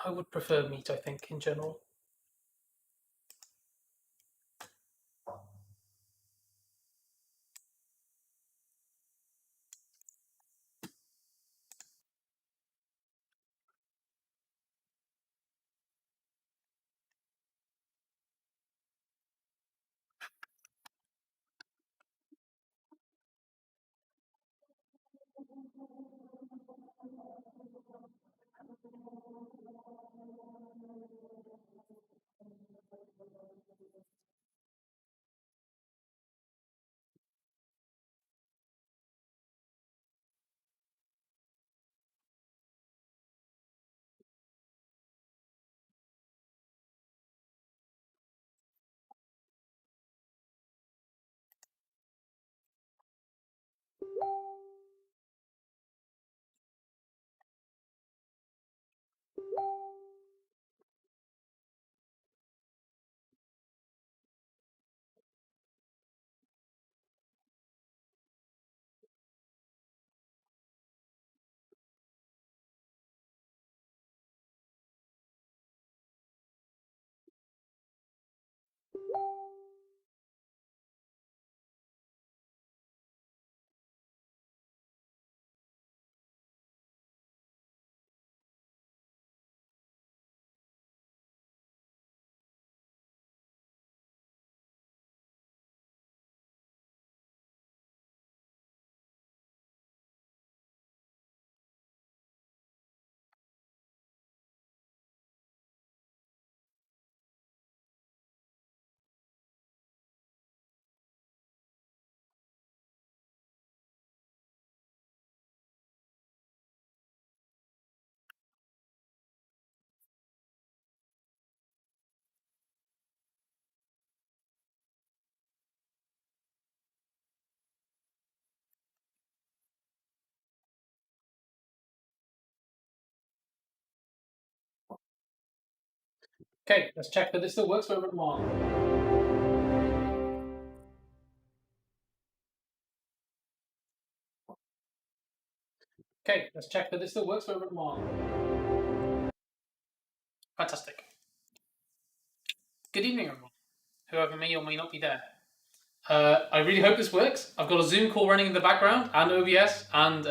I would prefer meat, I think, in general. Okay, let's check that it still works for Mark. Okay, let's check that it still works for Mark. Fantastic. Good evening, everyone, whoever may or may not be there. I really hope this works. I've got a Zoom call running in the background, and OBS, and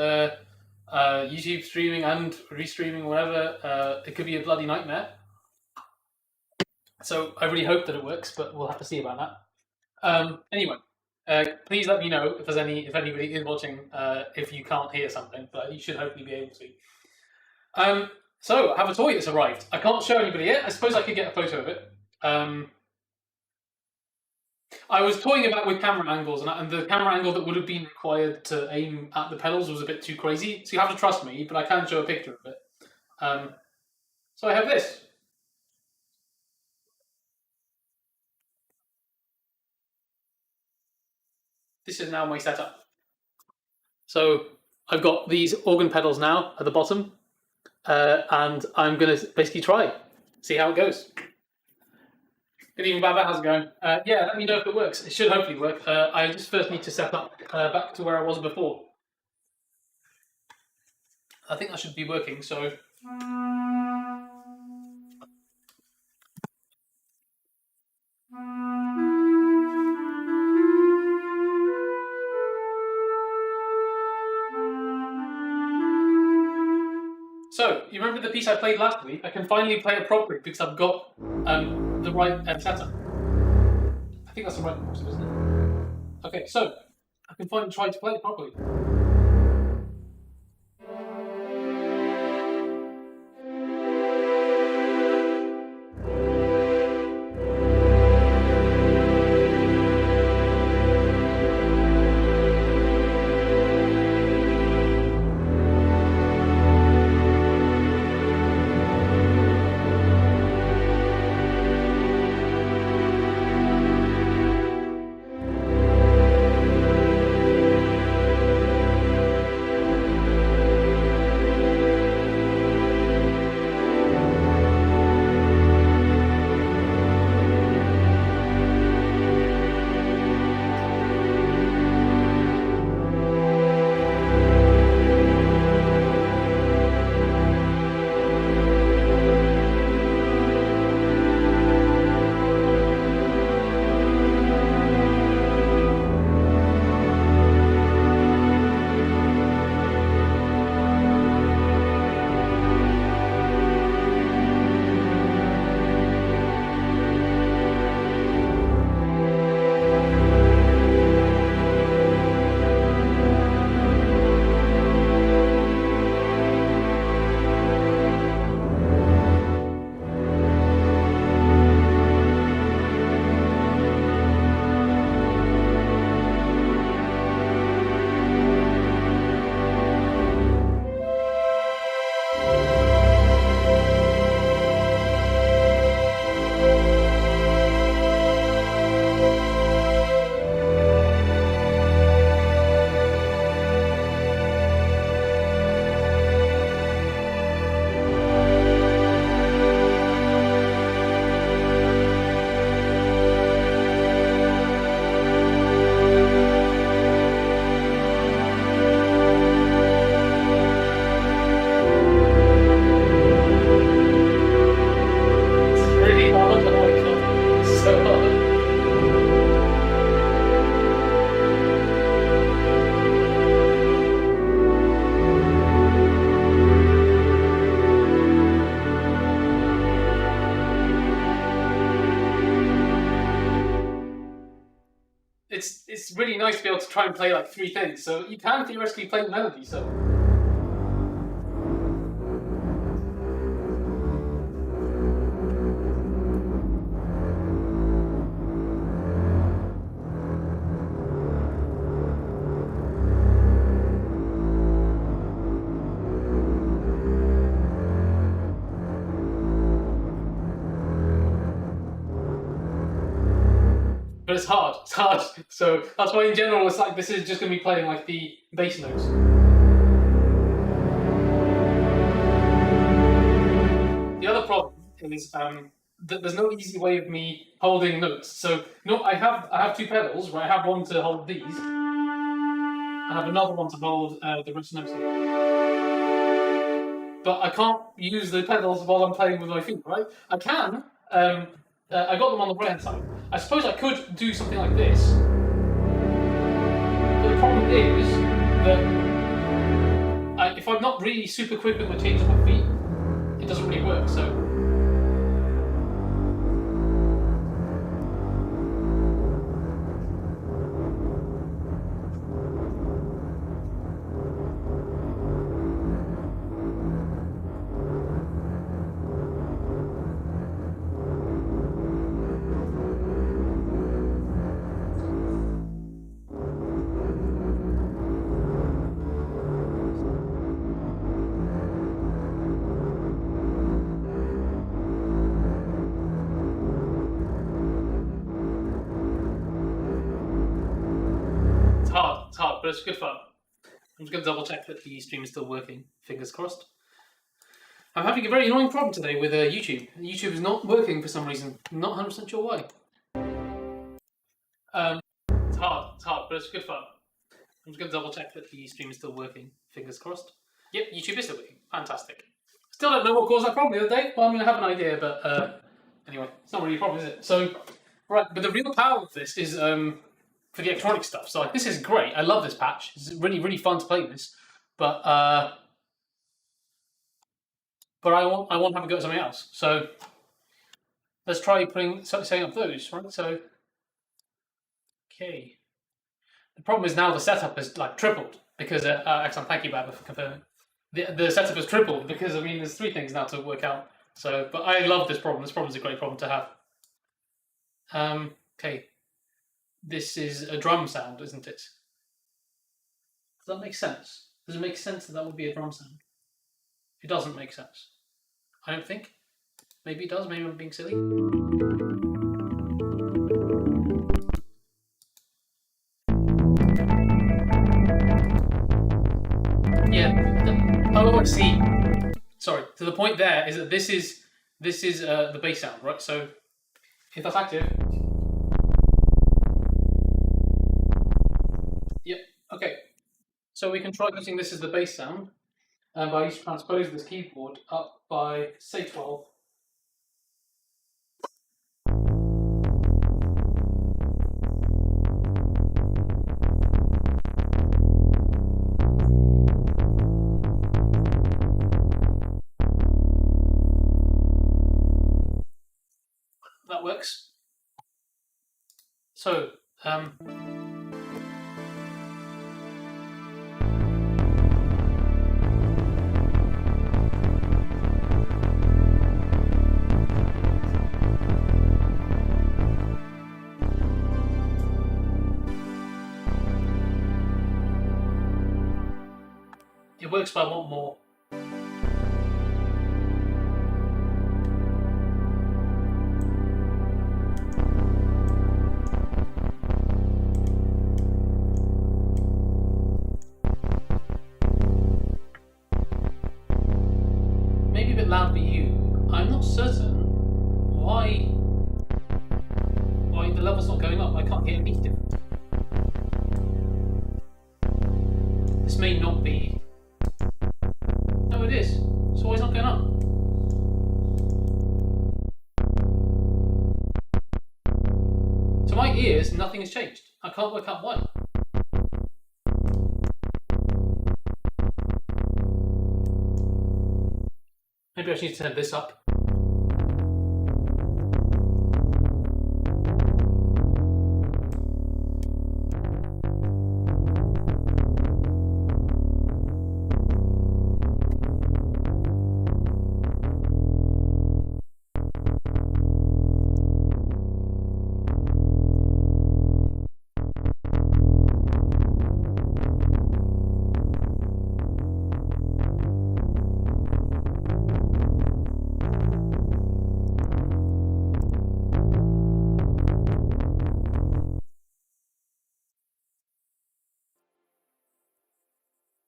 YouTube streaming and restreaming, whatever. It could be a bloody nightmare. So I really hope that it works, but we'll have to see about that. Anyway, please let me know if anybody is watching, if you can't hear something, but you should hopefully be able to. So I have a toy that's arrived. I can't show anybody yet. I suppose I could get a photo of it. I was toying about with camera angles, and the camera angle that would have been required to aim at the pedals was a bit too crazy, so you have to trust me, but I can show a picture of it. So I have this. This is now my setup. So I've got these organ pedals now at the bottom, and I'm going to basically try, see how it goes. Good evening, Baba. How's it going? Yeah, let me know if it works. It should hopefully work. I just first need to set up back to where I was before. I think that should be working, so... So, you remember the piece I played last week? I can finally play it properly because I've got the right setup. I think that's the right setup, isn't it? Okay, so I can finally try to play it properly. nice to be able to try and play like 3 things. So you can theoretically play the melody. So. But it's hard. It's hard. So that's why in general it's like this is just going to be playing like the bass notes. The other problem is that there's no easy way of me holding notes. So no, I have 2 pedals. Right, I have one to hold these. I have another one to hold the rest of the notes. But I can't use the pedals while I'm playing with my feet. Right? I can. I got them on the right hand side. I suppose I could do something like this. But the problem is that if I'm not really super quick with my change of my feet, it doesn't really work. So. It's hard, but it's good fun. I'm just going to double check that the stream is still working. Fingers crossed. I'm having a very annoying problem today with YouTube. YouTube is not working for some reason. I'm not 100% sure why. It's hard, but it's good fun. I'm just going to double check that the stream is still working. Fingers crossed. Yep, YouTube is still working. Fantastic. Still don't know what caused that problem the other day. Well, I mean, I have an idea, but anyway, it's not really a problem, is it? So, right, but the real power of this is for the electronic stuff. So like, this is great. I love this patch. It's really, really fun to play this. But I want to have a go at something else. So let's try setting up those, right? So okay. The problem is now the setup is like tripled because excellent. Thank you, Baba, for confirming. The setup is tripled because I mean there's 3 things now to work out. So, but I love this problem. This problem is a great problem to have. Okay. This is a drum sound, isn't it? Does that make sense? Does it make sense that would be a drum sound? It doesn't make sense. I don't think. Maybe it does. Maybe I'm being silly. Yeah. Oh, I see. Sorry. So the point there is that this is the bass sound, right? So if that's active. Yep. Okay. So we can try using this as the bass sound, and by transpose this keyboard up by say 12. That works. So. It works, but I want more. Maybe a bit loud for you. I'm not certain why the level's not going up. I can't hear anything different. This may not be. No, it is. So why is it not going up? To my ears, nothing has changed. I can't work out why. Maybe I should need to turn this up.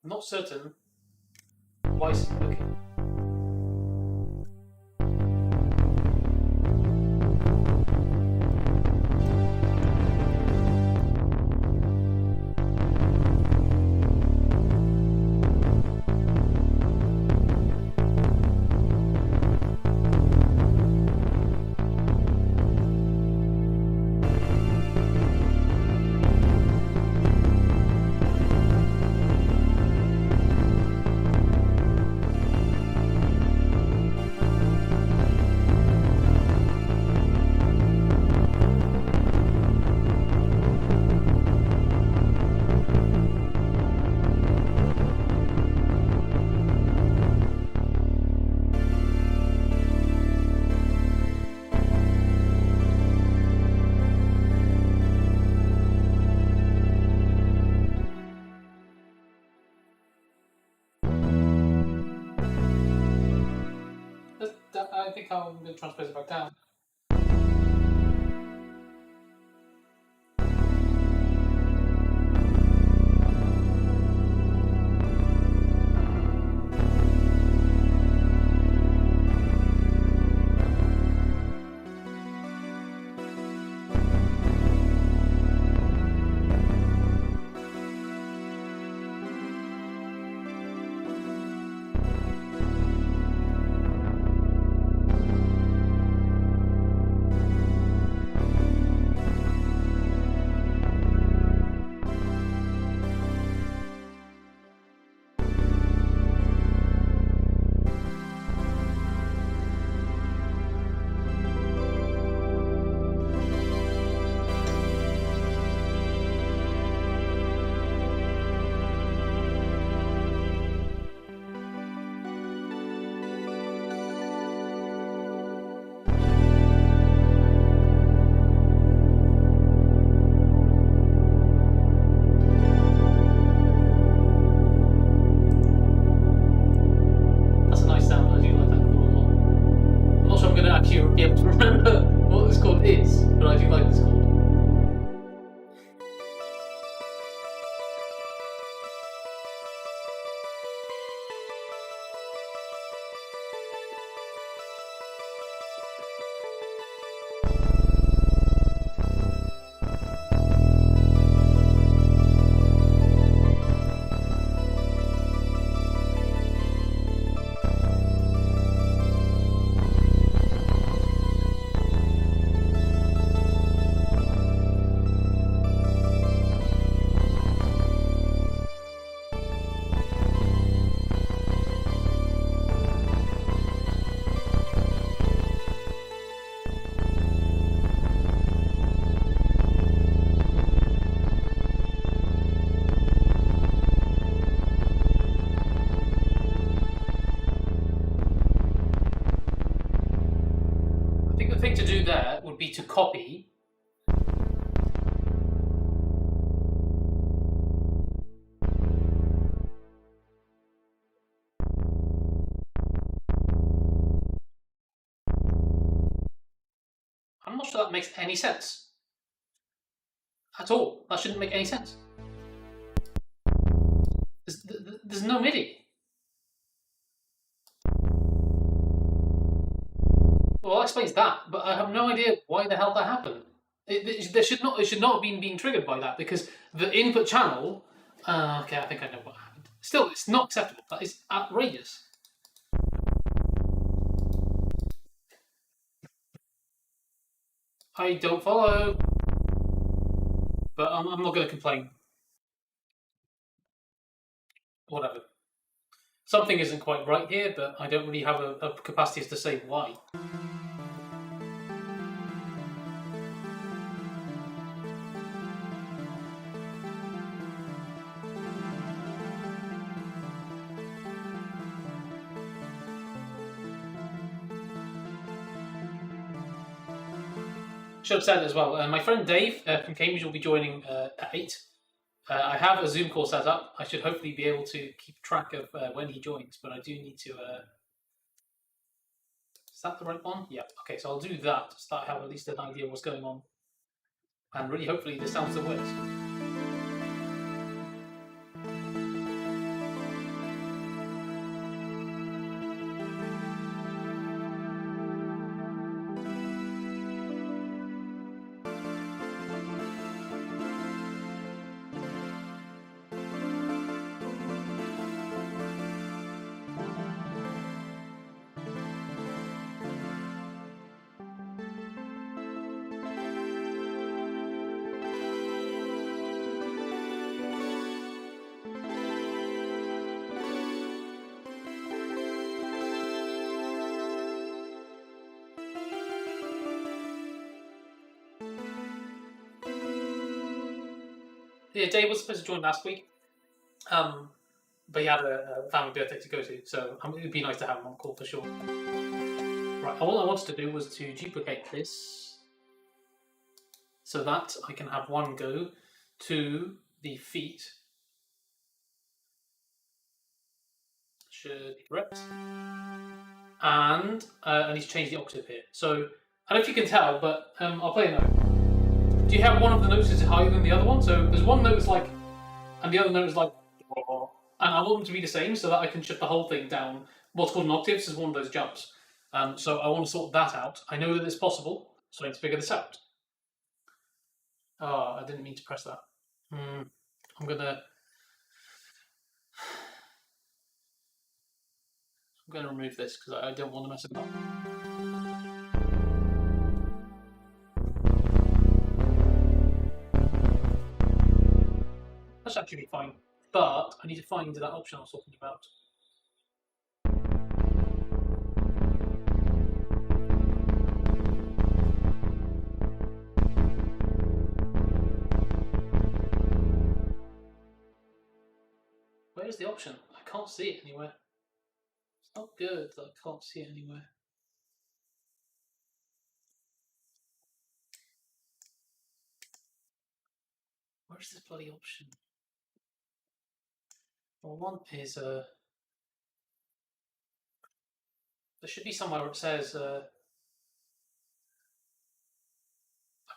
I'm not certain why it's looking. I think I'm going to transpose it back down. Be able to remember what this chord is, but I do like this chord. I think the thing to do there would be to copy I'm not sure that makes any sense. At all. That shouldn't make any sense. There's no MIDI. Well, that explains that, but I have no idea why the hell that happened. It should not have been being triggered by that, because the input channel... okay, I think I know what happened. Still, it's not acceptable. That is outrageous. I don't follow. But I'm not going to complain. Whatever. Something isn't quite right here, but I don't really have a capacity to say why. Should have said as well, my friend Dave from Cambridge will be joining at 8. I have a Zoom call set up. I should hopefully be able to keep track of when he joins, but I do need to... Is that the right one? Yeah. Okay, so I'll do that to start have at least an idea of what's going on. And really, hopefully, this sounds the works. Yeah, Dave was supposed to join last week, but he had a family birthday to go to, so it would be nice to have him on call for sure. Right, all I wanted to do was to duplicate this so that I can have one go to the feet. Should be correct. And I need to change the octave here. So I don't know if you can tell, but I'll play a note. Do you have one of the notes is higher than the other one? So there's one note is like, and the other note is like, and I want them to be the same so that I can shift the whole thing down. What's called an octave is one of those jumps. So I want to sort that out. I know that it's possible, so I need to figure this out. Oh, I didn't mean to press that. I'm gonna remove this because I don't want to mess it up. That's actually fine, but I need to find that option I was talking about. Where's the option? I can't see it anywhere. It's not good that I can't see it anywhere. Where's this bloody option? Well, one is there should be somewhere where it says I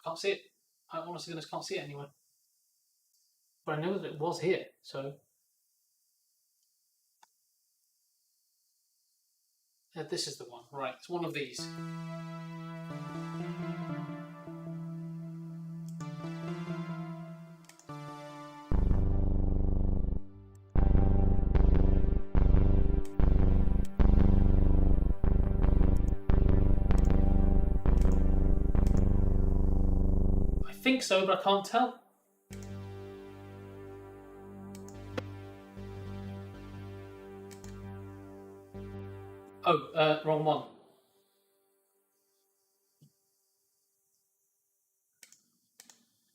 can't see it. I honestly can't see it anywhere. But I know that it was here, so this is the one. Right, it's one of these. I think so, but I can't tell. Oh, wrong one.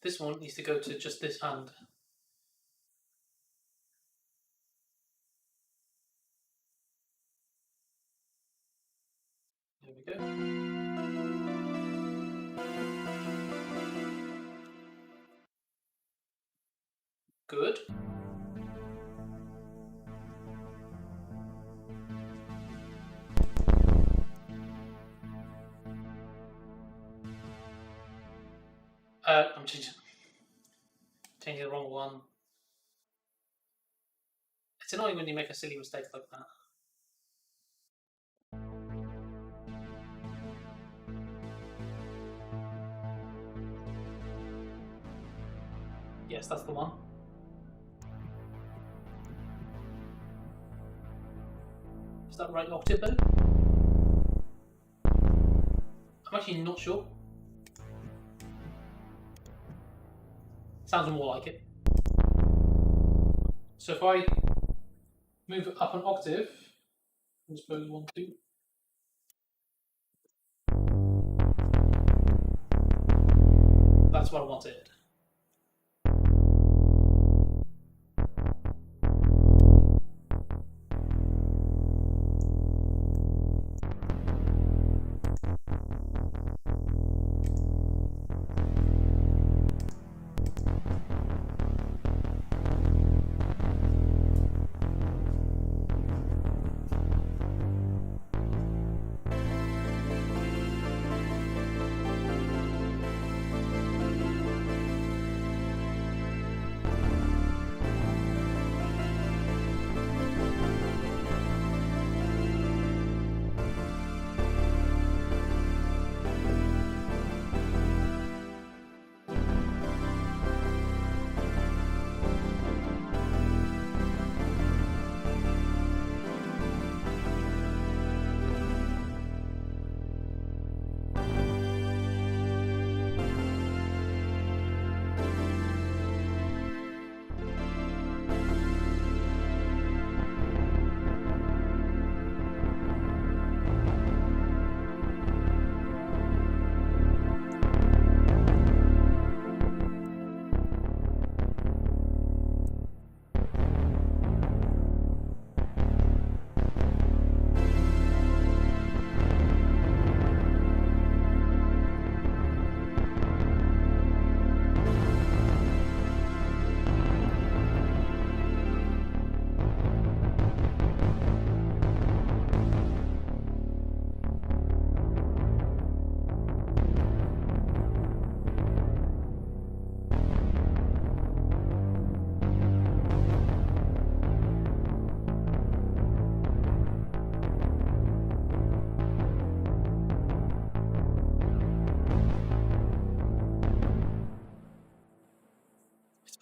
This one needs to go to just this hand. There we go. Good. I'm changing the wrong one. It's annoying when you make a silly mistake like that. Yes, that's the one. Is that right octave though? I'm actually not sure. Sounds more like it. So if I move it up an octave, I suppose 1, 2. That's what I wanted.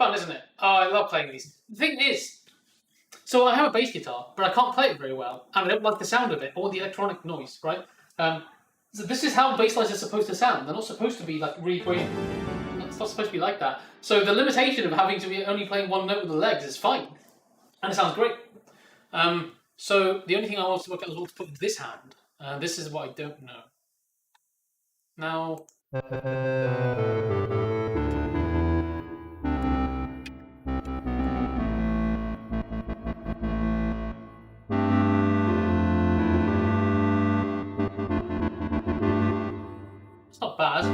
Fun, isn't it? Oh, I love playing these. The thing is, so I have a bass guitar, but I can't play it very well, and I don't like the sound of it or the electronic noise, right? So this is how bass lines are supposed to sound. They're not supposed to be like really great. It's not supposed to be like that. So the limitation of having to be only playing one note with the legs is fine, and it sounds great. So the only thing I wanted to work out was what to put in this hand. This is what I don't know. Now. It's not bad.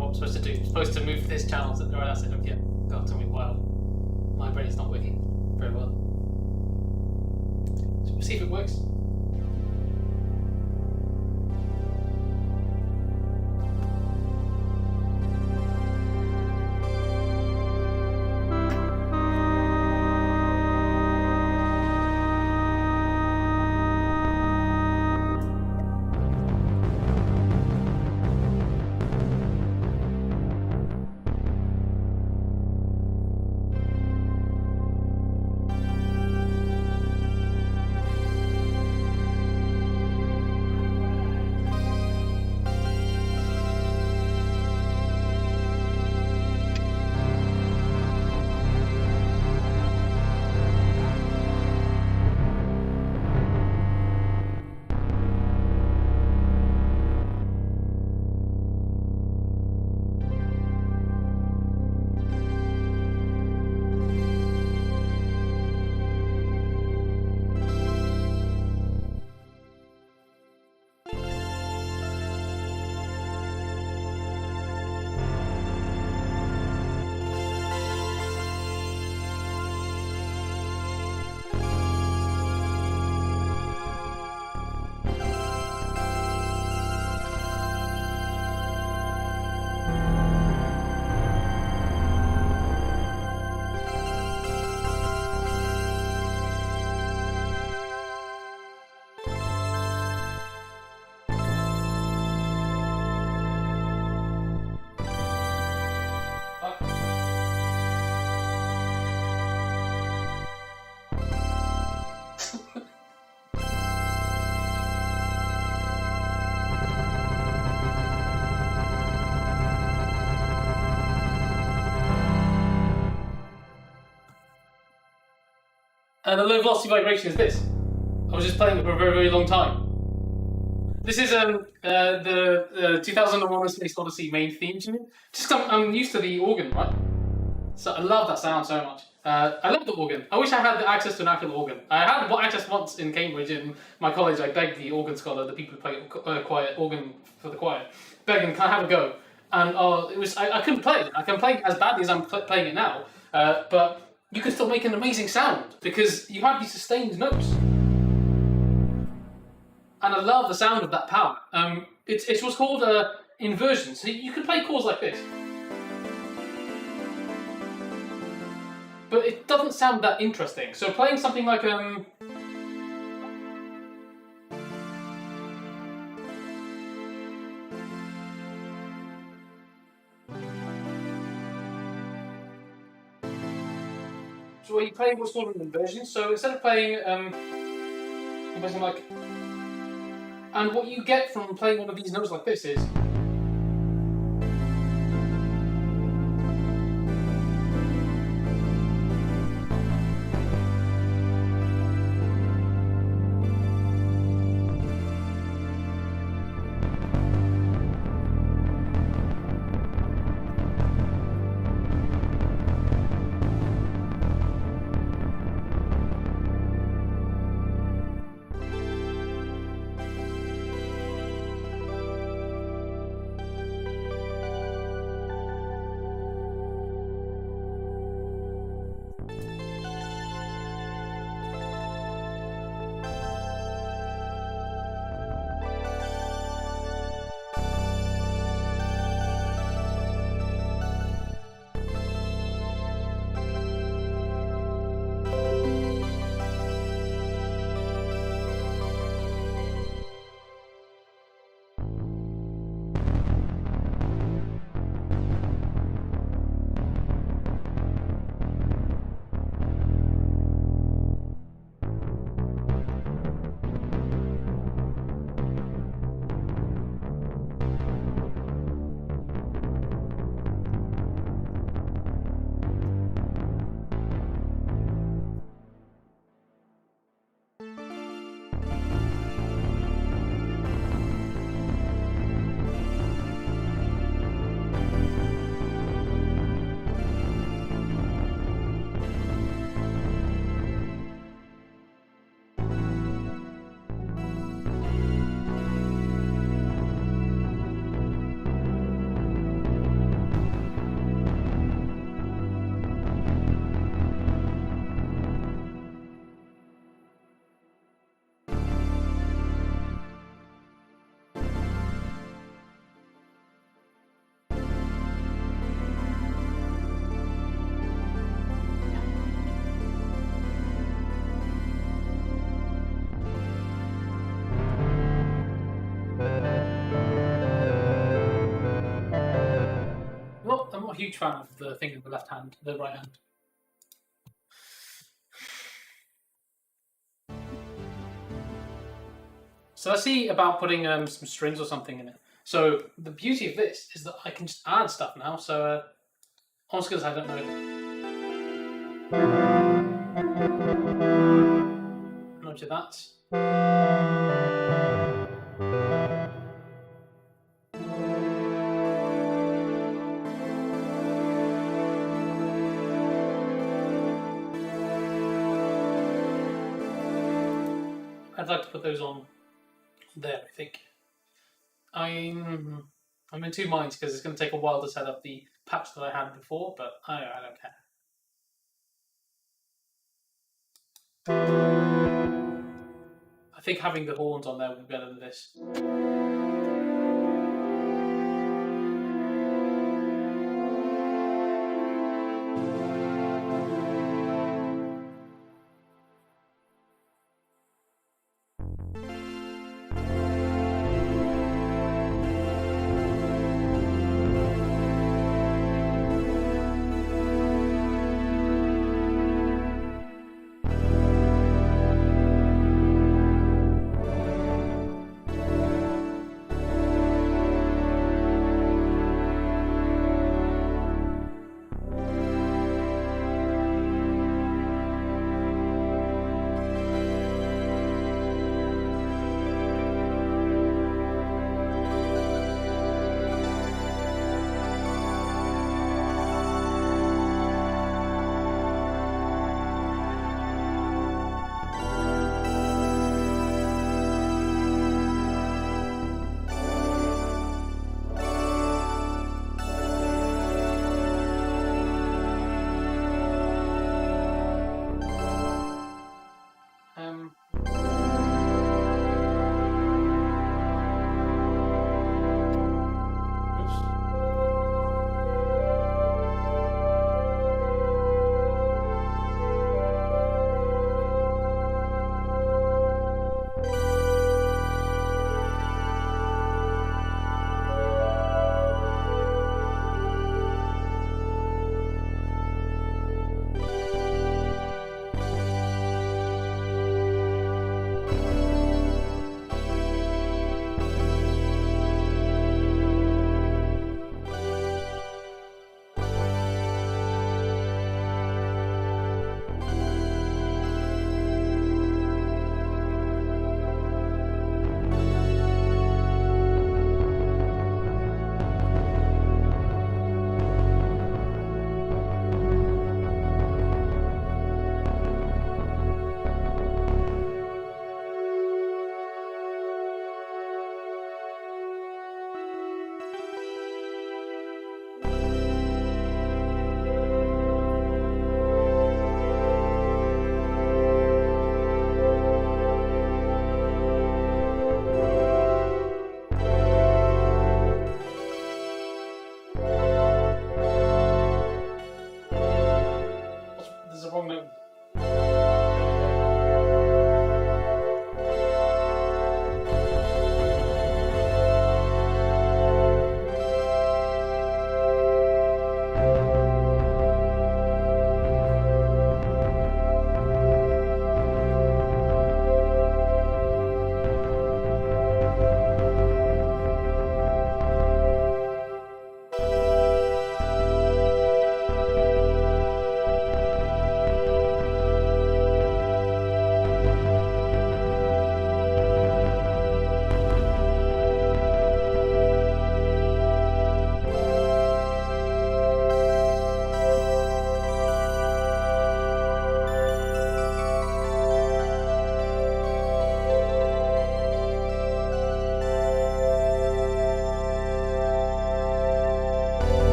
I'm supposed to do. I'm supposed to move this channel to the right. That's it. Okay. God, tell me why my brain's not working very well. So we'll see if it works. And the low velocity vibration is this. I was just playing it for a very, very long time. This is the 2001: A Space Odyssey main theme tune. Just I'm used to the organ, right? So I love that sound so much. I love the organ. I wish I had access to an actual organ. I had access once in Cambridge in my college. I begged the organ scholar, the people who play quiet organ for the choir, begging, can I have a go? And it was I couldn't play it. I can play as badly as I'm playing it now, but you can still make an amazing sound because you have these sustained notes. And I love the sound of that power. It's what's called inversion. So you can play chords like this, but it doesn't sound that interesting. So playing something like so where you play what's called an inversion. So instead of playing something like, and what you get from playing one of these notes like this is. Well, I'm not a huge fan of the thing in the left hand, the right hand. So let's see about putting some strings or something in it. So the beauty of this is that I can just add stuff now. So on skills I don't know. Note that. I'd like to put those on there, I think. I'm in two minds because it's going to take a while to set up the patch that I had before, but I don't care. I think having the horns on there would be better than this.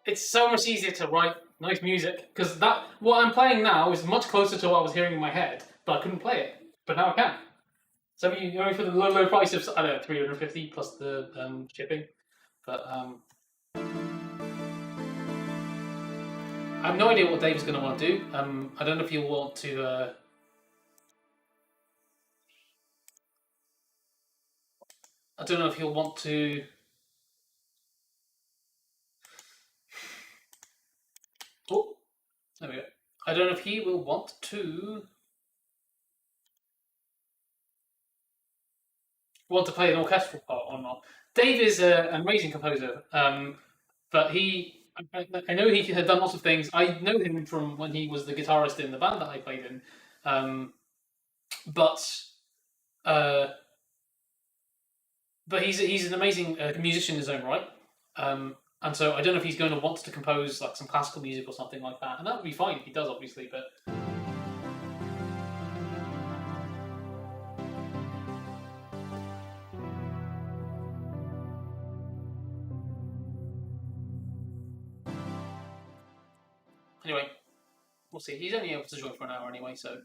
it's so much easier to write nice music because what I'm playing now is much closer to what I was hearing in my head, but I couldn't play it. But now I can. So you know, for the low price of I don't know 350 plus the shipping, but I have no idea what Dave's going to want to do. I don't know if he'll want to. I don't know if he'll want to. Oh, there we go. I don't know if he will want to play an orchestral part or not. Dave is an amazing composer, but I know he had done lots of things. I know him from when he was the guitarist in the band that I played in, but uh, he's an amazing musician in his own right. And so I don't know if he's going to want to compose like some classical music or something like that, and that would be fine if he does, obviously. But anyway, we'll see. He's only able to join for an hour anyway, so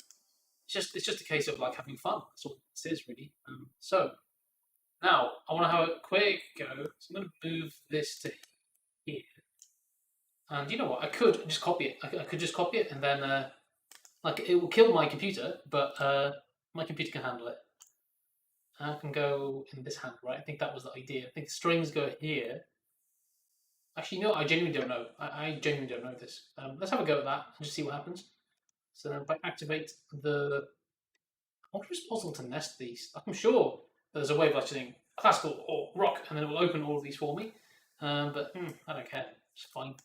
it's just a case of like having fun. That's all this is really. So now I want to have a quick go. So I'm going to move this to here, and you know what? I could just copy it. I could just copy it, and then like it will kill my computer, but my computer can handle it. I can go in this hand, right? I think that was the idea. I think the strings go here. Actually, no, I genuinely don't know. I genuinely don't know this. Let's have a go at that and just see what happens. So then if I activate the... I wonder if it's possible to nest these. I'm sure there's a way of like saying classical or rock, and then it will open all of these for me. But I don't care. It's fine.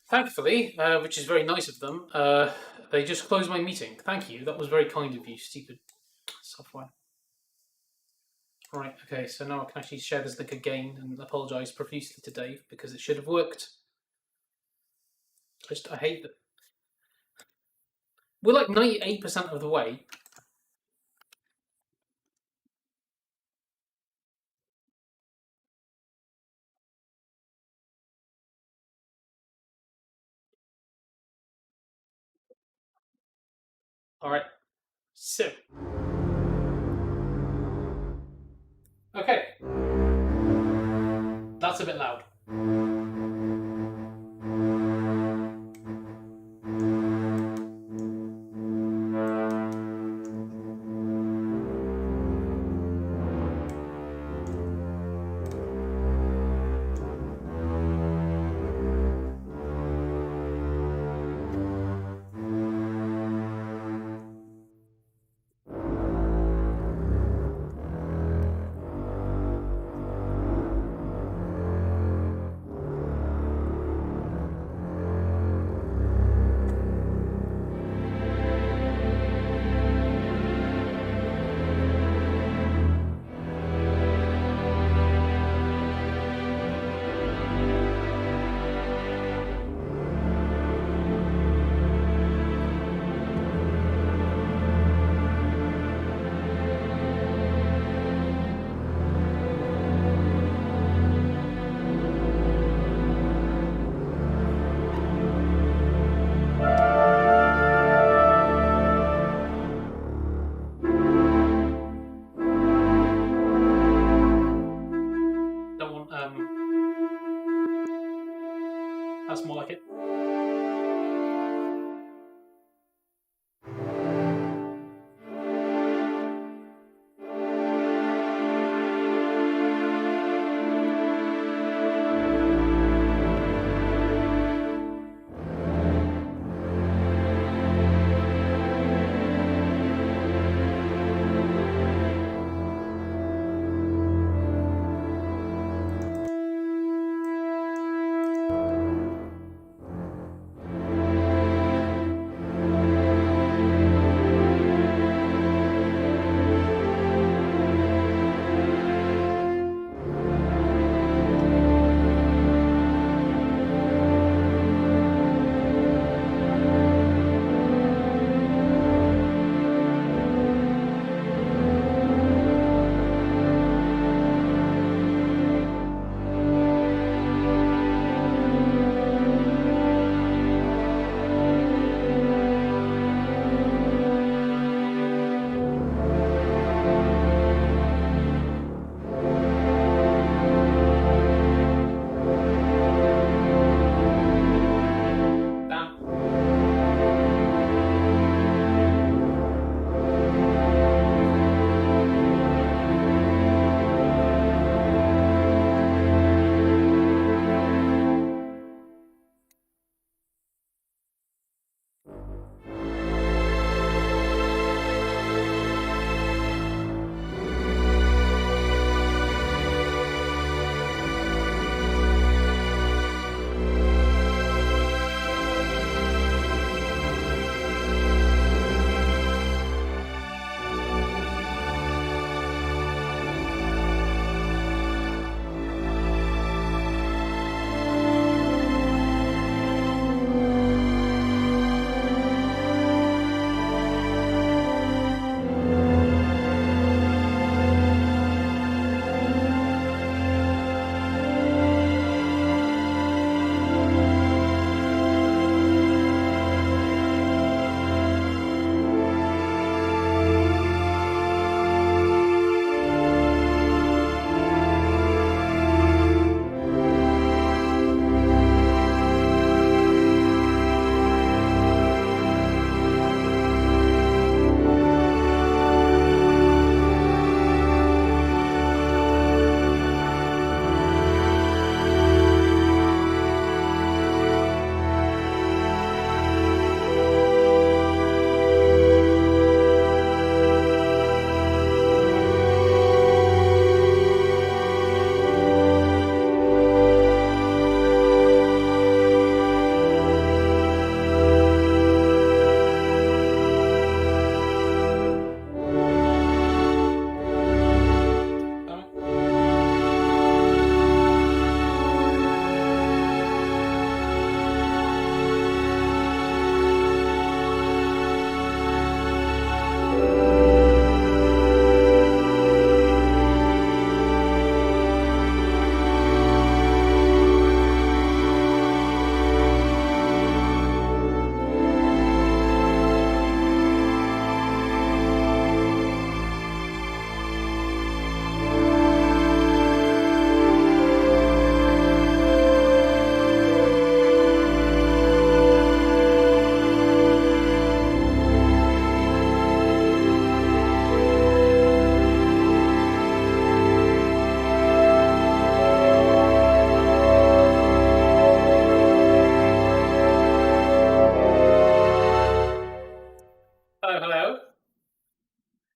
Thankfully, which is very nice of them, they just closed my meeting. Thank you. That was very kind of you, stupid software. Right, okay, so now I can actually share this link again and apologise profusely to Dave because it should have worked. I hate that. We're like 98% of the way. Alright, so. Okay. That's a bit loud.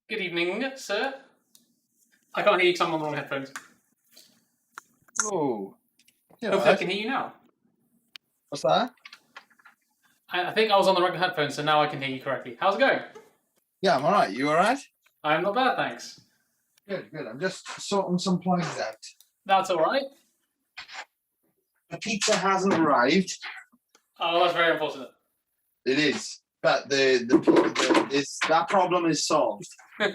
Good evening, sir. I can't hear you because I'm on the wrong headphones. Oh. Hopefully I can hear you now. What's that? I think I was on the wrong headphones, so now I can hear you correctly. How's it going? Yeah, I'm alright. You alright? I'm not bad, thanks. Good, good. I'm just sorting some plugs out. That's all right. The pizza hasn't arrived. Oh, that's very unfortunate. It is. But that problem is solved. All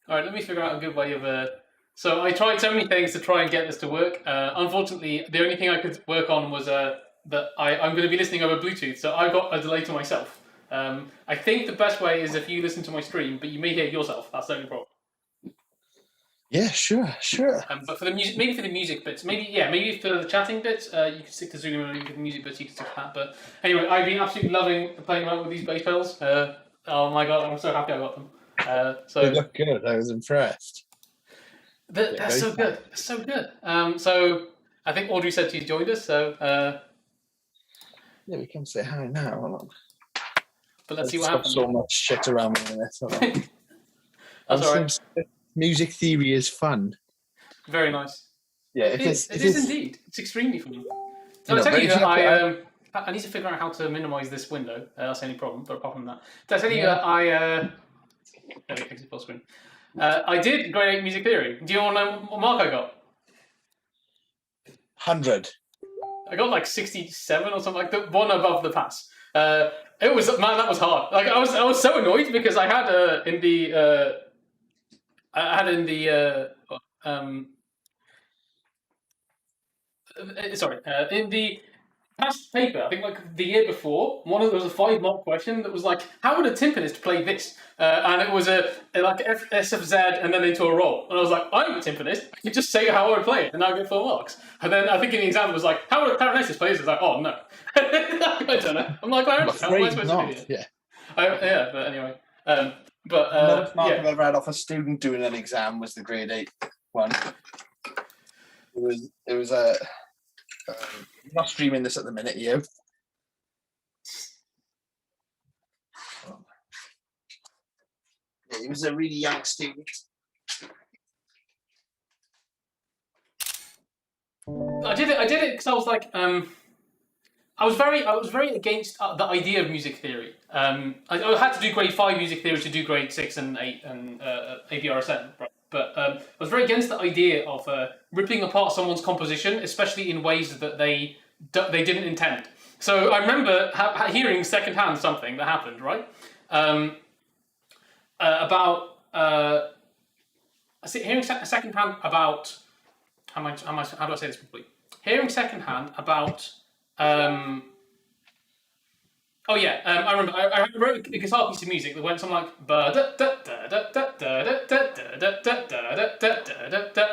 right, let me figure out a good way of... So I tried so many things to try and get this to work. Unfortunately, the only thing I could work on was that I'm going to be listening over Bluetooth, so I've got a delay to myself. I think the best way is if you listen to my stream, but you may hear yourself. That's the only problem. Yeah, sure. But for the music, maybe for the music bits, maybe for the chatting bits, you can stick to Zoom, and maybe for the music bits, you can stick to that. But anyway, I've been absolutely loving playing around with these bass pedals. Oh my god, I'm so happy I got them. They look good. I was impressed. They're so good. They're so good. So I think Audrey said she's joined us. So yeah, we can say hi now. Hold on. But let's see what happens. So much shit around with it. That's all right. Music theory is fun. Very nice. Yeah, it is indeed. It's extremely fun. So I'll tell you that I need to figure out how to minimize this window. That's the only problem. But apart from that, I'll tell you that exit full screen. I did grade 8 music theory. Do you want to know what mark I got? 100. I got like 67 or something, like the one above the pass. It was, man, that was hard. Like I was so annoyed because I had in the past paper, I think like the year before, there was a 5-mark question that was like, how would a timpanist play this? And it was like S of Z and then into a roll. And I was like, I'm a timpanist. I can just say how I would play it, and I'll get 4 marks. And then I think in the exam it was like, how would a clarinetist play this? It's like, oh no. I don't know. I'm like, how am I supposed to do it? Yeah. But anyway. The lowest mark I've ever had off a student doing an exam was the grade 8 one. It was a. I'm not streaming this at the minute, you. Yeah, he was a really young student. I did it because I was like, I was very against the idea of music theory. I had to do grade 5 music theory to do grade 6 and 8 and APRSN, right? But I was very against the idea of ripping apart someone's composition, especially in ways that they didn't intend. So I remember hearing secondhand something that happened, right? Hearing secondhand about how do I say this properly? Hearing secondhand about. I remember I wrote a guitar piece of music that went something like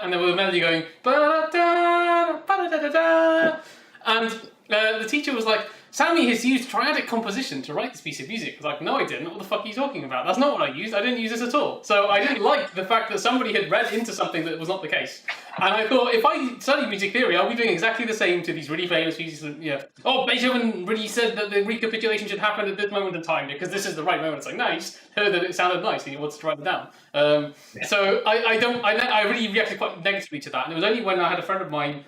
and there was a melody going and the teacher was like, Sammy has used triadic composition to write this piece of music. I was like, no, I didn't. What the fuck are you talking about? That's not what I used. I didn't use this at all. So I didn't like the fact that somebody had read into something that was not the case. And I thought, if I study music theory, I'll be doing exactly the same to these really famous pieces. Oh, Beethoven really said that the recapitulation should happen at this moment in time because this is the right moment. It's like, no, you just heard that it sounded nice and he wants to write it down. So I really reacted quite negatively to that. And it was only when I had a friend of mine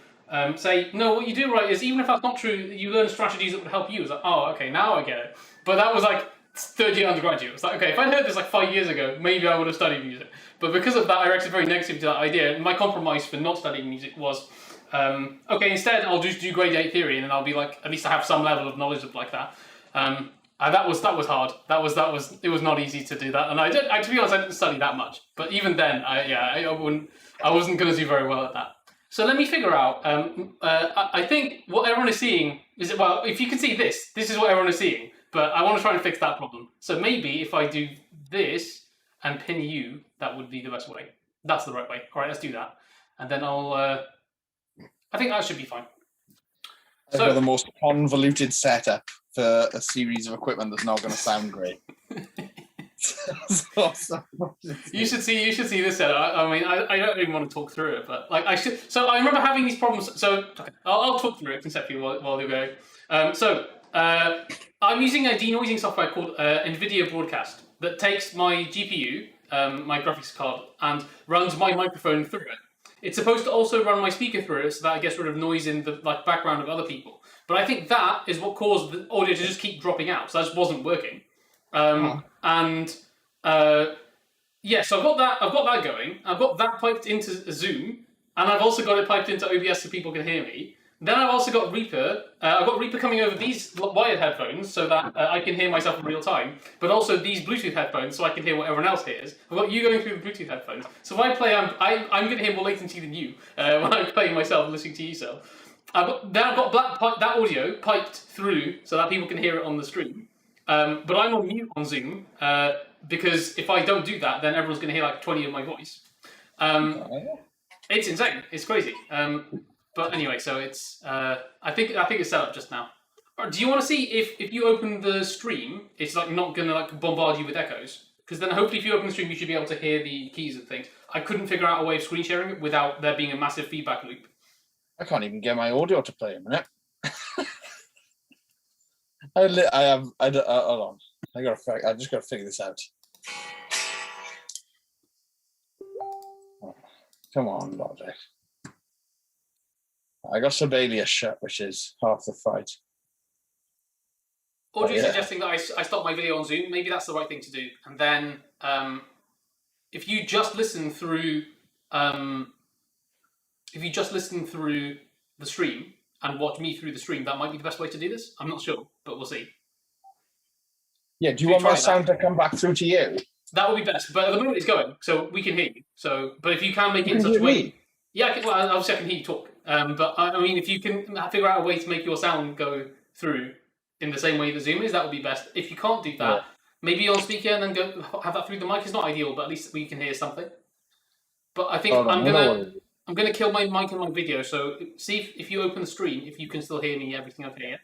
say, no, what you do right is, even if that's not true, you learn strategies that would help you. It's like, oh, okay, now I get it. But that was like 3rd year undergraduate. It's like, okay, if I'd heard this like 5 years ago, maybe I would have studied music. But because of that, I reacted very negatively to that idea. And my compromise for not studying music was, okay, instead I'll just do grade 8 theory, and then I'll be like, at least I have some level of knowledge of like that. And that was hard. It was not easy to do that. And to be honest, I didn't study that much. But even then, I wasn't going to do very well at that. So let me figure out, I think what everyone is seeing is, well, if you can see this is what everyone is seeing, but I want to try and fix that problem. So maybe if I do this and pin you, that would be the best way. That's the right way. All right, let's do that. And then I think that should be fine. I've got the most convoluted setup for a series of equipment that's not going to sound great. You should see this setup. I mean, I don't even want to talk through it, but like I should. So I remember having these problems. So okay, I'll talk through it conceptually while you go. I I'm using a denoising software called NVIDIA Broadcast that takes my GPU, my graphics card, and runs my microphone through it. It's supposed to also run my speaker through it so that it gets rid of noise in the background of other people. But I think that is what caused the audio to just keep dropping out. So that just wasn't working. And yeah, so I've got that going. I've got that piped into Zoom, and I've also got it piped into OBS so people can hear me. Then I've also got Reaper. I've got Reaper coming over these wired headphones so that I can hear myself in real time, but also these Bluetooth headphones so I can hear what everyone else hears. I've got you going through the Bluetooth headphones. So if I play, I'm going to hear more latency than you when I'm playing myself listening to you, so. Then I've got that audio piped through so that people can hear it on the stream. But I'm on mute on Zoom because if I don't do that, then everyone's going to hear like 20 of my voice. It's insane. It's crazy. But anyway, so it's I think it's set up just now. Do you want to see if you open the stream, it's like not gonna like bombard you with echoes? Because then hopefully if you open the stream, you should be able to hear the keys and things. I couldn't figure out a way of screen sharing it without there being a massive feedback loop. I can't even get my audio to play a minute. Hold on. I just got to figure this out. Oh, come on, logic. I got Sibelius shut, which is half the fight. Audio suggesting that I stop my video on Zoom. Maybe that's the right thing to do. And then if you just listen through the stream and watch me through the stream, that might be the best way to do this. I'm not sure, but we'll see. Yeah, do you want my sound to come back through to you? That would be best. But at the moment it's going, so we can hear you. So, but if you can make it in such a way, yeah, obviously I can hear you talk. But I mean, if you can figure out a way to make your sound go through in the same way that Zoom is, that would be best. If you can't do that, maybe on speaker and then go have that through the mic. Is not ideal, but at least we can hear something. But I think I'm gonna kill my mic and my video. So see if you open the stream, if you can still hear me, everything okay.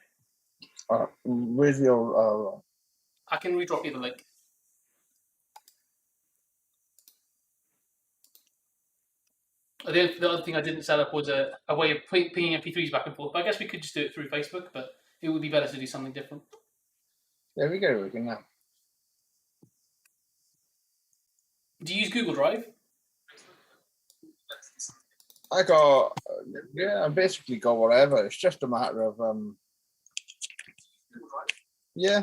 Where's your? I can redrop you the link. The other thing I didn't set up was a way of pinging MP3s back and forth. But I guess we could just do it through Facebook, but it would be better to do something different. There we go. We can now. Do you use Google Drive? I basically got whatever. It's just a matter of yeah.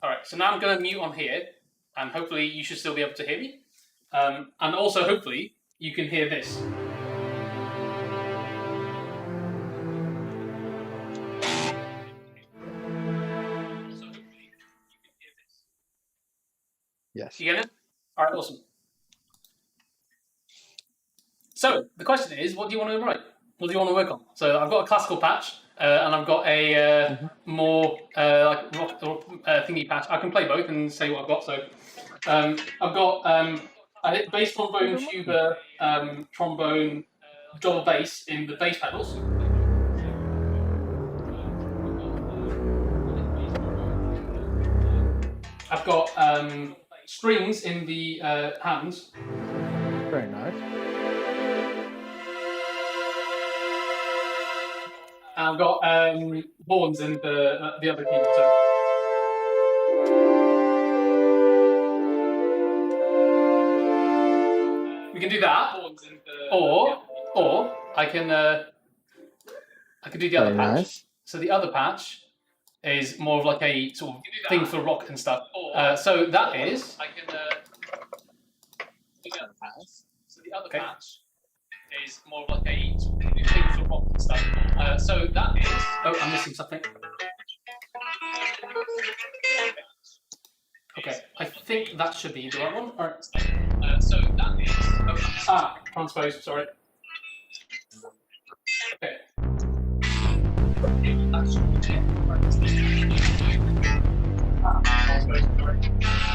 All right. So now I'm going to mute on here, and hopefully you should still be able to hear me. And also, hopefully, you can hear this. Yes. You get it? All right, awesome. So the question is, what do you want to write? What do you want to work on? So I've got a classical patch, and I've got a more like rock thingy patch. I can play both and say what I've got. So I've got I hit bass, trombone, tuba, trombone, double bass in the bass pedals. I've got strings in the hands. Very nice. And I've got horns in the other keyboard. So. We can do that, or I can do the other patch. Nice. So the other patch is more of like a sort of thing for rock and stuff. So that is. I can do the other patch. So the other patch is more of like a sort of thing for rock and stuff. So that is. Oh, I'm missing something. Okay, I think that should be the right one. All right. So that is. Oh, transpose. Sorry. Okay.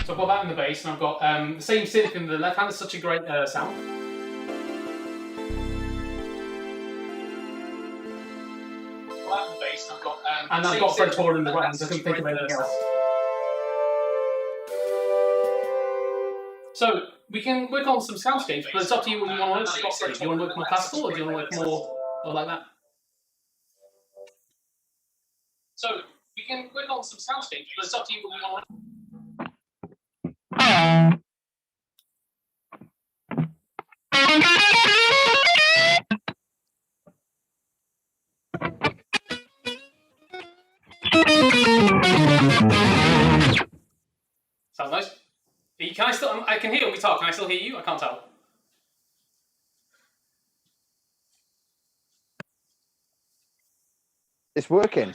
So I've got that in the bass, and I've got the same synth in the left hand. It's such a great sound. And I've got French horn in the right hand, so I couldn't think of anything else. So we can work on some soundscapes, but it's up to you what you want to work on. Do you want to work more classical, or do you want to work more like that? So we can click on some soundscapes, but it's up to you what we want. Sounds nice. Can I still? I can hear your guitar. Can I still hear you? I can't tell. It's working.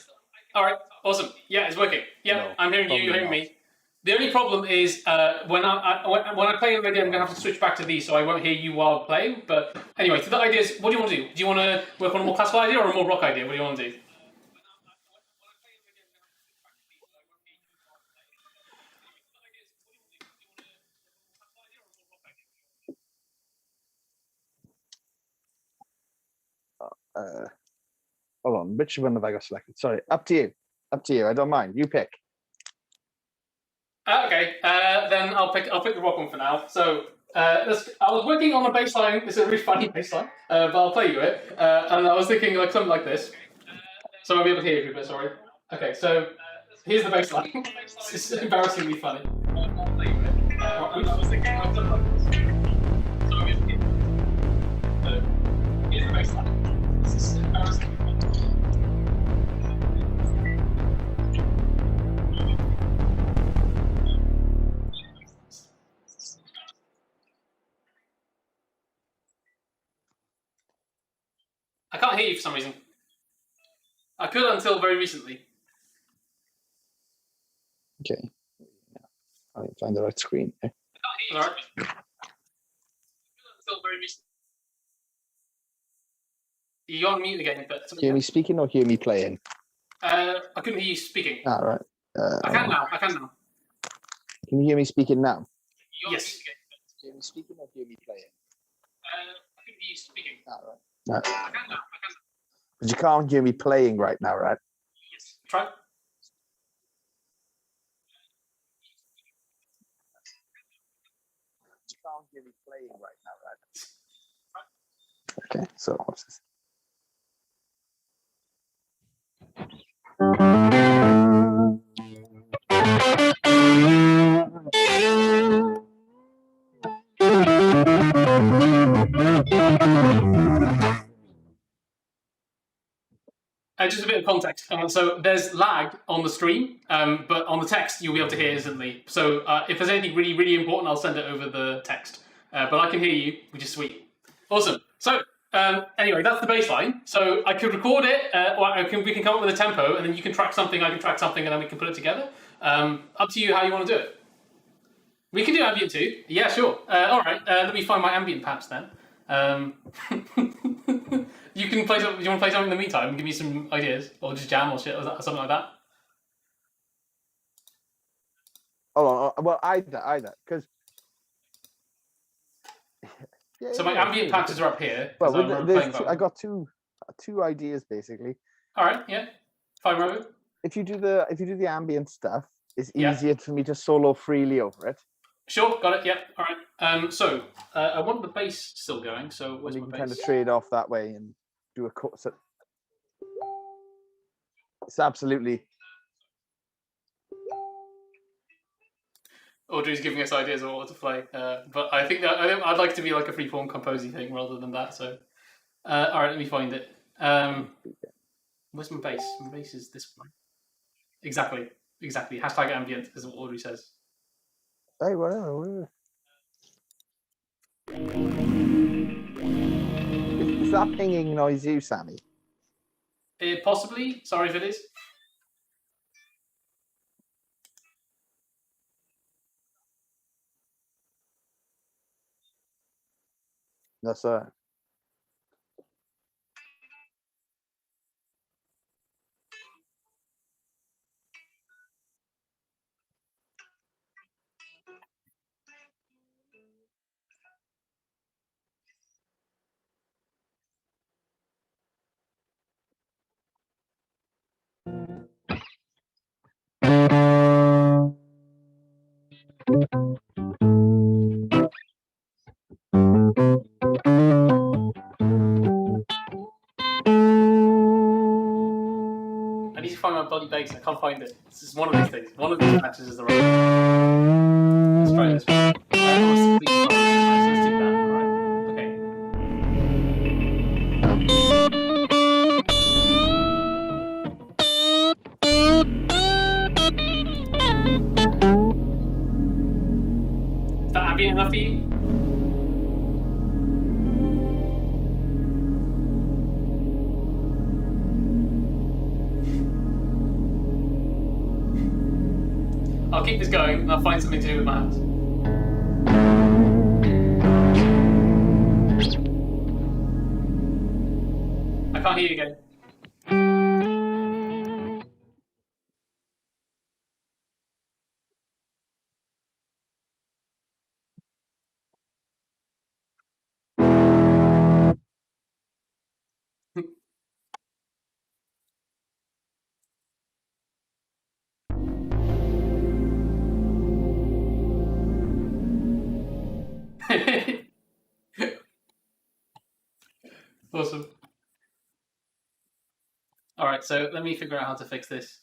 All right, awesome. Yeah, it's working. Yeah, No, I'm hearing you. You're hearing me. The only problem is when I play already, I'm gonna have to switch back to these, so I won't hear you while playing. But anyway, so the idea is, what do you want to do? Do you want to work on a more classical idea or a more rock idea? What do you want to do? Hold on, which one have I got selected? Sorry, up to you. Up to you. I don't mind. You pick. Okay, then I'll pick the rock one for now. So I was working on a bass line. It's a really funny bass line, but I'll play you it. And I was thinking like something like this. So I'll be able to hear you a bit. Sorry. Okay, so here's the bass line. It's embarrassingly funny. I'll play you it. I was thinking like something like this. So I'll be able to hear you. Here's the bass line. This is embarrassingly funny. I can't hear you for some reason. I could until very recently. Okay. I'll find the right screen. I can't hear you. All right. Until very recently. You're on mute again, but Hear me speaking or hear me playing? I couldn't hear you speaking. All right. I can now. I can now. Can you hear me speaking now? Yes. Hear me speaking or hear me playing? I couldn't hear you speaking. All right. I can now. I can now. But you can't hear me playing right now, right? Yes. Try. You can't hear me playing right now, right? Okay, so what's this? Just a bit of context. So there's lag on the stream, but on the text you'll be able to hear instantly. So if there's anything really, really important, I'll send it over the text. But I can hear you, which is sweet. Awesome. So anyway, that's the bass line. So I could record it, or we can come up with a tempo, and then you can track something, I can track something, and then we can put it together. Up to you how you want to do it. We can do ambient too. Yeah, sure. All right. Let me find my ambient patch then. You can play something. Do you want to play something in the meantime and give me some ideas, or just jam or shit, or something like that? Oh, well, either, because. Yeah, so my ambient patches are up here. Well, I got two ideas basically. All right, yeah, fine, Robert. If you do the ambient stuff, it's easier for me to solo freely over it. Sure, got it. Yeah, all right. So I want the bass still going. So where's my bass? Kind of trade off that way and do a course. It's absolutely. Audrey's giving us ideas of what to play, but I think that I'd like it to be like a freeform composing thing rather than that. So, all right, let me find it. Where's my bass? My bass is this one. Exactly. Hashtag ambient is what Audrey says. Hey, whatever. Is that pinging noise you, Sammy? Possibly. Sorry if it is. That's bass. I can't find it. This is one of these things. One of these patches is the right one. Let's try this one. Let's do that. All right. Okay. Is that ambient enough for you? I'll keep this going and I'll find something to do with my hands. I can't hear you again. Awesome. All right, so let me figure out how to fix this.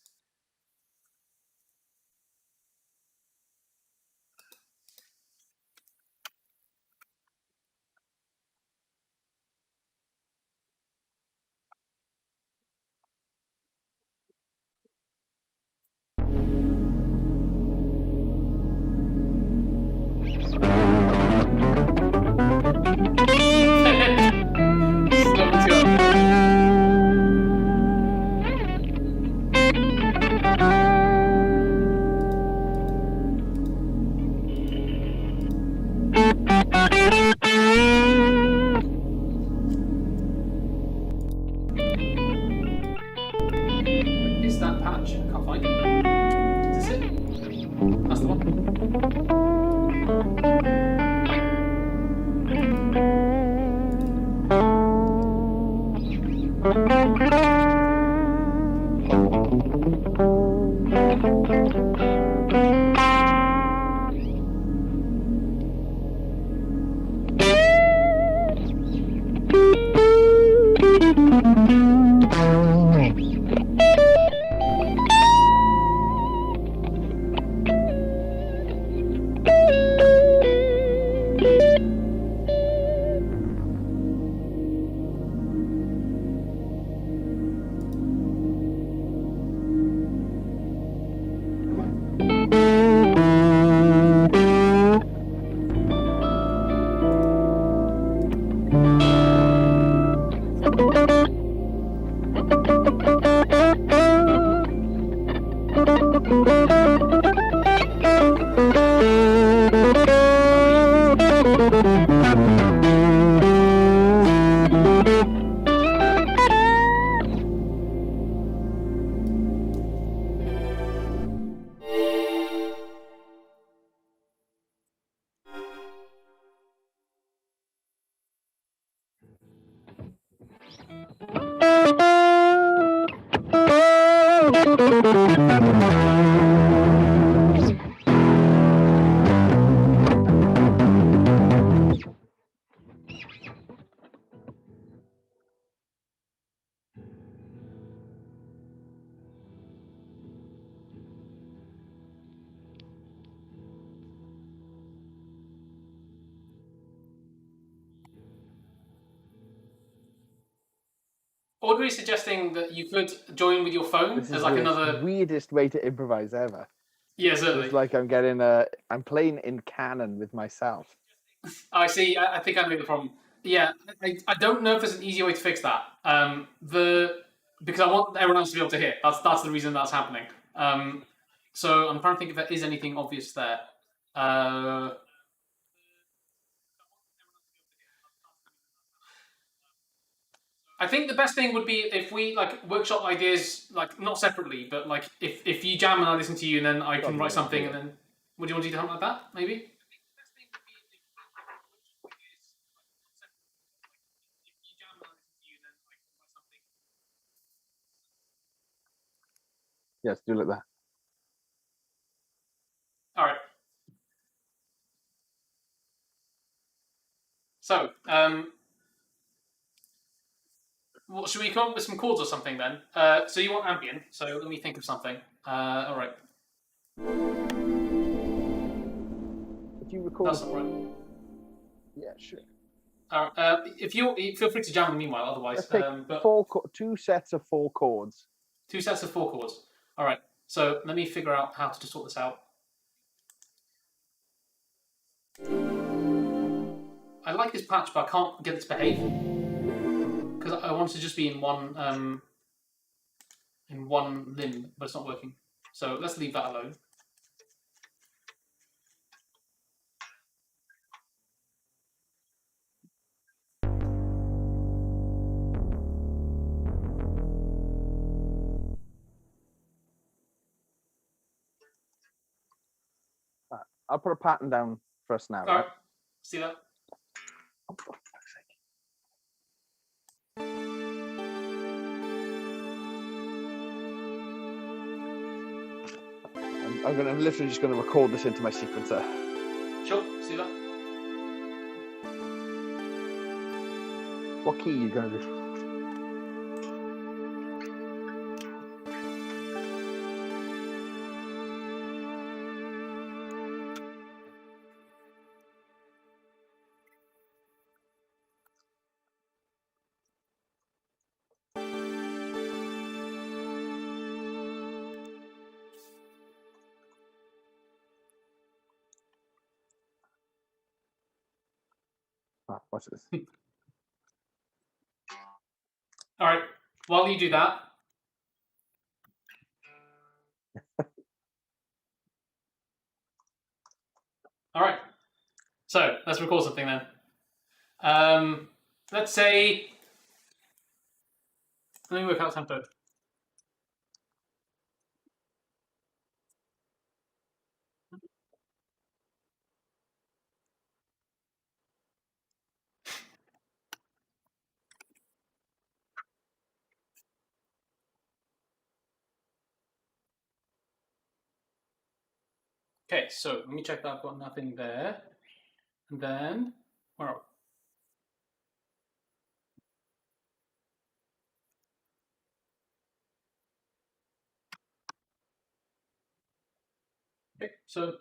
Is that patch? I can't find it. Is this it? That's the one. Audrey's suggesting that you could join with your phone This is as like the another. weirdest way to improvise ever. Yeah, certainly. It's like I'm playing in canon with myself. I see. I think I know the problem. Yeah, I don't know if there's an easy way to fix that. Because I want everyone else to be able to hear. That's the reason that's happening. So I'm trying to think if there is anything obvious there. I think the best thing would be if we like workshop ideas, like not separately, but like if you jam and I listen to you, and then I can write something, and then would you want to do something like that? Maybe. Yes, do like that. All right. So Well, should we come up with some chords or something then? So you want ambient, so let me think of something. All right. If you record, That's not right. yeah, sure. If you feel free to jam in the meanwhile, otherwise. Let's take But 2 sets of 4 chords. 2 sets of 4 chords. All right. So let me figure out how to sort this out. I like this patch, but I can't get it to behave because I want it to just be in one limb, but it's not working. So let's leave that alone. I'll put a pattern down for us now. All right. See that? Oh, for fuck's sake. I'm literally just going to record this into my sequencer. Sure. See that? What key are you going to do? Ah, watch this. All right. While you do that. All right. So let's record something then. Let's say. Let me work out tempo. Okay, so let me check that I've got nothing there. And then, where are we? Okay, so.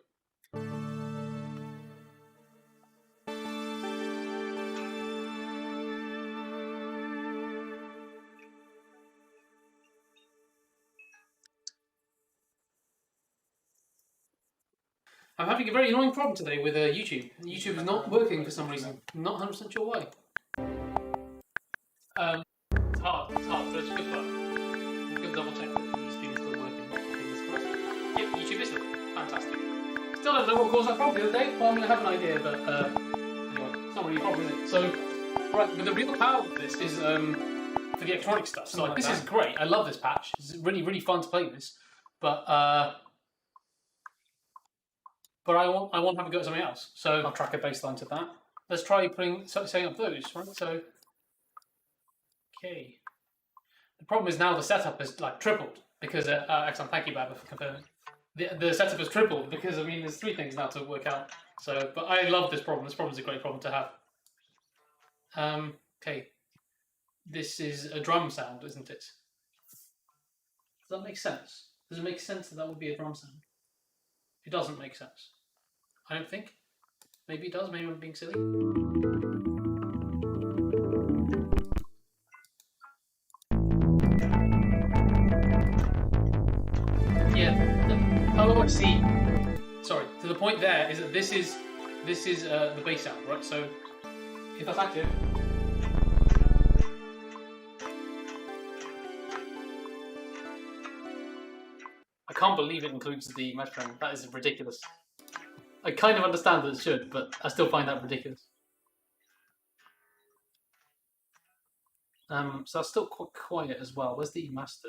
I'm having a very annoying problem today with YouTube. YouTube is not working for some reason. Not 100% sure why. It's hard, but it's good fun. I'm going to double check that these things still working. Fingers crossed. Yep, YouTube is working. Fantastic. Still don't know what caused that problem the other day. Well, I mean, I have an idea, but anyway, it's not really a problem, is it? So, right, but the real power of this is for the electronic stuff. So, like, this is great. I love this patch. It's really, really fun to play this. But I want to have a go at something else. So I'll track a baseline to that. Let's try setting up those, right? So, okay. The problem is now the setup is like tripled because excellent. Thank you, Baba, for confirming. The setup is tripled because I mean there's 3 things now to work out. So, but I love this problem. This problem is a great problem to have. Okay, this is a drum sound, isn't it? Does that make sense? Does it make sense that that would be a drum sound? It doesn't make sense. I don't think. Maybe it does. Maybe I'm being silly. Yeah. Oh, I see. Sorry. So the point there is that this is the bass sound, right? So if that's active. I can't believe it includes the metronome. That is ridiculous. I kind of understand that it should, but I still find that ridiculous. So that's still quite quiet as well. Where's the master?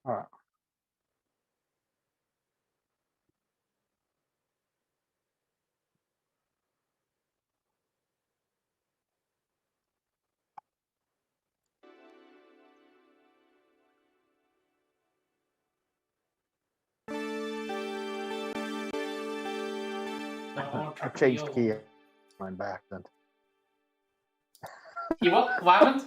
All right. I changed key. Mine by accident. You what? What happened?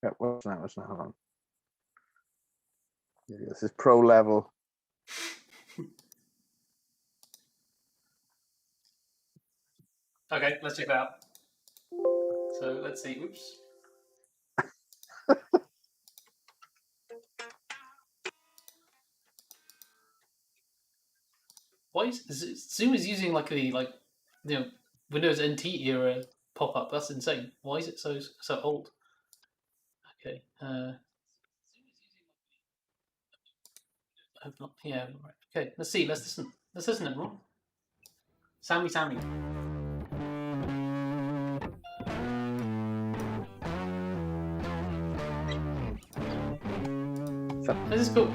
Yeah, what's that? What's that? Hold on. Yeah, this is pro level. Okay, let's check that out. So let's see. Oops. Why is Zoom is using like the Windows NT era pop up? That's insane. Why is it so old? Okay. I've not. Yeah. Right. Okay. Let's see. Let's listen. Let's listen, everyone. Sammy. This is cool.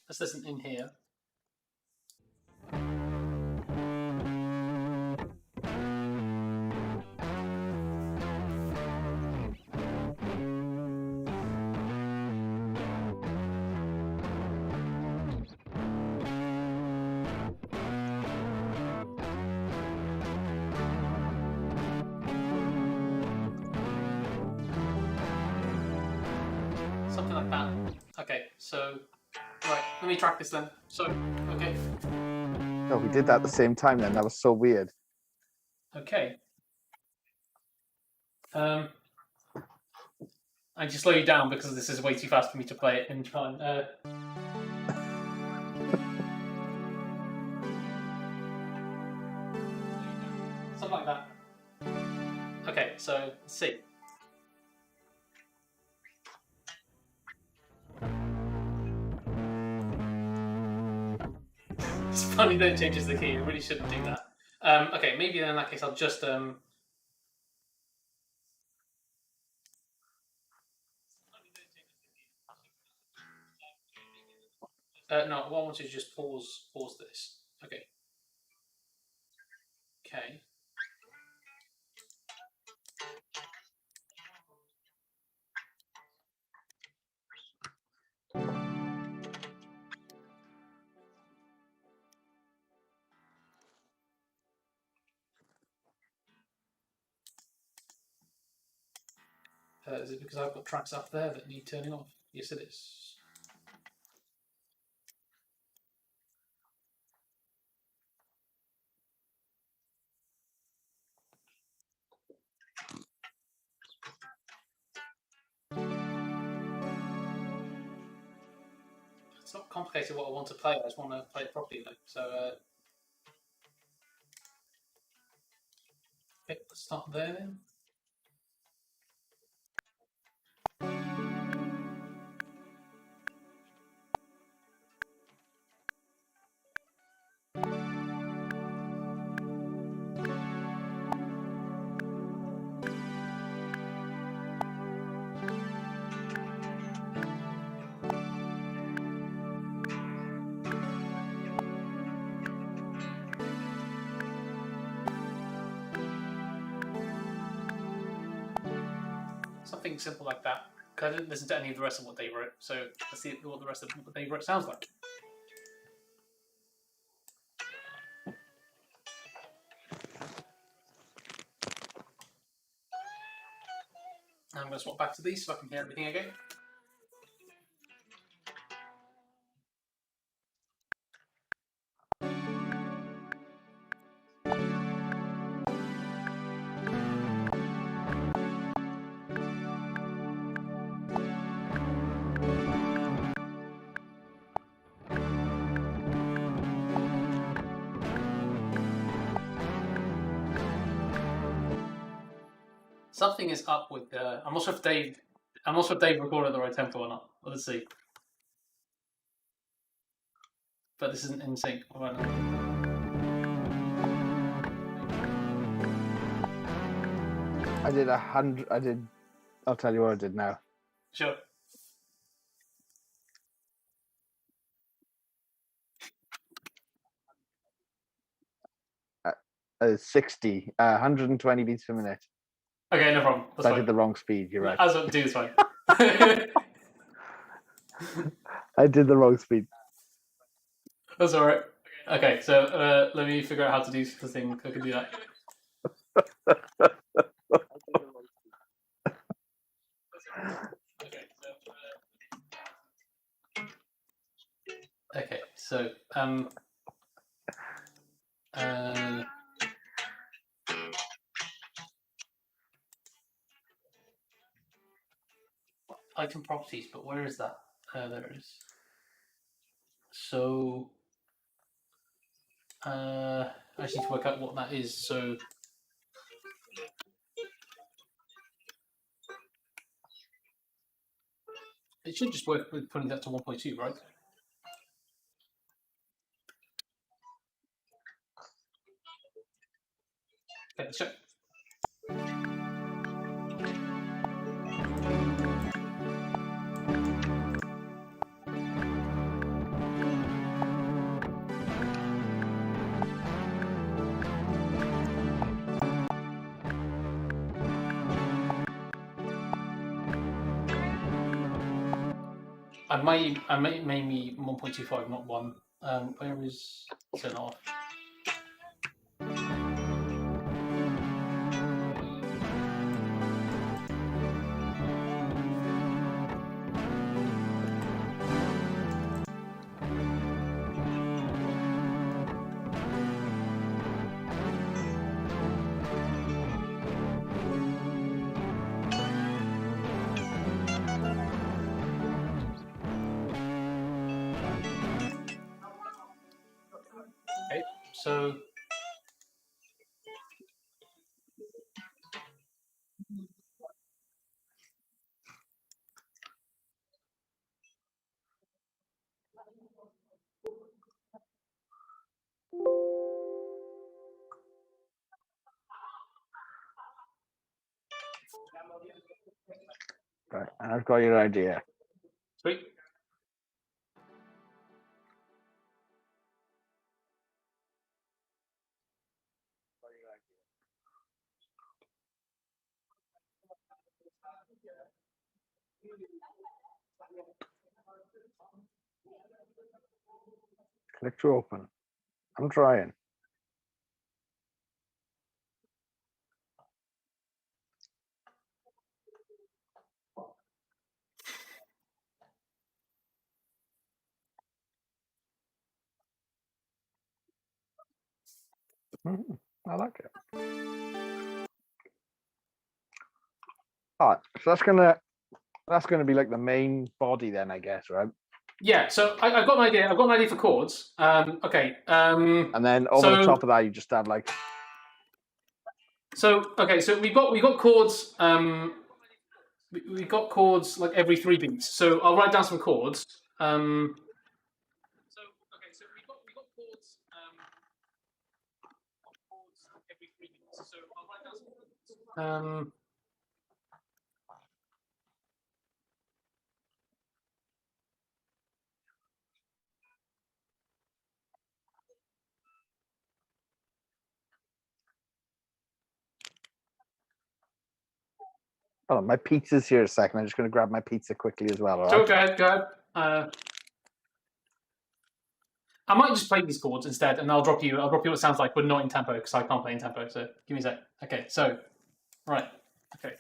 Let's listen in here. Something like that. Okay, so right, let me track this then. So, okay. Oh, we did that at the same time then. That was so weird. Okay. I need to slow you down because this is way too fast for me to play it in time. Something like that. Okay, so let's see. It's funny that it changes the key. It really shouldn't do that. Okay, maybe then in that case I'll just no, what I want to do is just pause this. Okay. Okay. Is it because I've got tracks up there that need turning off? Yes, it is. It's not complicated what I want to play. I just want to play it properly, though. So, okay, let's start there then. Something simple like that. Because I didn't listen to any of the rest of what they wrote, so let's see what the rest of what they wrote sounds like. I'm going to swap back to these so I can hear everything again. Something is up with. I'm not sure if Dave recorded at the right tempo or not. Let's see. But this isn't in sync. Right now. I did 100. I did. I'll tell you what I did now. Sure. Uh, 60, 120 beats per minute. Okay, no problem. That's I fine. did the wrong speed. You're right. As well, do this fine. I did the wrong speed. That's all right. Okay, so let me figure out how to do the thing. I can do that. Okay, so item properties, but where is that? There it is. So I just need to work out what that is. So it should just work with putting that to 1.2, right? Okay, let's check. I may be 1.25, not 1. Where is turn off? Okay, so Right, and I've got your idea. sweet. Click to open. I'm trying. I like it. All right, so that's gonna be like the main body then, I guess, right? Yeah, so I've got an idea. I've got an idea for chords. Okay. And then over the top of that, you just have like. So okay, so we got chords. We got chords like every 3 beats. So I'll write down some chords. So okay, so we got chords. Chords every 3 beats. So I'll write down some chords. Oh, my pizza's here a second. I'm just gonna grab my pizza quickly as well. All So right? go ahead. I might just play these chords instead, and I'll drop you what it sounds like, but not in tempo because I can't play in tempo. So give me a sec. Okay, so right. Okay.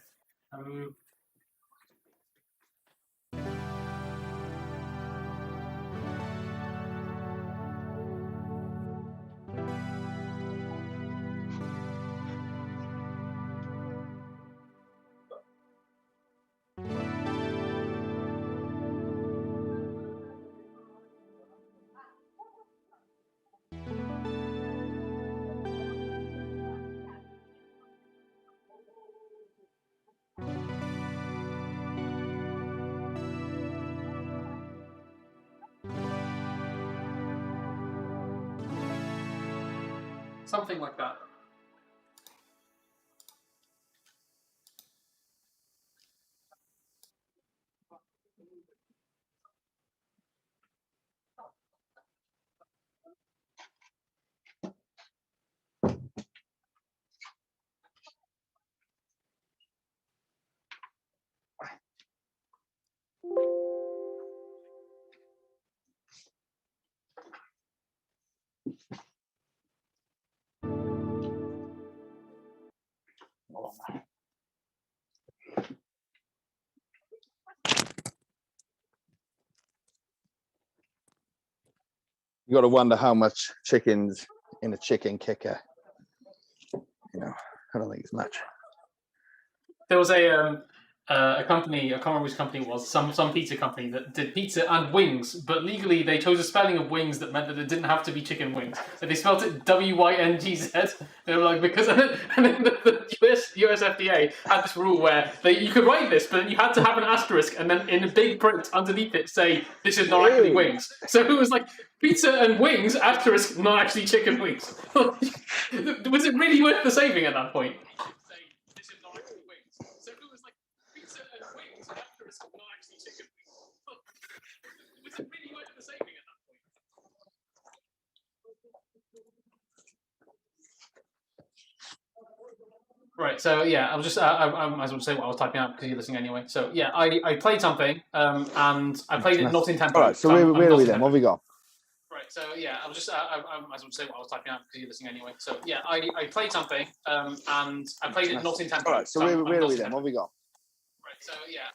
Something like that. You got to wonder how much chicken's in a chicken kicker. You know, I don't think it's much. There was a company, I can't remember which company it was, some pizza company that did pizza and wings, but legally they chose a spelling of wings that meant that it didn't have to be chicken wings. So they spelled it WYNGZ. They were like, because and then the US FDA had this rule where you could write this, but you had to have an asterisk and then in a big print underneath it say this is not actually wings. So it was like pizza and wings asterisk not actually chicken wings. Was it really worth the saving at that point? Right, so yeah, I was just I might as well say what I was typing out because you're listening anyway. So yeah, I played something and I played it not in tempo. All right, so where are we then? What have we got? Right, so yeah, I was just I might as well say what I was typing out because you're listening anyway. So yeah, I played something and I played it not in tempo. All right, so where are we then? What have we got? Right, so yeah.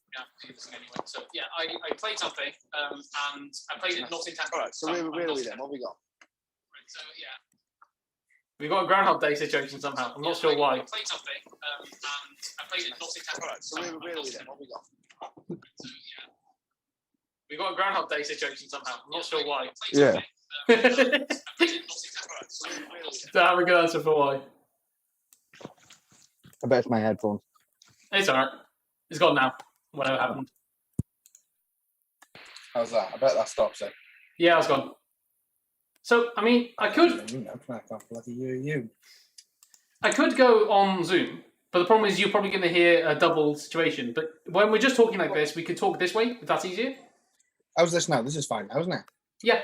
Yeah, you're listening anyway. So yeah, I played something and I played it not in tempo. All right, so where are we then? What have we got? Right, so yeah. We got a Groundhog Day situation somehow. I'm not sure why. I played something, and I played it not in tempo. Alright, so where are we then? What have we got? So yeah. We got a Groundhog Day situation somehow. I'm not sure why. Yeah. Don't have a good answer for why. I bet it's my headphones. It's alright. It's gone now. Whatever happened. How's that? I bet that stops it. Yeah, it's gone. So, I mean, I could go on Zoom, but the problem is you're probably going to hear a double situation. But when we're just talking like this, we could talk this way, if that's easier. How's this now? This is fine, isn't it? Yeah.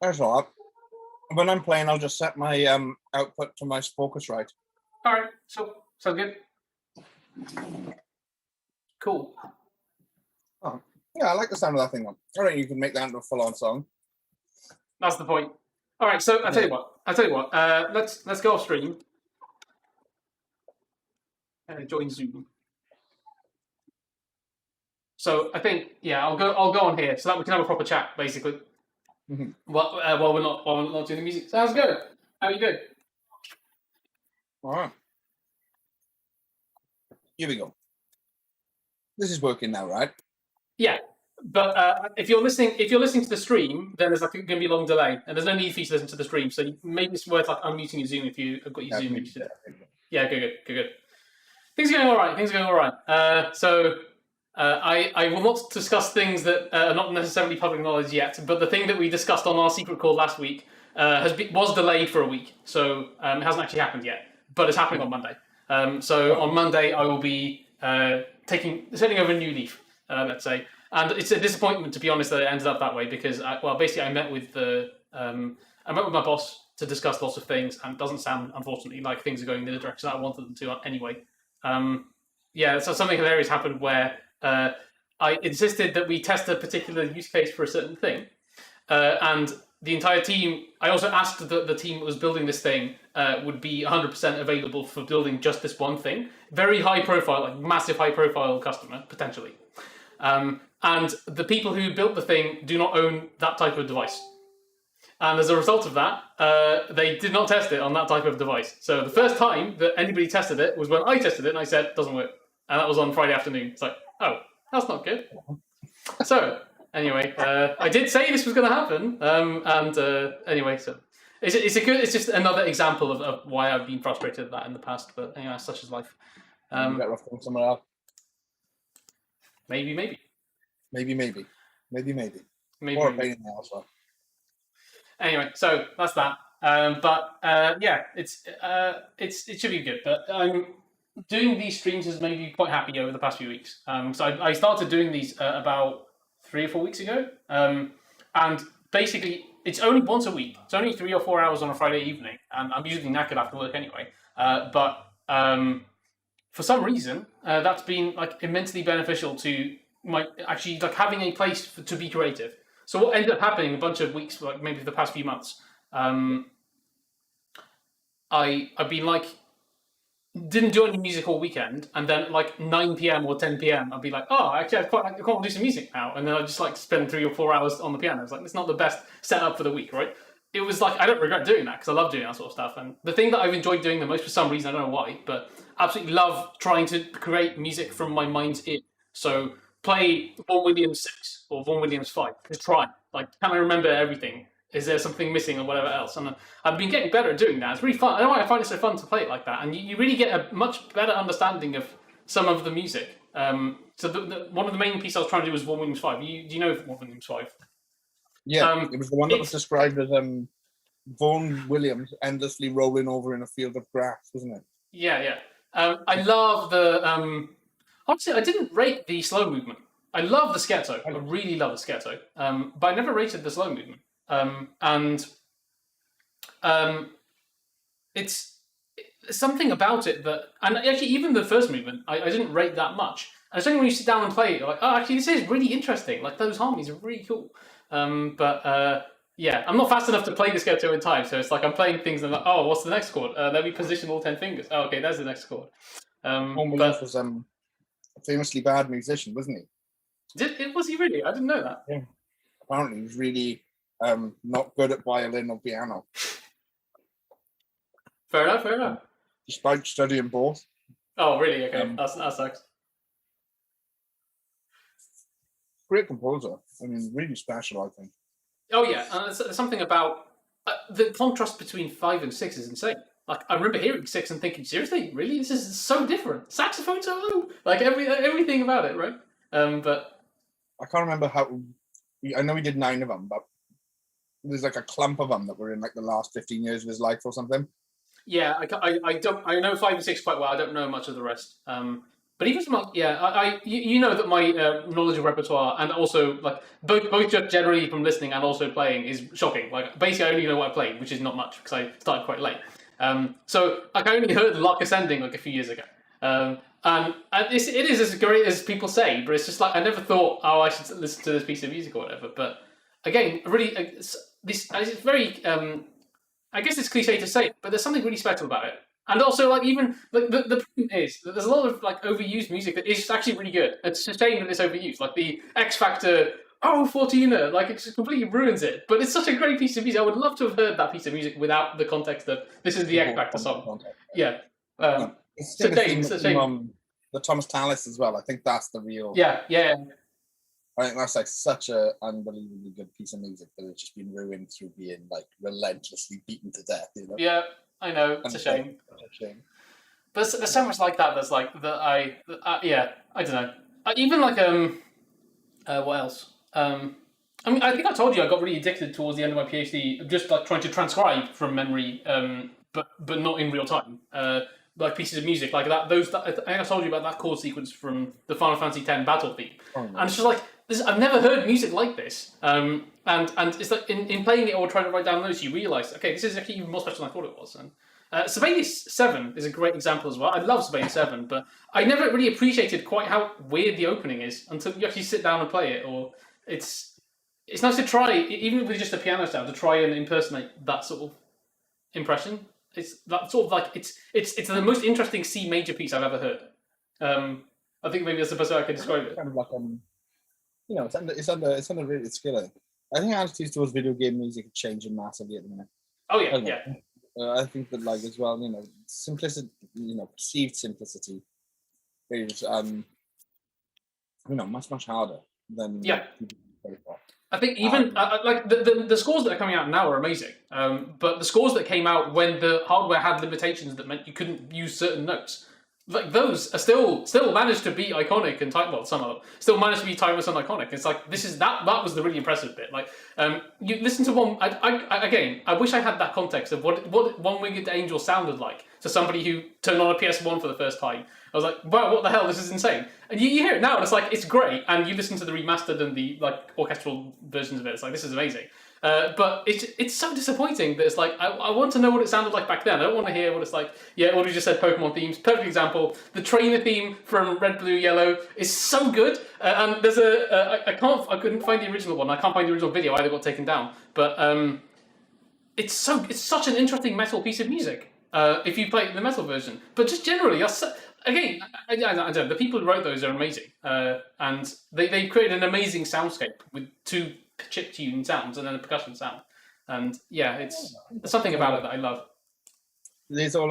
That's all right. When I'm playing, I'll just set my output to my Focusrite. All right. So, sounds good. Cool. Oh. Yeah, I like the sound of that thing. I reckon you can make that into a full-on song. That's the point. All right, so I'll tell you what. Let's go off stream. Join Zoom. So I think I'll go on here so that we can have a proper chat, basically. Mm-hmm. While we're not doing the music. Sounds good. How are you doing? All right. Here we go. This is working now, right? Yeah, but if you're listening to the stream, then there's like going to be a long delay, and there's no need for you to listen to the stream. So maybe it's worth like unmuting your Zoom if you have got your Zoom muted. Yeah, good. Things are going all right. So I will not discuss things that are not necessarily public knowledge yet. But the thing that we discussed on our secret call last week was delayed for a week, so it hasn't actually happened yet. But it's happening on Monday. So on Monday I will be setting over a new leaf. Let's say, and it's a disappointment to be honest that it ended up that way because basically I met with my boss to discuss lots of things, and it doesn't sound unfortunately like things are going in the direction that I wanted them to anyway. So something hilarious happened where I insisted that we test a particular use case for a certain thing, and the entire team. I also asked that the team that was building this thing would be 100% available for building just this one thing. Very high profile, like massive high profile customer potentially. And the people who built the thing do not own that type of device. And as a result of that, they did not test it on that type of device. So the first time that anybody tested it was when I tested it and I said, it doesn't work. And that was on Friday afternoon. It's like, oh, that's not good. So anyway, I did say this was going to happen. Anyway, so it's just another example of why I've been frustrated at that in the past. But anyway, such is life. Better off going somewhere else. Maybe. Maybe. Or a pain in the ass. Anyway, so that's that. Yeah, it should be good. But doing these streams has made me quite happy over the past few weeks. So I started doing these about 3 or 4 weeks ago, and basically it's only once a week. It's only 3 or 4 hours on a Friday evening, and I'm usually knackered after work anyway. But for some reason, that's been like immensely beneficial to my actually like having a place to be creative. So what ended up happening a bunch of weeks, like maybe for the past few months, I've been like didn't do any music all weekend, and then at like 9 p.m. or 10 p.m. I'd be like, oh, actually, I quite want to do some music now, and then I just like spend 3 or 4 hours on the piano. It's like it's not the best setup for the week, right? It was like I don't regret doing that because I love doing that sort of stuff. And the thing that I've enjoyed doing the most for some reason, I don't know why, but absolutely love trying to create music from my mind's ear. So play Vaughan Williams 6 or Vaughan Williams 5. Just try. Like, can I remember everything? Is there something missing or whatever else? And I've been getting better at doing that. It's really fun. I don't know why I find it so fun to play it like that. And you really get a much better understanding of some of the music. So one of the main pieces I was trying to do was Vaughan Williams 5. Do you know Vaughan Williams 5? Yeah, it was the one that was described as Vaughan Williams endlessly rolling over in a field of grass, wasn't it? Yeah. I love the... Honestly, I didn't rate the slow movement. I love the scherzo. I really love the scherzo. But I never rated the slow movement. It's something about it that... And actually, even the first movement, I didn't rate that much. And it's only when you sit down and play it, you're like, oh, actually, this is really interesting. Like, those harmonies are really cool. Yeah, I'm not fast enough to play the scherzo in time, so it's like I'm playing things and I'm like, oh, what's the next chord? Let me position all 10 fingers. Oh, okay, there's the next chord. Vaughan Williams was a famously bad musician, wasn't he? Was he really? I didn't know that. Yeah. Apparently, he was really not good at violin or piano. Fair enough. Despite studying both. Oh, really? Okay, that sucks. Great composer. I mean, really special, I think. Oh yeah, there's something about the contrast between 5 and 6 is insane. Like I remember hearing 6 and thinking, seriously, really, this is so different. Saxophone solo, like everything about it, right? But I can't remember how. I know he did 9 of them, but there's like a clump of them that were in like the last 15 years of his life or something. Yeah, I don't. I know 5 and 6 quite well. I don't know much of the rest. But even some, you know that my knowledge of repertoire and also like both just generally from listening and also playing is shocking. Like basically, I only know what I played, which is not much because I started quite late. So like I only heard Lark Ascending like a few years ago, and it is as great as people say, but it's just like I never thought, oh, I should listen to this piece of music or whatever. But again, really, it's very. I guess it's cliche to say, but there's something really special about it. And also, like, even like the problem is that there's a lot of like overused music that is actually really good. It's a shame that it's overused. Like the X Factor, oh, Fortuna, like it just completely ruins it. But it's such a great piece of music. I would love to have heard that piece of music without the context of this is the X Factor song. Yeah. It's a shame. It's a shame. The Thomas Tallis as well. I think that's the real. Yeah. I think that's like such a unbelievably good piece of music that it's just been ruined through being like relentlessly beaten to death. You know? Yeah, I know. It's a shame. But there's so much like that. There's like that. I don't know. Even like what else? I mean, I think I told you I got really addicted towards the end of my PhD, just like trying to transcribe from memory, but not in real time. Like pieces of music like that. I think I told you about that chord sequence from the Final Fantasy X battle theme, and it's just like I've never heard music like this. And it's like in playing it or trying to write down notes, you realise, okay, this is actually even more special than I thought it was. And Sibelius 7 is a great example as well. I love Sibelius 7, but I never really appreciated quite how weird the opening is until you actually sit down and play it. Or it's nice to try, even with just a piano sound, to try and impersonate that sort of impression. It's that sort of like it's the most interesting C major piece I've ever heard. I think maybe that's the best way I can describe it. Kind of like it's underrated skill. I think attitudes towards video game music are changing massively at the minute. Oh yeah. I think that like as well, simplicity, perceived simplicity is much harder than people play for. I think even like the scores that are coming out now are amazing, but the scores that came out when the hardware had limitations that meant you couldn't use certain notes like those are still managed to be iconic and some of them still managed to be timeless and iconic. It's like that was the really impressive bit. Like you listen to one. I wish I had that context of what One Winged Angel sounded like to somebody who turned on a PS1 for the first time. I was like, wow, what the hell? This is insane. And you hear it now, and it's like it's great. And you listen to the remastered and the like orchestral versions of it. It's like this is amazing. But it's so disappointing that it's like I want to know what it sounded like back then. I don't want to hear what it's like. Yeah, what we just said, Pokemon themes. Perfect example. The trainer theme from Red, Blue, Yellow is so good. And there's I couldn't find the original one. I can't find the original video either. Got taken down. But it's such an interesting metal piece of music. If you play the metal version, but just generally, again, I don't know, the people who wrote those are amazing, and they created an amazing soundscape with 2 chip tune sounds and then a percussion sound, and yeah, there's something about it that I love. There's all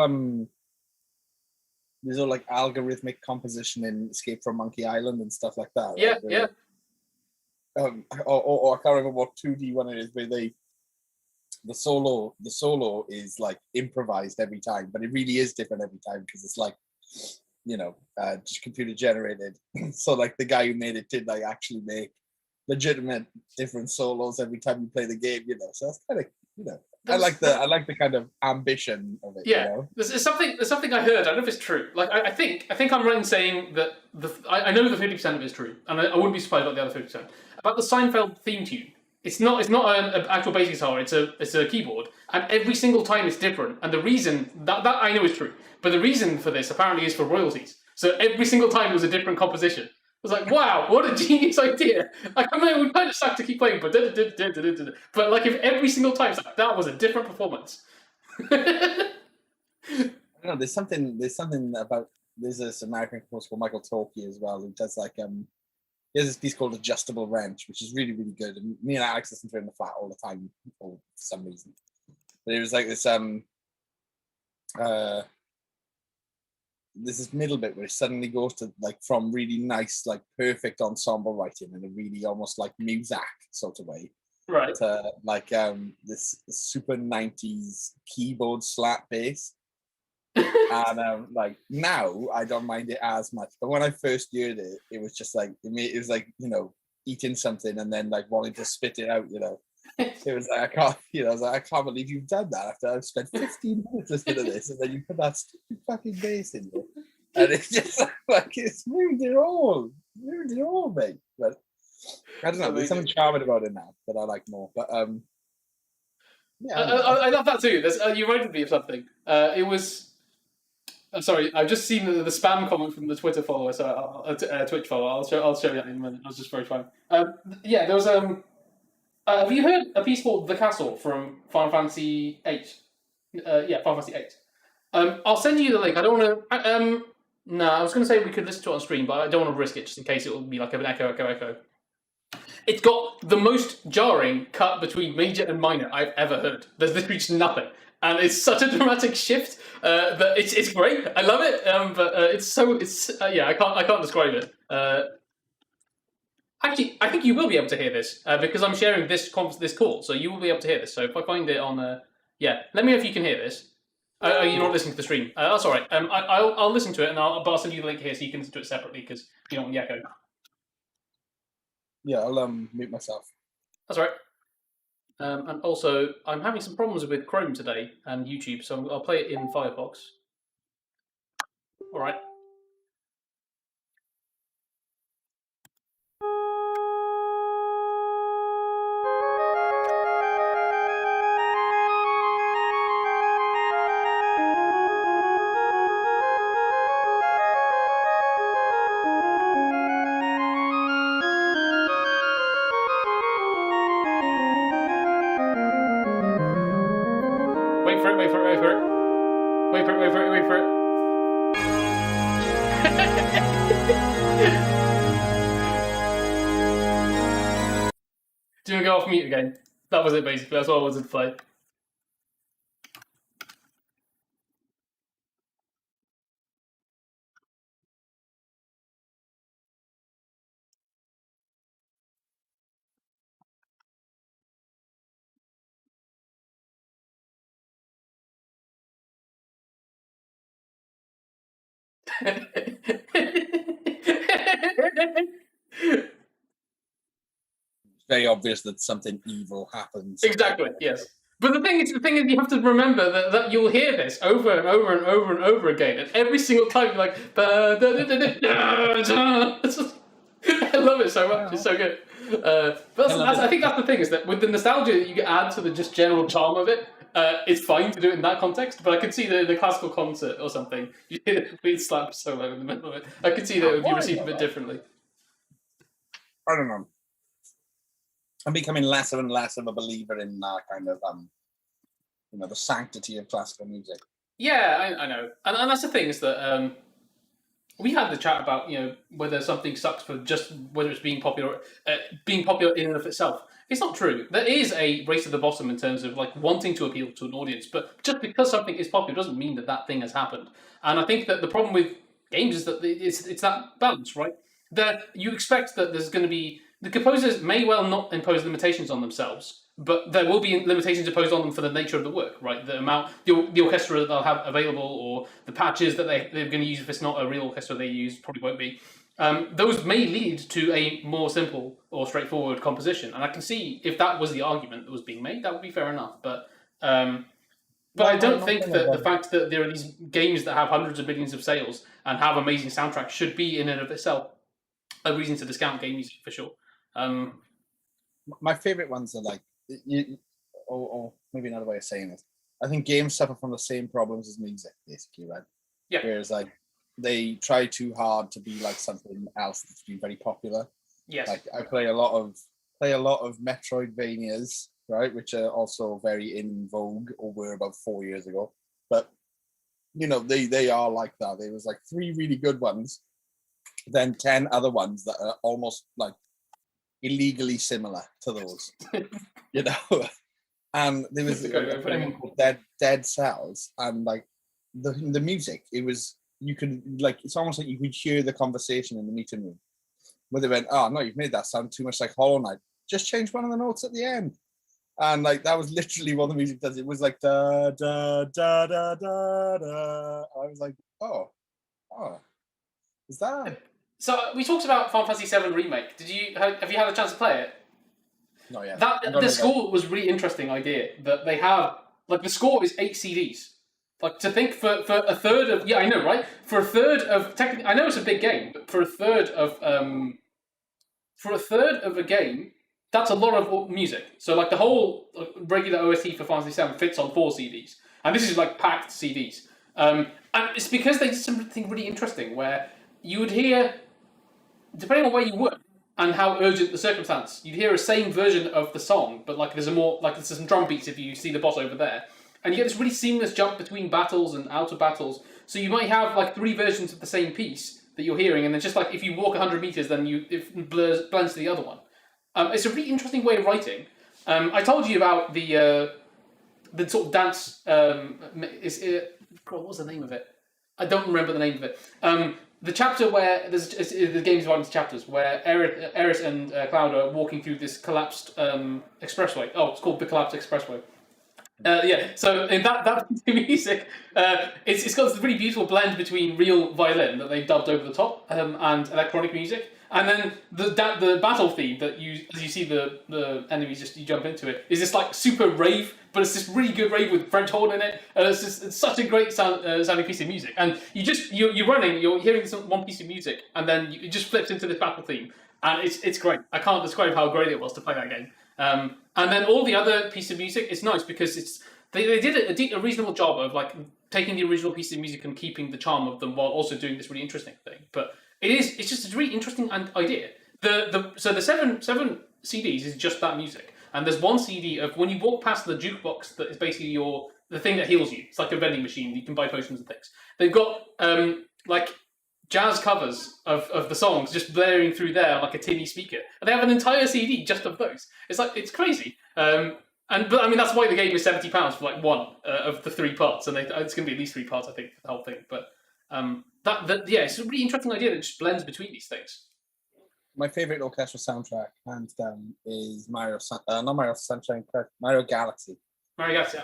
like algorithmic composition in Escape from Monkey Island and stuff like that. Yeah, right? yeah. Or I can't remember what 2D one it is, but the solo is like improvised every time, but it really is different every time because it's like, just computer generated. So like the guy who made it did like actually make legitimate different solos every time you play the game, so that's kind of, I like the kind of ambition of it. Yeah, there's something I heard. I don't know if it's true. Like I think I'm right in saying that I know that 50% of it is true, and I wouldn't be surprised about the other 50%. About the Seinfeld theme tune, it's not an actual bass guitar. It's a keyboard, and every single time it's different. And the reason that I know is true, but the reason for this apparently is for royalties. So every single time it was a different composition. I was like, wow, what a genius idea! Like, I mean, it would kind of suck to keep playing, but like if every single time that was a different performance. I don't know. There's something about there's this American composer called Michael Torkey as well who does like he has this piece called Adjustable Wrench, which is really, really good. And me and Alex listen to it in the flat all the time for some reason. But it was like this there's this middle bit where it suddenly goes to like from really nice, like perfect ensemble writing in a really almost like Muzak sort of way. Right. To like this super 90s keyboard slap bass. And like now I don't mind it as much. But when I first heard it, it was just like it was like, eating something and then like wanting to spit it out, It was like I can't believe you've done that after I've spent 15 minutes listening to this, and then you put that stupid fucking bass in there, and it's just like it's ruined it all, mate. But I don't know, there's something charming about it now that I like more. But yeah, I love that too. You reminded me of something. It was. Sorry, I've just seen the spam comment from the Twitter follower, so Twitch follower. I'll show you that in a minute. I was just very trying. Yeah, there was have you heard a piece called "The Castle" from Final Fantasy VIII? Yeah, Final Fantasy VIII. I'll send you the link. I don't want to. No, I was going to say we could listen to it on stream, but I don't want to risk it just in case it will be like an echo. It's got the most jarring cut between major and minor I've ever heard. There's literally just nothing, and it's such a dramatic shift that it's great. I love it, but I can't describe it. Actually, I think you will be able to hear this because I'm sharing this call, so you will be able to hear this. So if I find it on, let me know if you can hear this. You're not listening to the stream. That's all right. I'll listen to it, and I'll send you the link here so you can listen to it separately because you don't want the echo. Yeah, I'll mute myself. That's all right. And also, I'm having some problems with Chrome today and YouTube, so I'll play it in Firefox. All right. Wait for it. Do you want to go off mute again? That was it, basically. That's all I wanted to play. Very obvious that something evil happens. Exactly. Yes. But the thing is, you have to remember that you'll hear this over and over and over and over again, and every single time you're like, I love it so much. It's so good. But I think that's the thing, is that with the nostalgia that you add to the just general charm of it, it's fine to do it in that context. But I could see the classical concert or something. You hear the complete slap solo in the middle of it. I could see that it would be received a bit differently. I don't know. I'm becoming less and less of a believer in kind of the sanctity of classical music. Yeah, I know, and that's the thing, is that we had the chat about whether something sucks for just whether it's being popular in and of itself. It's not true. There is a race to the bottom in terms of like wanting to appeal to an audience, but just because something is popular doesn't mean that thing has happened. And I think that the problem with games is that it's that balance, right? That you expect that there's going to be, the composers may well not impose limitations on themselves, but there will be limitations imposed on them for the nature of the work, right? The amount, the orchestra that they'll have available, or the patches that they're going to use. If it's not a real orchestra they use, probably won't be. Those may lead to a more simple or straightforward composition, and I can see if that was the argument that was being made, that would be fair enough. But I don't think that the fact that there are these games that have hundreds of millions of sales and have amazing soundtracks should be in and of itself a reason to discount game music, for sure. My favorite ones are like, or maybe another way of saying it, I think games suffer from the same problems as music, basically, right? Yeah. Whereas like they try too hard to be like something else that's been very popular. Yes. Like I play a lot of Metroidvanias, right, which are also very in vogue, or were about 4 years ago. But they are like that. There was like 3 really good ones, then 10 other ones that are almost like illegally similar to those. And there was Dead Cells, and like the music, it was, you could like, it's almost like you could hear the conversation in the meeting room where they went, "Oh no, you've made that sound too much like Hollow Knight, just change one of the notes at the end." And like that was literally what the music does. It was like da da da da da da. I was like, oh, is that? So we talked about Final Fantasy VII Remake. Have you had a chance to play it? Not yet. The score was a really interesting idea. That they have, like, the score is 8 CDs. Like, to think for a third of, I know, right? For a third of, technically, I know it's a big game, but for a third of a game, that's a lot of music. So like the whole regular OST for Final Fantasy VII fits on 4 CDs, and this is like packed CDs. And it's because they did something really interesting where you would hear, depending on where you were and how urgent the circumstance, you'd hear a same version of the song, but like there's some drum beats if you see the boss over there. And you get this really seamless jump between battles and out of battles. So you might have like 3 versions of the same piece that you're hearing, and then just like if you walk 100 meters, then it blends to the other one. It's a really interesting way of writing. I told you about the sort of dance. What was the name of it? I don't remember the name of it. The chapter where the game's divided into chapters where Eris and Cloud are walking through this collapsed expressway. Oh, it's called the Collapsed Expressway. So in that music, it's got this really beautiful blend between real violin that they've dubbed over the top and electronic music, and then the battle theme that as you see the enemies you jump into it, is this like super rave, but it's this really good rave with French horn in it, and it's such a great sounding piece of music. And you're running, you're hearing this one piece of music, and then it just flips into this battle theme, and it's great. I can't describe how great it was to play that game. And then all the other piece of music, it's nice because they did a reasonable job of like taking the original piece of music and keeping the charm of them while also doing this really interesting thing. But it's just a really interesting idea. So the seven CDs is just that music, and there's one CD of when you walk past the jukebox that is basically the thing that heals you. It's like a vending machine. You can buy potions and things. They've got like jazz covers of the songs just blaring through there like a tinny speaker, and they have an entire CD just of those. It's crazy. But I mean that's why the game is £70 for like one of the 3 parts, and it's going to be at least 3 parts, I think, for the whole thing. But it's a really interesting idea that just blends between these things. My favorite orchestral soundtrack, hands down, is Mario Galaxy. Mario Galaxy.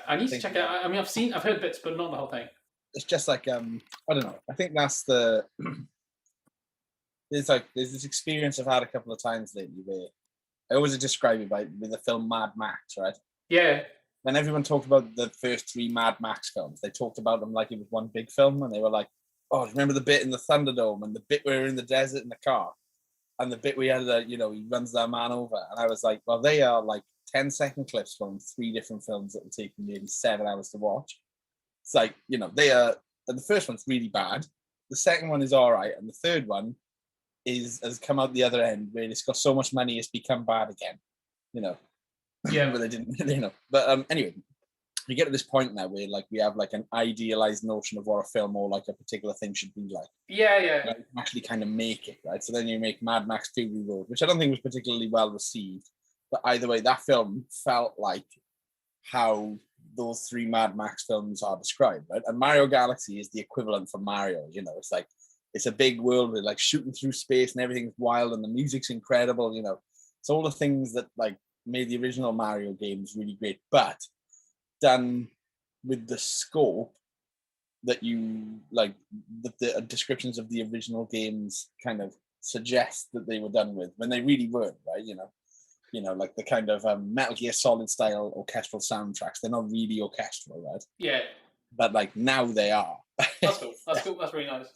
I need to check it out. I mean, I've heard bits, but not the whole thing. it's just like I don't know. I think that's the there's this experience I've had a couple of times lately where I always describe it with the film Mad Max, right? Yeah. When everyone talked about the first 3 Mad Max films, they talked about them like it was one big film, and they were like, "Oh, remember the bit in the Thunderdome and the bit where we're in the desert in the car, and the bit we had he runs that man over." And I was like, "Well, they are like 10-second clips from 3 different films that will take nearly 7 hours to watch." It's like they are. The first one's really bad. The second one is all right, and the third one has come out the other end where it's got so much money it's become bad again. Yeah. But they didn't. But anyway, we get to this point now where like we have like an idealized notion of what a film or like a particular thing should be like. Yeah. Like, actually kind of make it, right? So then you make Mad Max Fury Road, which I don't think was particularly well received. But either way, that film felt like how those 3 Mad Max films are described, right? And Mario Galaxy is the equivalent for Mario. It's like it's a big world with like shooting through space and everything's wild and the music's incredible. It's all the things that like made the original Mario games really great, but done with the scope that you like the descriptions of the original games kind of suggest that they were done with when they really weren't, right? Like the kind of Metal Gear Solid style orchestral soundtracks, they're not really orchestral, right? Yeah. But like now they are. That's cool. That's really nice.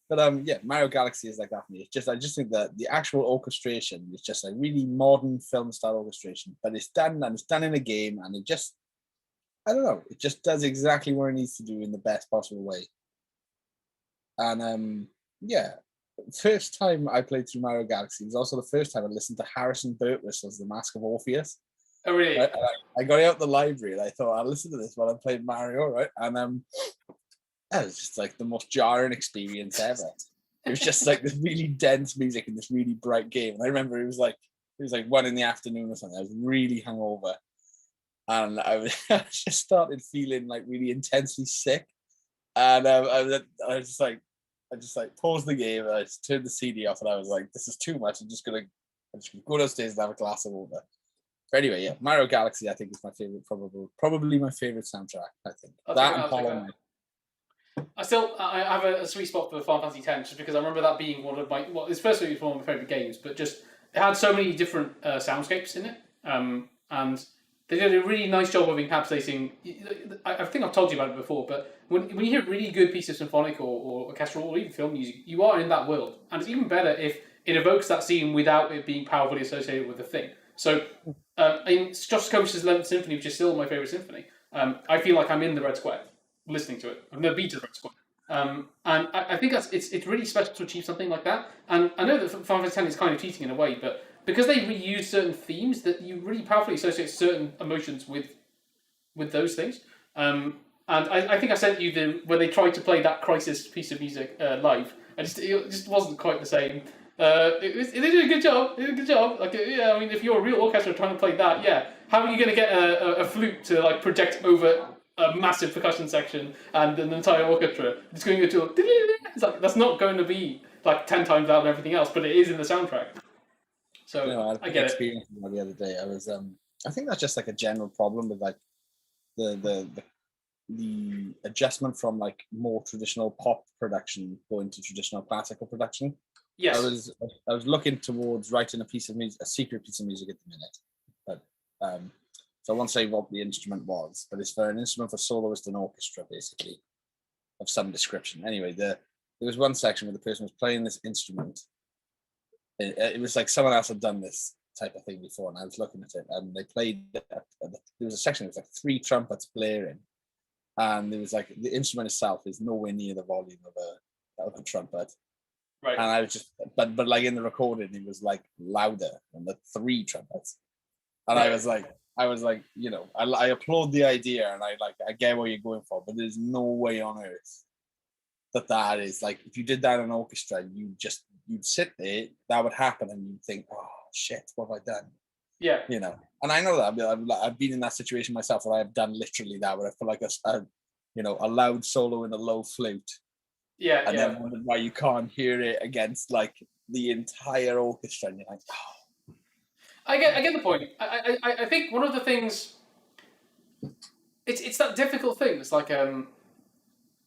But yeah, Mario Galaxy is like that for me. I just think that the actual orchestration is just a really modern film style orchestration, but it's done in a game, and I don't know, it just does exactly what it needs to do in the best possible way. And yeah, first time I played through Mario Galaxy was also the first time I listened to Harrison Birtwhistle's The Mask of Orpheus. Oh really? I got it out the library and I thought I'll listen to this while I'm playing Mario, right? And that was just like the most jarring experience ever. It was just like this really dense music in this really bright game. And I remember it was like 1 in the afternoon or something. I was really hungover, and I just started feeling like really intensely sick. And I just paused the game and I just turned the CD off, and I was like, "This is too much. I'm just gonna go downstairs and have a glass of water." But anyway, yeah, Mario Galaxy I think is my favorite, probably my favorite soundtrack. I think that and Hollow Knight. I have a sweet spot for Final Fantasy X just because I remember that being one of my it's firstly one of my favorite games, but just it had so many different soundscapes in it, and they did a really nice job of encapsulating. I think I've told you about it before, but when you hear really good piece of symphonic or orchestral or even film music, you are in that world, and it's even better if it evokes that scene without it being powerfully associated with the thing. So, in Shostakovich's 11th Symphony, which is still my favorite symphony, I feel like I'm in the Red Square listening to it. I've never been to the Red Square. And I think it's really special to achieve something like that. And I know that Final Fantasy X is kind of cheating in a way, but because they reuse certain themes, that you really powerfully associate certain emotions with those things. And I think I sent you when they tried to play that Crisis piece of music live. It just wasn't quite the same. They did a good job. Like, yeah, I mean, if you're a real orchestra trying to play that, yeah, how are you going to get a flute to like project over a massive percussion section and an entire orchestra? It's going to go to it's like that's not going to be like 10 times out of everything else, but it is in the soundtrack. So I get it. The other day, I was I think that's just like a general problem with like the adjustment from like more traditional pop production going to traditional classical production. Yes. I was looking towards writing a secret piece of music at the minute, but so I won't say what the instrument was, but it's for an instrument for soloist and orchestra, basically, of some description. Anyway, there was one section where the person was playing this instrument. It was like someone else had done this type of thing before, and I was looking at it, and they played. There was a section that was like 3 trumpets blaring, and there was like the instrument itself is nowhere near the volume of a trumpet. Right. And I was just, but like in the recording, it was like louder than the 3 trumpets, and right. I was like, I applaud the idea, and I get what you're going for, but there's no way on earth that is like, if you did that in an orchestra, you'd sit there, that would happen, and you'd think, oh shit, what have I done? Yeah. And I know that I've been in that situation myself where I've done literally that, where I feel like a loud solo in a low flute. Yeah. And then wondered why you can't hear it against like the entire orchestra, and you're like, oh. I get the point. I think one of the things, it's that difficult thing. It's like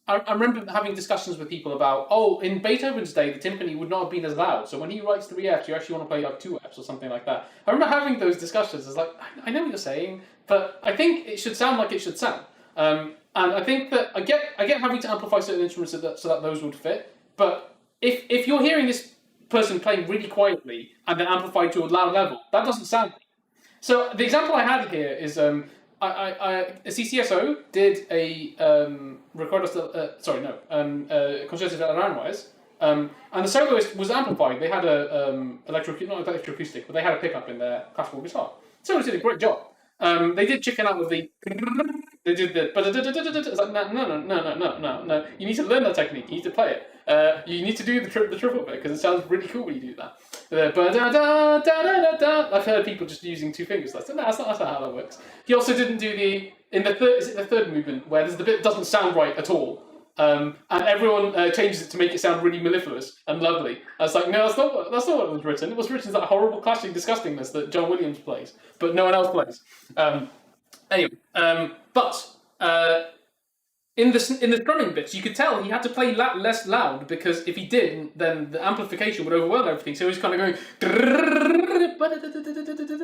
I remember having discussions with people about, in Beethoven's day, the timpani would not have been as loud. So when he writes 3Fs, you actually want to play like 2Fs or something like that. I remember having those discussions. It's like, I know what you're saying, but I think it should sound like it should sound. And I think that I get having to amplify certain instruments so that those would fit. But if you're hearing this person playing really quietly and then amplified to a loud level, that doesn't sound. So the example I had here is a CCSO did a Concerto dell'Aranjuez, and the soloist was amplified. They had a not electroacoustic, but they had a pickup in their classical guitar. Soloist did a great job. They did chicken out with the. They did the. It's like no. You need to learn that technique. You need to play it. You need to do the triple bit because it sounds really cool when you do that. I've heard people just using two fingers. That's not how that works. He also didn't do the third movement where there's the bit that doesn't sound right at all, and everyone changes it to make it sound really mellifluous and lovely. I was like, no, that's not what it was written. It was written as that horrible clashing disgustingness that John Williams plays, but no one else plays. In the strumming bits, you could tell he had to play less loud because if he didn't, then the amplification would overwhelm everything. So he was kind of going.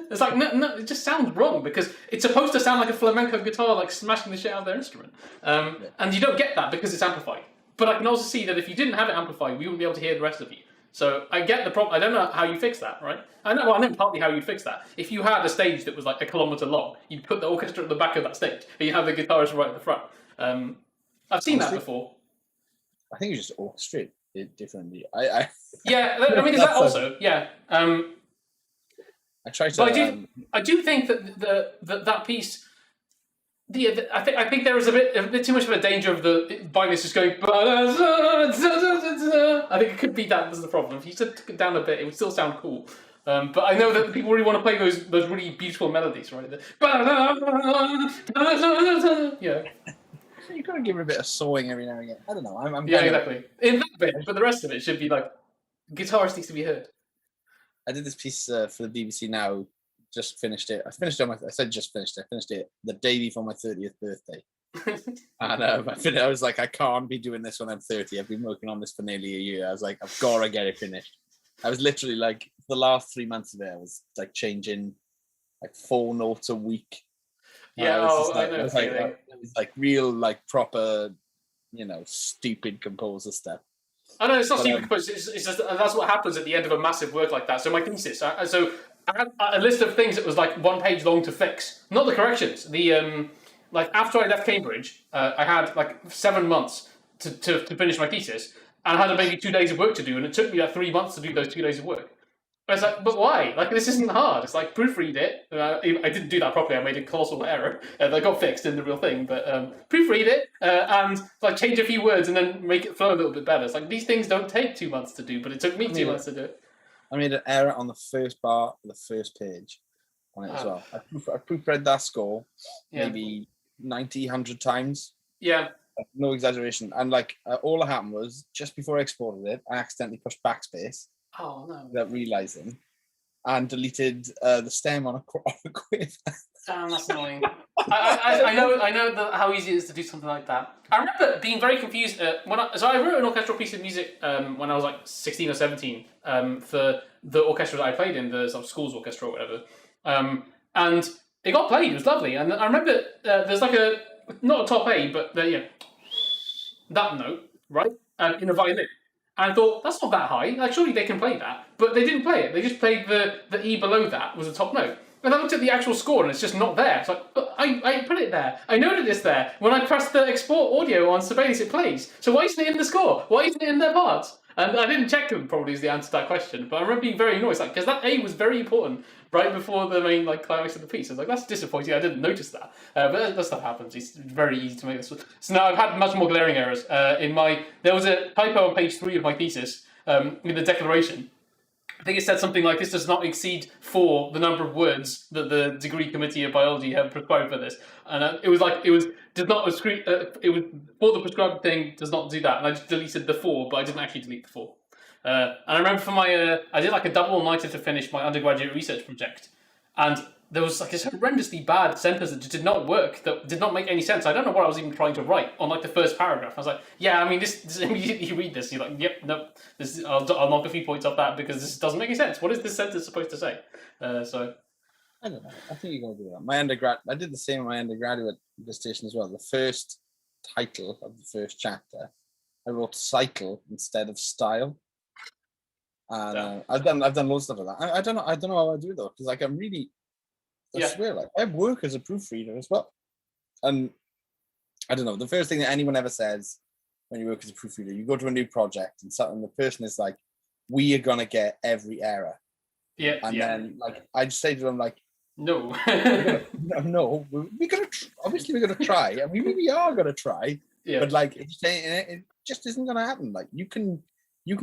It's like no, it just sounds wrong because it's supposed to sound like a flamenco guitar, like smashing the shit out of their instrument, and you don't get that because it's amplified. But I can also see that if you didn't have it amplified, we wouldn't be able to hear the rest of you. So I get the problem. I don't know how you fix that, right? I know partly how you'd fix that. If you had a stage that was like 1 kilometre long, you'd put the orchestra at the back of that stage, and you have the guitarist right at the front. I've seen that before. I think you just orchestrate it differently. Yeah, I mean, is that also? Yeah. I try to. But I do think that piece. I think there is a bit too much of a danger of the violinist just going. I think it could be that was the problem. If you took it down a bit, it would still sound cool. But I know that people really want to play those really beautiful melodies, right? Yeah. You've got to give it a bit of sawing every now and again. I don't know. Exactly. In that bit, but the rest of it should be like guitarist needs to be heard. I did this piece for the BBC Now. Just finished it. I finished it. I said just finished it. I finished it the day before my 30th birthday. And I was like, I can't be doing this when I'm 30. I've been working on this for nearly a year. I was like, I've got to get it finished. I was literally like, the last 3 months of it, I was like changing like 4 notes a week. Yeah, it was like real, like proper, stupid composer stuff. I know it's not stupid composer. It's just that's what happens at the end of a massive work like that. So my thesis, I had a list of things that was like 1 page long to fix, not the corrections. The like after I left Cambridge, I had like 7 months to finish my thesis, and I had maybe 2 days of work to do, and it took me like 3 months to do those 2 days of work. I was like, but why? Like, this isn't hard. It's like, proofread it. I didn't do that properly. I made a colossal error. That got fixed in the real thing. But proofread it and like change a few words and then make it flow a little bit better. It's like, these things don't take 2 months to do, but it took me 2 months to do it. I made an error on the first bar of the first page on it as well. I proofread that score maybe 90, 100 times. Yeah. No exaggeration. And like, all that happened was, just before I exported it, I accidentally pushed backspace. Oh no! Without realizing, and deleted the stem on a quiff. Damn, that's annoying. I know how easy it is to do something like that. I remember being very confused so I wrote an orchestral piece of music when I was like 16 or 17 for the orchestra that I played in, the sort of school's orchestra or whatever, and it got played. It was lovely, and I remember there's like not a top A, but that note, right, in a violin. And I thought, that's not that high. Like, surely they can play that. But they didn't play it. They just played the E below that was the top note. And I looked at the actual score and it's just not there. It's like, but I put it there. I know that it's there. When I press the export audio on Sibelius, it plays. So why isn't it in the score? Why isn't it in their parts? And I didn't check them, probably is the answer to that question. But I remember being very annoyed, because that A was very important right before the main climax of the piece. I was like, that's disappointing. I didn't notice that. But that stuff happens. It's very easy to make this. So now I've had much more glaring errors. There was a typo on page 3 of my thesis in the declaration. I think it said something like, this does not exceed 4 the number of words that the degree committee of biology have prescribed for this. And it was for the prescribed thing does not do that. And I just deleted the 4, but I didn't actually delete the 4. And I remember for my, I did like a double all-nighter to finish my undergraduate research project. And there was like this horrendously bad sentence that just did not work, that did not make any sense. I don't know what I was even trying to write on like the first paragraph. I was like, yeah, I mean, this immediately you read this, you're like, yep, no, this I'll knock a few points off that because this doesn't make any sense. What is this sentence supposed to say? So I don't know. I think you're gonna do that. My undergrad, I did the same in my undergraduate dissertation as well. The first title of the first chapter, I wrote cycle instead of style. And I've done loads of stuff like that. I don't know how I do it though, because like I'm really, I swear, like I work as a proofreader as well. And I don't know, the first thing that anyone ever says when you work as a proofreader, you go to a new project and the person is like, we are gonna get every error. Yeah. And then like I just say to them like, no. no, we're gonna obviously we're gonna try, and we really are gonna try. Yeah. But like it just isn't gonna happen. Like you can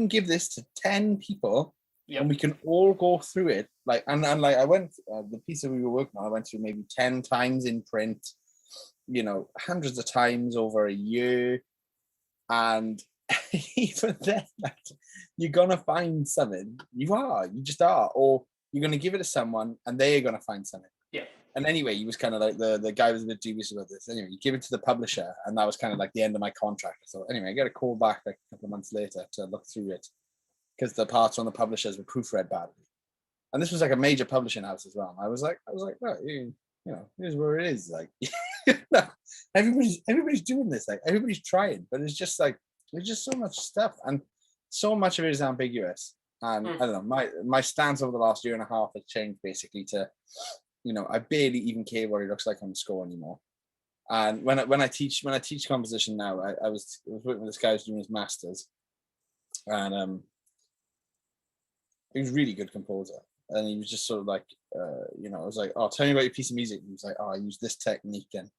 give this to 10 people, and we can all go through it. Like and like I went the piece that we were working on, I went through maybe 10 times in print, you know, hundreds of times over a year, and even then, like you're gonna find something. You just are, or you're gonna give it to someone, and they're gonna find something. Yeah. And anyway, he was kind of like the guy was a bit dubious about this. Anyway, you give it to the publisher, and that was kind of like the end of my contract. So anyway, I got a call back like a couple of months later to look through it because the parts on the publishers were proofread badly, and this was like a major publishing house as well. And I was like, well, you know, here's where it is. Like, everybody's doing this. Like, everybody's trying, but it's just like there's just so much stuff, and so much of it is ambiguous. And I don't know, my stance over the last year and a half has changed basically to, you know, I barely even care what it looks like on the score anymore. And when I teach composition now, I was working with this guy who's doing his masters, and he was a really good composer. And he was just sort of like, you know, I was like, oh, tell me about your piece of music. And he was like, oh, I use this technique and,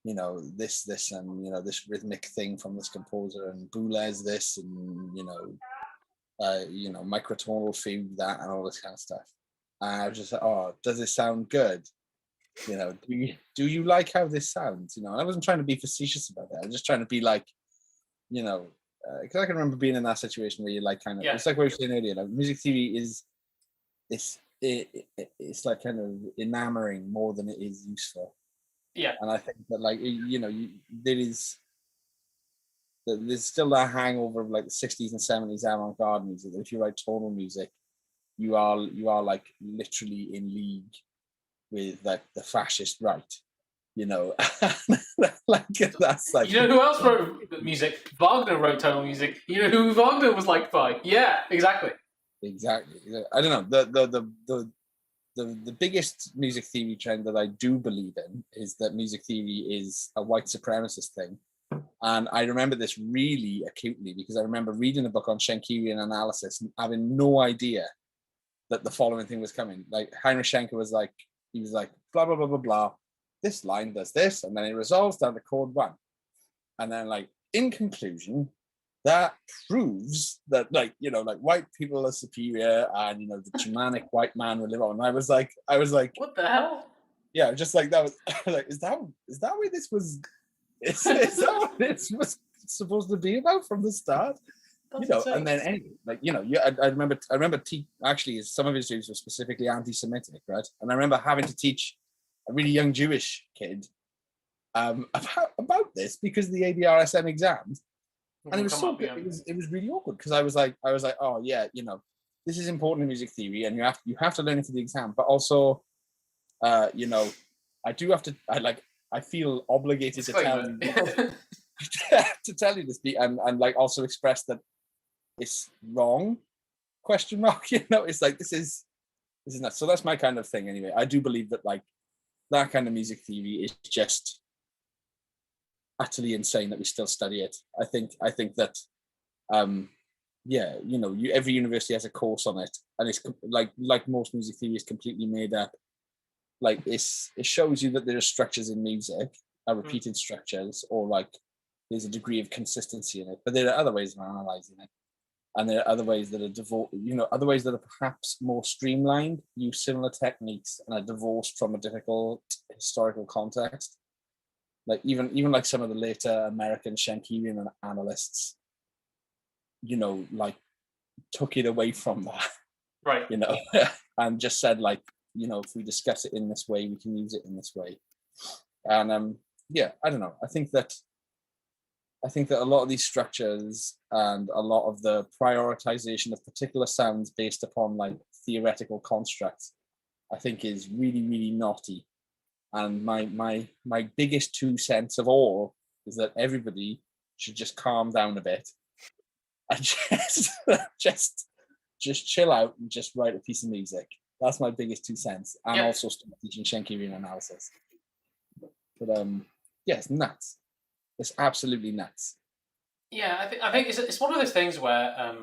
you know, this, and, you know, this rhythmic thing from this composer, and Boulez this, and, you know, microtonal fugue that, and all this kind of stuff. And I was just like, oh, does it sound good? You know, do you like how this sounds? You know, I wasn't trying to be facetious about that. I was just trying to be like, you know, because I can remember being in that situation where you like kind of, it's like what you were saying earlier, like music theory is, it's like kind of enamoring more than it is useful. Yeah. And I think that like, you know, there's still that hangover of like the 60s and 70s avant-garde music. If you write tonal music, you are like literally in league with like the fascist right, you know. Like that's like, you know who else wrote music? Wagner wrote tonal music. You know who Wagner was liked by? Yeah, exactly. I don't know, the biggest music theory trend that I do believe in is that music theory is a white supremacist thing. And I remember this really acutely because I remember reading a book on Schenkerian analysis and having no idea that the following thing was coming. Like Heinrich Schenker was like, blah, blah, blah, blah, blah. This line does this, and then it resolves down to chord 1. And then like, in conclusion, that proves that like, you know, like white people are superior and, you know, the Germanic white man will live on. And I was like, what the hell? Yeah, just like that was like, is that where this was? Is that what this was supposed to be about from the start? That's you know, insane. And then anyway, like, you know, I remember actually some of his students were specifically anti-Semitic, right? And I remember having to teach a really young Jewish kid about this because of the ABRSM exams. And it was so good. It was really awkward because I was like, oh yeah, you know, this is important in music theory, and you have to learn it for the exam. But also, you know, I feel obligated to tell you to tell you this, and like also express that it's wrong. ? You know, it's like this is not. So that's my kind of thing anyway. I do believe that like that kind of music theory is just utterly insane that we still study it. I think that yeah, you know, every university has a course on it, and it's like most music theory is completely made up. Like it shows you that there are structures in music, are repeated structures, or like there's a degree of consistency in it. But there are other ways of analyzing it, and there are other ways that are other ways that are perhaps more streamlined, use similar techniques, and are divorced from a difficult historical context. Like even like some of the later American Schenkerian analysts, you know, like took it away from that, right? You know, and just said like, if we discuss it in this way, we can use it in this way. And yeah, I don't know. I think that a lot of these structures and a lot of the prioritization of particular sounds based upon like theoretical constructs, I think is really, really naughty. And my biggest 2 cents of all is that everybody should just calm down a bit and just chill out and just write a piece of music. That's my biggest 2 cents. And also start teaching Schenkerian analysis. But yeah, it's nuts. It's absolutely nuts. Yeah, I think it's one of those things where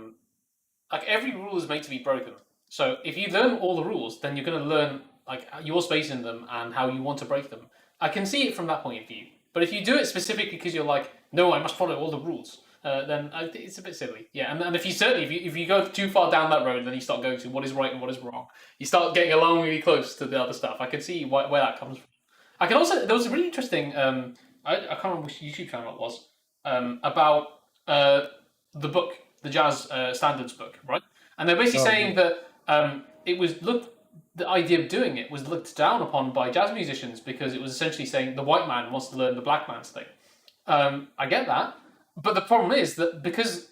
like every rule is meant to be broken. So if you learn all the rules, then you're going to learn like your space in them and how you want to break them. I can see it from that point of view. But if you do it specifically because you're like, no, I must follow all the rules, then it's a bit silly. Yeah, and if you go too far down that road, then you start going to what is right and what is wrong. You start getting alarmingly close to the other stuff. I can see where that comes from. I can also, there was a really interesting, I can't remember which YouTube channel it was, about the book, the jazz standards book, right? And they're basically saying that the idea of doing it was looked down upon by jazz musicians because it was essentially saying the white man wants to learn the black man's thing. I get that, but the problem is that because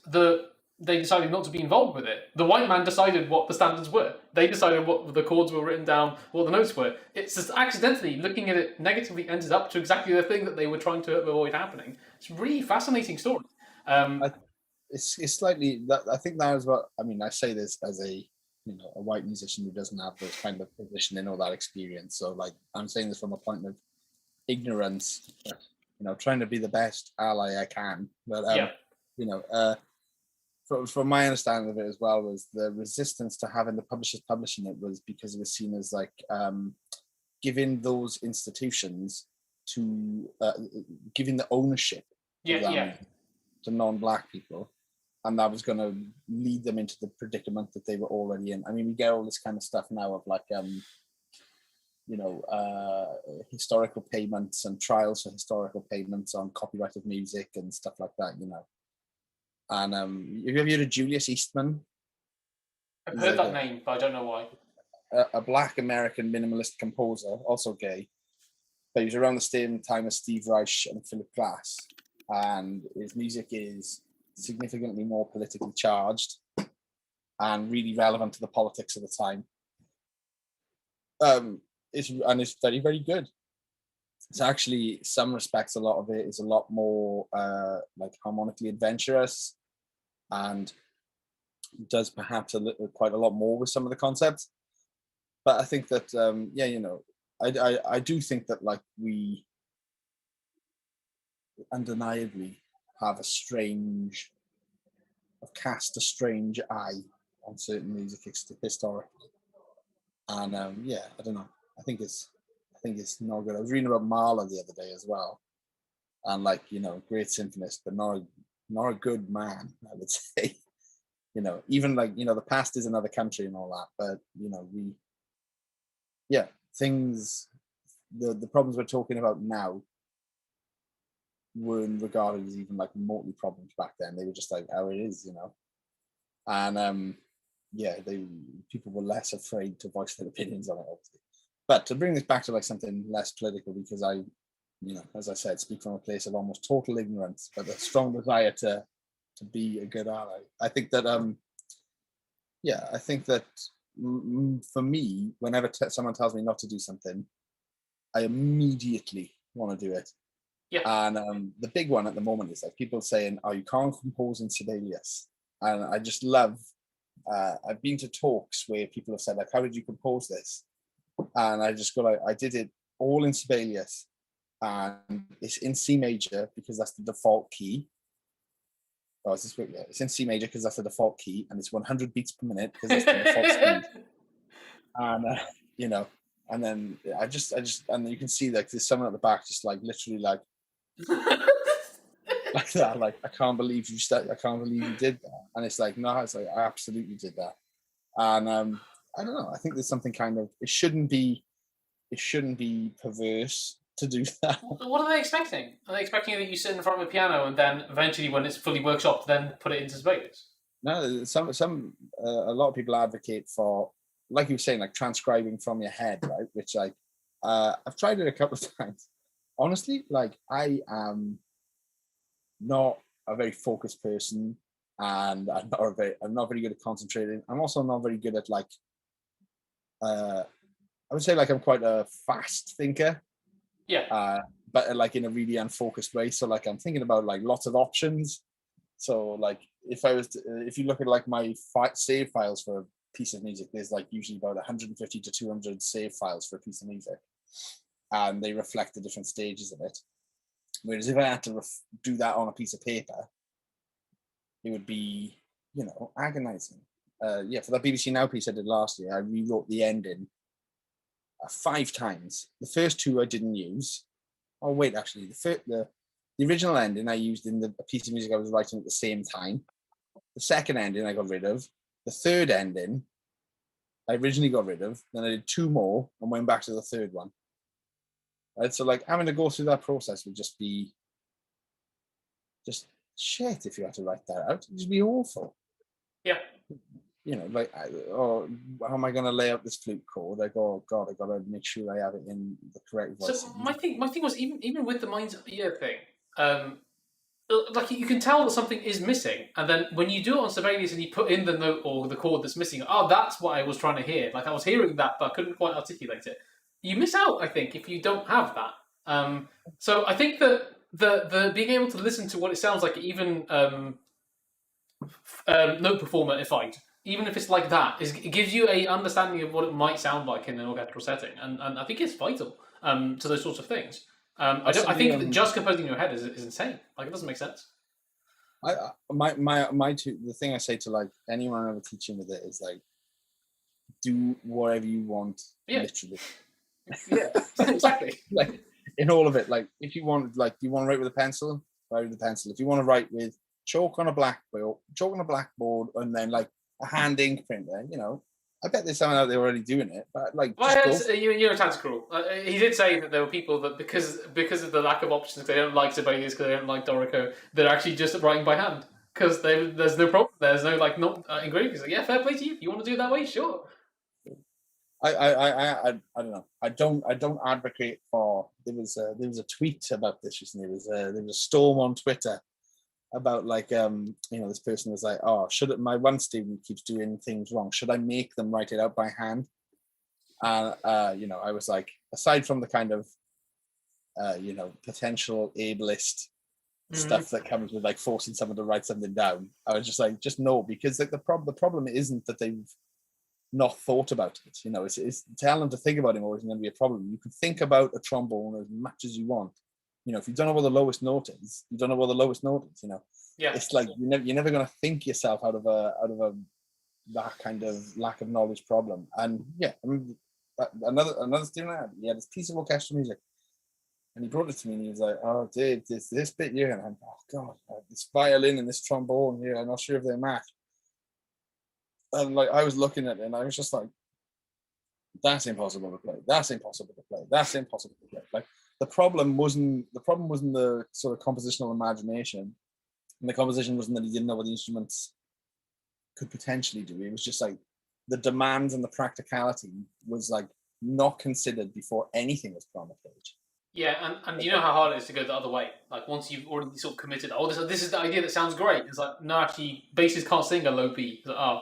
they decided not to be involved with it, the white man decided what the standards were. They decided what the chords were written down, what the notes were. It's just accidentally, looking at it negatively, ended up to exactly the thing that they were trying to avoid happening. It's a really fascinating story. It's slightly. I think that is what I mean. I say this as a white musician who doesn't have this kind of positioning or that experience. So like I'm saying this from a point of ignorance, trying to be the best ally I can. But from my understanding of it as well, was the resistance to having the publishers publishing it was because it was seen as like giving those institutions to giving the ownership to non-black people, and that was going to lead them into the predicament that they were already in. I mean, we get all this kind of stuff now of like historical payments and trials for historical payments on copyrighted music and stuff like that. And have you ever heard of Julius Eastman? I've heard that name, but I don't know why. A black American minimalist composer, also gay, but he was around the same time as Steve Reich and Philip Glass, and his music is significantly more politically charged and really relevant to the politics of the time. It's very, very good. It's actually, in some respects, a lot of it is a lot more like harmonically adventurous, and does perhaps quite a lot more with some of the concepts. But I think that I do think that like we undeniably have cast a strange eye on certain music historically, and I don't know. I think it's not good. I was reading about Mahler the other day as well, and like great symphonist, but not a good man, I would say. Even like the past is another country and all that, but things, the problems we're talking about now weren't regarded as even like remotely problems back then. They were just like how it is, and people were less afraid to voice their opinions on it, obviously. But to bring this back to like something less political, because I, as I said, speak from a place of almost total ignorance, but a strong desire to be a good ally. I think that for me, whenever someone tells me not to do something, I immediately want to do it. Yeah. And the big one at the moment is like people saying, "Oh, you can't compose in Sibelius," and I just love. I've been to talks where people have said like, "How did you compose this?" And I just go like, I did it all in Sibelius, and it's in C major because that's the default key. Oh, is this weird? Yeah, it's in C major because that's the default key, and it's 100 beats per minute because that's the default speed. And and then I just, and you can see like there's someone at the back just like literally like like that, like I can't believe you did that, and it's like no, it's like I absolutely did that, and I don't know. I think there's something kind of it shouldn't be perverse to do that. What are they expecting? Are they expecting that you sit in front of a piano and then eventually, when it's fully workshopped, then put it into Sibelius? No, a lot of people advocate for like you were saying, like transcribing from your head, right? Which like I've tried it a couple of times. Honestly, like I am not a very focused person, and I'm not very good at concentrating. I'm also not very good at like I would say like I'm quite a fast thinker. Yeah. But like in a really unfocused way. So like I'm thinking about like lots of options. So like if you look at like my save files for a piece of music, there's like usually about 150 to 200 save files for a piece of music, and they reflect the different stages of it. Whereas if I had to do that on a piece of paper, it would be, agonizing. Yeah, for that BBC Now piece I did last year, I rewrote the ending 5 times. The first 2 I didn't use. Oh wait, actually, the original ending I used in the piece of music I was writing at the same time. The second ending I got rid of. The third ending I originally got rid of. Then I did 2 more and went back to the third one. Right, so like having to go through that process would just be shit if you had to write that out. It'd just be awful. Yeah. Like, how am I going to lay out this flute chord? I go, oh God, I got to make sure I have it in the correct voice. So my thing was even with the mind's ear thing, like you can tell that something is missing, and then when you do it on Sibelius and you put in the note or the chord that's missing, oh, that's what I was trying to hear. Like I was hearing that, but I couldn't quite articulate it. You miss out, I think, if you don't have that. So I think that the being able to listen to what it sounds like, even note performer-ified, even if it's like that, it gives you a understanding of what it might sound like in an orchestral setting, and I think it's vital to those sorts of things. I think that just composing in your head is insane. Like it doesn't make sense. The thing I say to like anyone ever teaching with it is like, do whatever you want, literally. Yeah, exactly. Like in all of it, like if you want, like, do you want to write with a pencil? Write with a pencil. If you want to write with chalk on a blackboard, and then like a hand ink printer, I bet there's someone out there already doing it. But like, you're a tactical. He did say that there were people that because of the lack of options, they don't like Sibelius, because they don't like Dorico, they're actually just writing by hand because there's no problem. There's no like not engraving. Like, yeah, fair play to you. You want to do it that way, sure. I don't know. I don't advocate for. There was a tweet about this recently. There was a storm on Twitter about like this person was like, oh, my one student keeps doing things wrong, should I make them write it out by hand? And I was like, aside from the kind of potential ableist stuff that comes with like forcing someone to write something down, I was just like, just no, because like the problem isn't that they've not thought about it. It's tell them to think about it more isn't going to be a problem. You can think about a trombone as much as you want. If you don't know what the lowest note is, you don't know what the lowest note is. Yeah. It's like you're never going to think yourself out of that kind of lack of knowledge problem. And yeah, I mean, another student I had, he had this piece of orchestral music, and he brought it to me, and he was like, "Oh, Dave, this bit here," and I'm, "Oh God, this violin and this trombone here, I'm not sure if they match." And like I was looking at it, and I was just like, "That's impossible to play. That's impossible to play. That's impossible to play." Like the problem wasn't the sort of compositional imagination, and the composition wasn't that he didn't know what the instruments could potentially do. It was just like the demands and the practicality was like not considered before anything was put on the page. Yeah, and you know how hard it is to go the other way. Like once you've already sort of committed, oh, this is the idea that sounds great. It's like, no, actually, basses can't sing a low B. It's like, oh,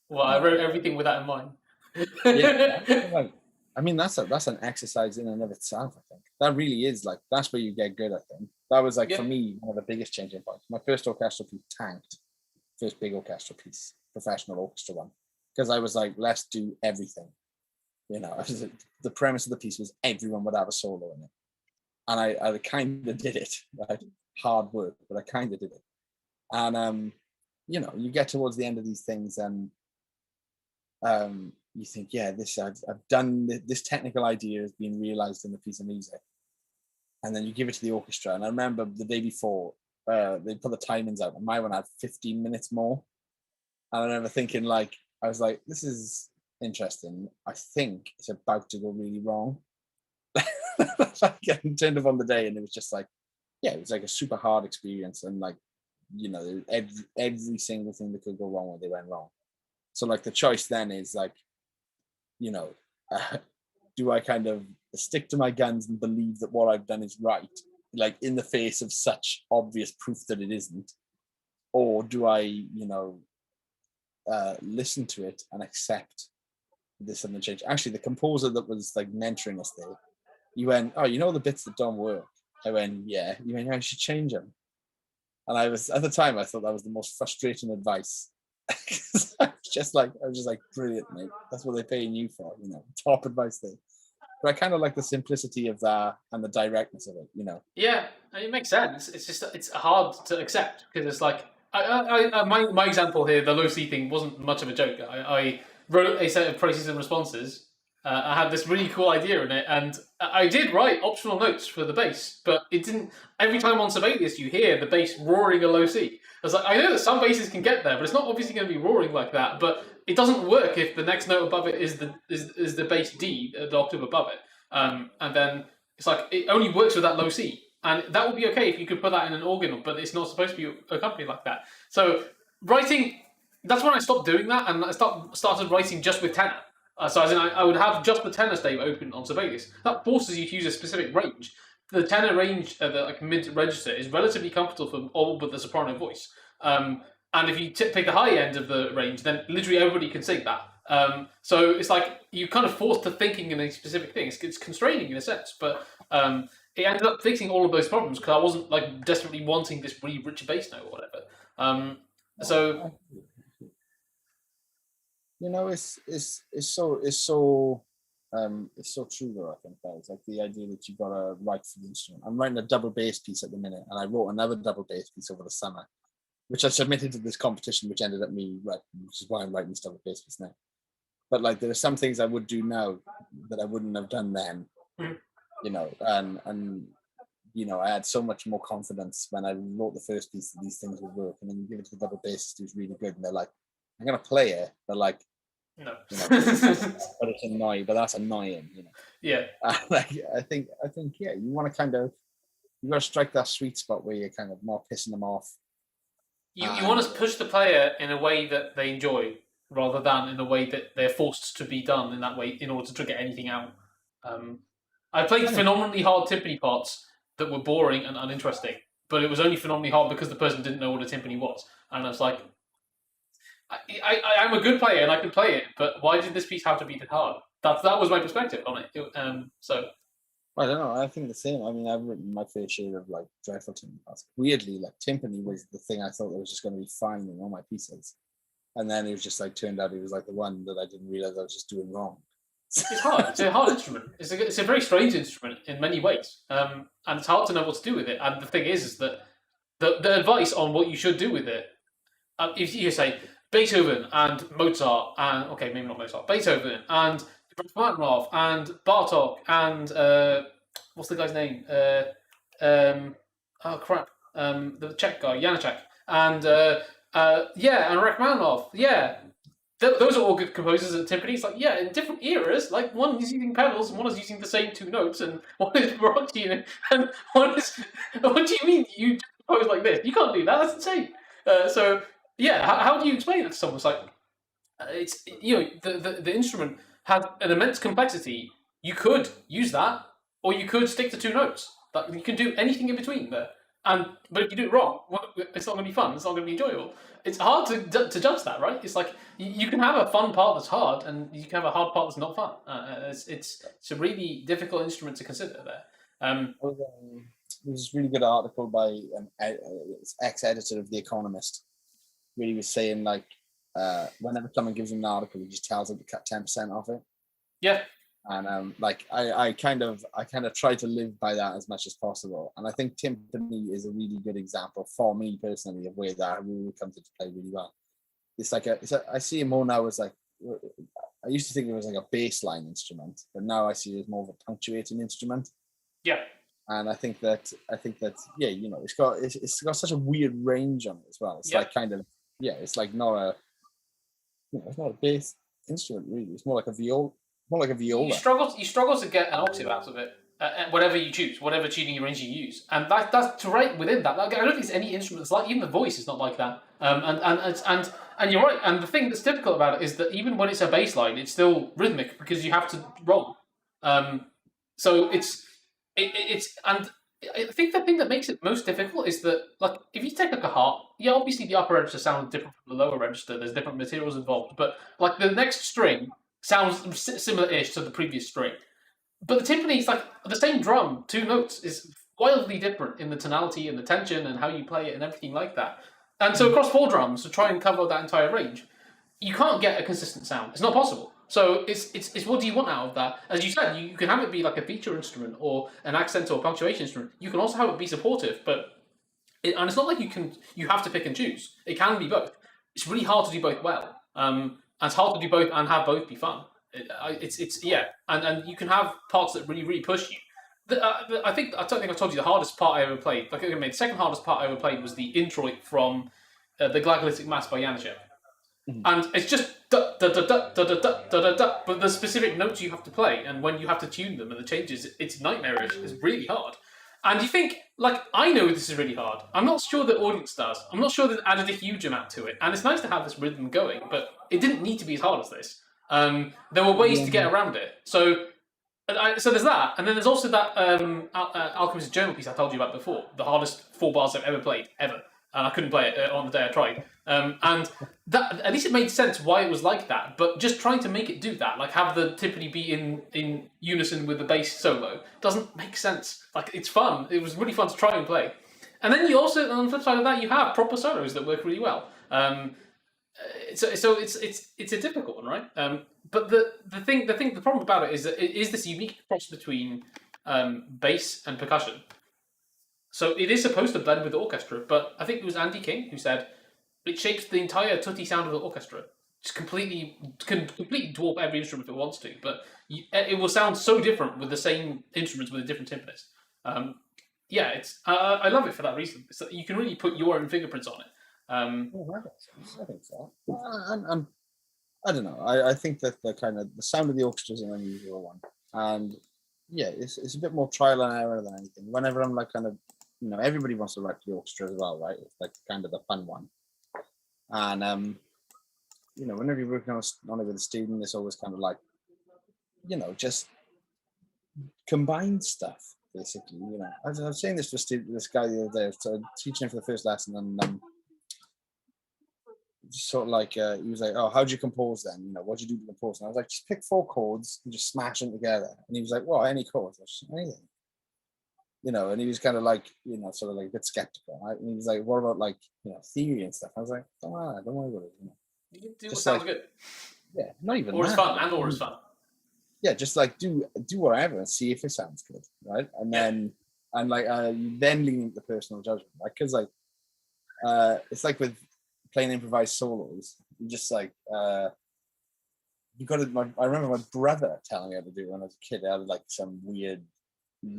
well, I wrote everything with that in mind. Yeah, I mean, that's an exercise in and of itself. I think that really is like that's where you get good. I think that was like for me one of the biggest changing points. My first orchestral piece tanked, first big orchestral piece, professional orchestra one, because I was like, let's do everything. The premise of the piece was everyone would have a solo in it, and I kind of did it. Right? Hard work, but I kind of did it. And you get towards the end of these things, and you think, yeah, I've done this technical idea has been realized in the piece of music, and then you give it to the orchestra. And I remember the day before they put the timings out, and my one had 15 minutes more. And I remember thinking, like, I was like, this is interesting. I think it's about to go really wrong. Getting turned up on the day, and it was just like, yeah, it was like a super hard experience, and like, every single thing that could go wrong when they went wrong. So like the choice then is like, you know, do I kind of stick to my guns and believe that what I've done is right, like in the face of such obvious proof that it isn't, or do I, you know, listen to it and accept there's something change? Actually, the composer that was like mentoring us there, he went, "Oh, you know the bits that don't work?" I went, "Yeah." He went, "Yeah, you should change them." And I was, at the time, I thought that was the most frustrating advice. I was just like, brilliant, mate. That's what they're paying you for, you know, top advice there. But I kind of like the simplicity of that and the directness of it, you know. Yeah, it makes sense. It's just it's hard to accept because it's like my example here, the low C thing wasn't much of a joke. I wrote a set of praises and responses. I had this really cool idea in it, and I did write optional notes for the bass, but it didn't. Every time on Sibelius, you hear the bass roaring a low C. I was like, I know that some basses can get there, but it's not obviously going to be roaring like that. But it doesn't work if the next note above it is the bass D, the octave above it, and then it's like it only works with that low C, and that would be okay if you could put that in an organ, but it's not supposed to be accompanied like that. So writing, that's when I stopped doing that, and I started writing just with tenor. So as in, I would have just the tenor stave open on Sibelius. That forces you to use a specific range. The tenor range, the like mid register, is relatively comfortable for all but the soprano voice. And if you take the high end of the range, then literally everybody can sing that. So it's like you kind of forced to thinking in a specific thing. It's constraining in a sense, but it ended up fixing all of those problems because I wasn't like desperately wanting this really rich bass note or whatever. So you know, it's so true though. I think that it's like the idea that you've got to write for the instrument. I'm writing a double bass piece at the minute, and I wrote another double bass piece over the summer, which I submitted to this competition, which ended up me writing, which is why I'm writing this double bass piece now. But like, there are some things I would do now that I wouldn't have done then, you know, and you know, I had so much more confidence when I wrote the first piece that these things would work, and then you give it to the double bassist who's really good, and they're like, "I'm gonna play it," but like, no, you know, but it's annoying. But that's annoying, you know. Yeah. Like, I think, yeah, you want to kind of, you got to strike that sweet spot where you're kind of not pissing them off. You want to push the player in a way that they enjoy, rather than in a way that they're forced to be done in that way in order to get anything out. I played phenomenally hard timpani parts that were boring and uninteresting, but it was only phenomenally hard because the person didn't know what a timpani was, and I was like, I'm a good player and I can play it, but why did this piece have to be that hard? That was my perspective on it. So I don't know. I think the same. I mean, I've written my fair share of like dreadful timpani parts. Weirdly, like timpani was the thing I thought that was just going to be fine in all my pieces, and then it was just like turned out it was like the one that I didn't realize I was just doing wrong. it's hard. It's a hard instrument. It's a very strange instrument in many ways, and it's hard to know what to do with it. And the thing is that the advice on what you should do with it, if you say Beethoven and Mozart and okay, maybe not Mozart, Beethoven and Rachmaninoff and Bartok and what's the guy's name? Oh crap, the Czech guy, Janacek, and yeah, and Rachmaninoff, yeah. Those are all good composers at timpani. It's like, yeah, in different eras, like one is using pedals and one is using the same two notes, and one is Baroque, and one is. What do you mean you compose like this? You can't do that. That's insane. So yeah, how do you explain it to someone? It's like it's the instrument has an immense complexity. You could use that, or you could stick to two notes. Like you can do anything in between there. But if you do it wrong, it's not going to be fun. It's not going to be enjoyable. It's hard to judge that, right? It's like you can have a fun part that's hard, and you can have a hard part that's not fun. It's a really difficult instrument to consider there. There was this really good article by an ex-editor of The Economist, where he was saying like, whenever someone gives him an article, he just tells them to cut 10% off it. Yeah. And like I kind of try to live by that as much as possible, and I think timpani is a really good example for me personally of where that rule comes into play really well. It's like I see it more now as like, I used to think it was like a bass line instrument, but now I see it as more of a punctuating instrument. Yeah. And I think that yeah, you know, it's got such a weird range on it as well. It's like kind of, yeah, it's like not a, you know, it's not a bass instrument really. It's more like a viola. More like a viola. You struggle to get an octave out of it. whatever you choose, whatever tuning arrangement you use, and that's right within that. Like, I don't think there's any instrument that's like, even the voice is not like that. And you're right. And the thing that's difficult about it is that even when it's a bass line, it's still rhythmic because you have to roll. So it's and I think the thing that makes it most difficult is that, like, if you take like a harp, yeah, obviously the upper register sounds different from the lower register. There's different materials involved, but like the next string sounds similar-ish to the previous string. But the timpani is like the same drum, 2 notes, is wildly different in the tonality and the tension and how you play it and everything like that. And so across 4 drums, to try and cover that entire range, you can't get a consistent sound. It's not possible. So it's what do you want out of that? As you said, you can have it be like a feature instrument or an accent or punctuation instrument. You can also have it be supportive, and it's not like you have to pick and choose. It can be both. It's really hard to do both well. And it's hard to do both and have both be fun. And you can have parts that really push you. I don't think I told you the hardest part I ever played. Like, the second hardest part I ever played was the introit from the Glagolitic Mass by Yanushev. And it's just da da da da da da da da da, but the specific notes you have to play and when you have to tune them and the changes, it's nightmarish. It's really hard. And you think, like, I know this is really hard. I'm not sure the audience does. I'm not sure that added a huge amount to it. And it's nice to have this rhythm going, but it didn't need to be as hard as this. There were ways to get around it. So there's that, and then there's also that Alchemist's Journal piece I told you about before. The hardest 4 bars I've ever played, ever. And I couldn't play it on the day I tried. And that, at least it made sense why it was like that. But just trying to make it do that, like have the timpani be in unison with the bass solo, doesn't make sense. Like, it's fun. It was really fun to try and play. And then you also, on the flip side of that, you have proper solos that work really well. So it's a difficult one, right? But the problem about it is that it is this unique cross between bass and percussion. So it is supposed to blend with the orchestra, but I think it was Andy King who said it shapes the entire tutti sound of the orchestra. Just can completely dwarf every instrument if it wants to, but it will sound so different with the same instruments with a different timpanist. I love it for that reason. It's that you can really put your own fingerprints on it. I think so. I don't know. I think that the sound of the orchestra is an unusual one, and yeah, it's a bit more trial and error than anything. Whenever I'm like everybody wants to write the orchestra as well, right? It's like kind of the fun one, and whenever you're working on it with a student, it's always kind of like, just combine stuff basically. I was saying this to this guy the other day. So teaching him for the first lesson, and sort of like he was like, "Oh, how do you compose then? What do you do to compose?" And I was like, "Just pick 4 chords and just smash them together." And he was like, "Well, any chords?" I was just, anything. And he was kind of like, sort of like a bit skeptical, right? And he was like, "What about like, theory and stuff?" I was like, "Don't worry about it." You can do what sounds good. Yeah, not even. Or it's fun, or it's fun. Yeah, just like do whatever and see if it sounds good, right? And then you then lean into personal judgment, right? Because like it's like with playing improvised solos, you just like you got to. I remember my brother telling me how to do it when I was a kid. I had like some weird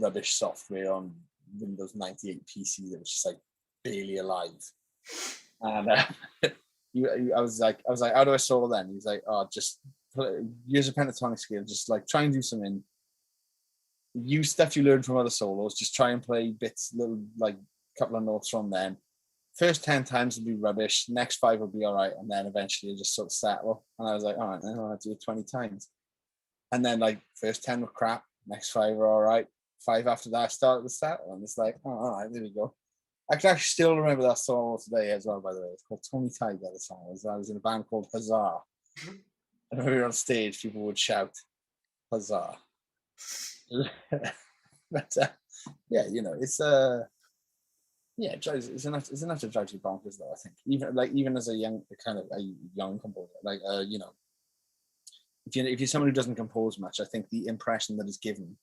rubbish software on Windows 98 PC that was just like barely alive, and I was like, how do I solo then? He's like, "Oh, just use a pentatonic scale. Just like try and do something. Use stuff you learned from other solos. Just try and play bits, little like couple of notes from them. First 10 times will be rubbish. Next 5 will be all right, and then eventually you'll just sort of settle." And I was like, "All right, then I'll have to do it 20 times." And then like first 10 were crap. Next 5 were all right. 5 after that, I started to settle, and it's like, "Oh, all right, there we go." I can actually still remember that solo today as well, by the way. It's called Tony Tiger, the song. I was in a band called Huzzah. And when we were on stage, people would shout, "Huzzah." But yeah, it's it's enough to drive you bonkers, though. I think even as a young composer, like if you're someone who doesn't compose much, I think the impression that is given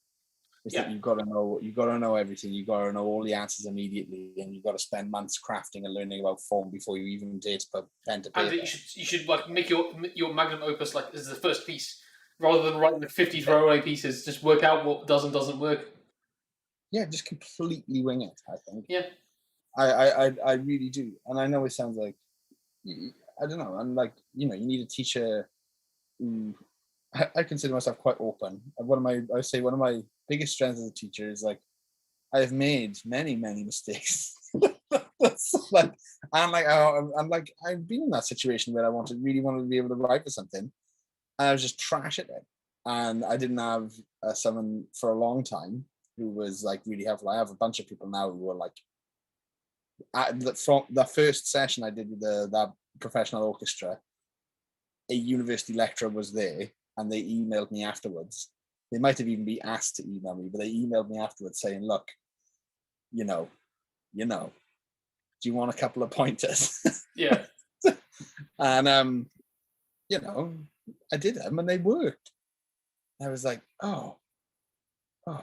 is that you've got to know everything. You've got to know all the answers immediately, and you've got to spend months crafting and learning about form before you even dare to put pen to paper. And you should like make your magnum opus like as the first piece, rather than writing like 50 throwaway pieces. Just work out what does and doesn't work. Yeah, just completely wing it. I think. Yeah. I really do, and I know it sounds like I don't know. I'm like you need a teacher who I consider myself quite open. And I would say one of my biggest strengths as a teacher is like I have made many mistakes. That's like I'm like I've been in that situation where I really wanted to be able to write for something, and I was just trash at it, and I didn't have someone for a long time who was like really helpful. I have a bunch of people now who are like from the first session I did with that professional orchestra. A university lecturer was there, and they emailed me afterwards. They might have even been asked to email me, but they emailed me afterwards saying, "Look, you know, do you want a couple of pointers?" Yeah. And I did them, and they worked. I was like, oh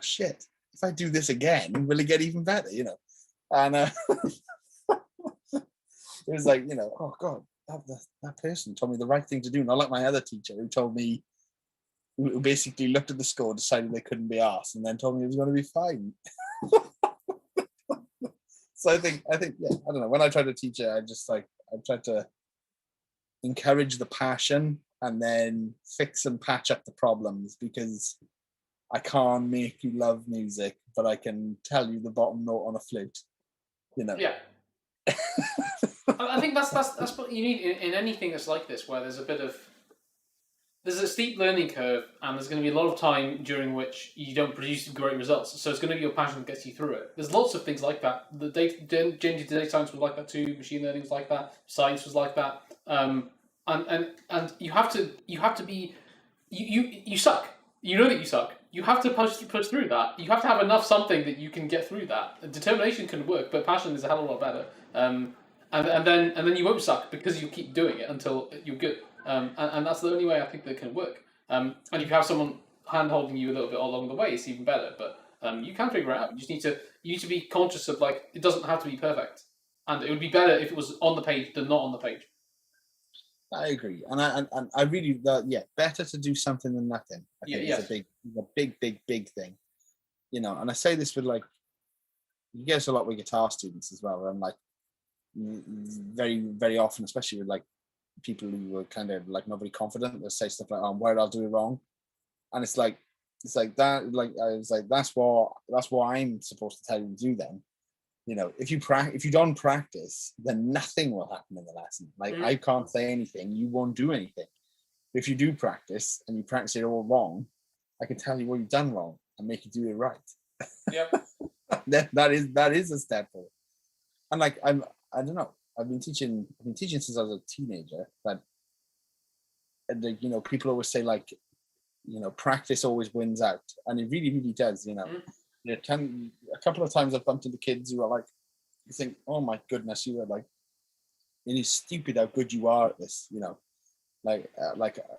shit! If I do this again, will it get even better? And it was like, oh god, that person told me the right thing to do, not like my other teacher who told me, who basically looked at the score, decided they couldn't be asked, and then told me it was going to be fine. So I think yeah, I don't know. When I try to teach it, I try to encourage the passion and then fix and patch up the problems, because I can't make you love music, but I can tell you the bottom note on a flute. Yeah. I think that's what you need in anything that's like this, where there's a steep learning curve, and there's going to be a lot of time during which you don't produce great results. So it's going to be your passion that gets you through it. There's lots of things like that. The data science was like that too. Machine learning was like that. Science was like that. And you have to be you suck. You know that you suck. You have to push through that. You have to have enough something that you can get through that. Determination can work, but passion is a hell of a lot better. And then you won't suck, because you keep doing it until you're good. And that's the only way I think that can work. And if you have someone hand holding you a little bit along the way, it's even better. But you can figure it out. You need to be conscious of, like, it doesn't have to be perfect, and it would be better if it was on the page than not on the page. I agree, and I really better to do something than nothing. I think it's a big thing, And I say this with, like, you get this a lot with guitar students as well. I'm like, very very often, especially with like people who are kind of like not very confident, they'll say stuff like, "Oh, I'm worried I'll do it wrong," and it's like that. Like I was like, that's what I'm supposed to tell you to do. Then, if you don't practice, then nothing will happen in the lesson. Like, I can't say anything, you won't do anything. But if you do practice, and you practice it all wrong, I can tell you what you've done wrong and make you do it right. Yep. that is a step forward. And like, I don't know. I've been teaching since I was a teenager. But people always say, like, practice always wins out, and it really, really does. A couple of times I've bumped into kids who are like, you think, oh my goodness, you are like, it is stupid how good you are at this. Like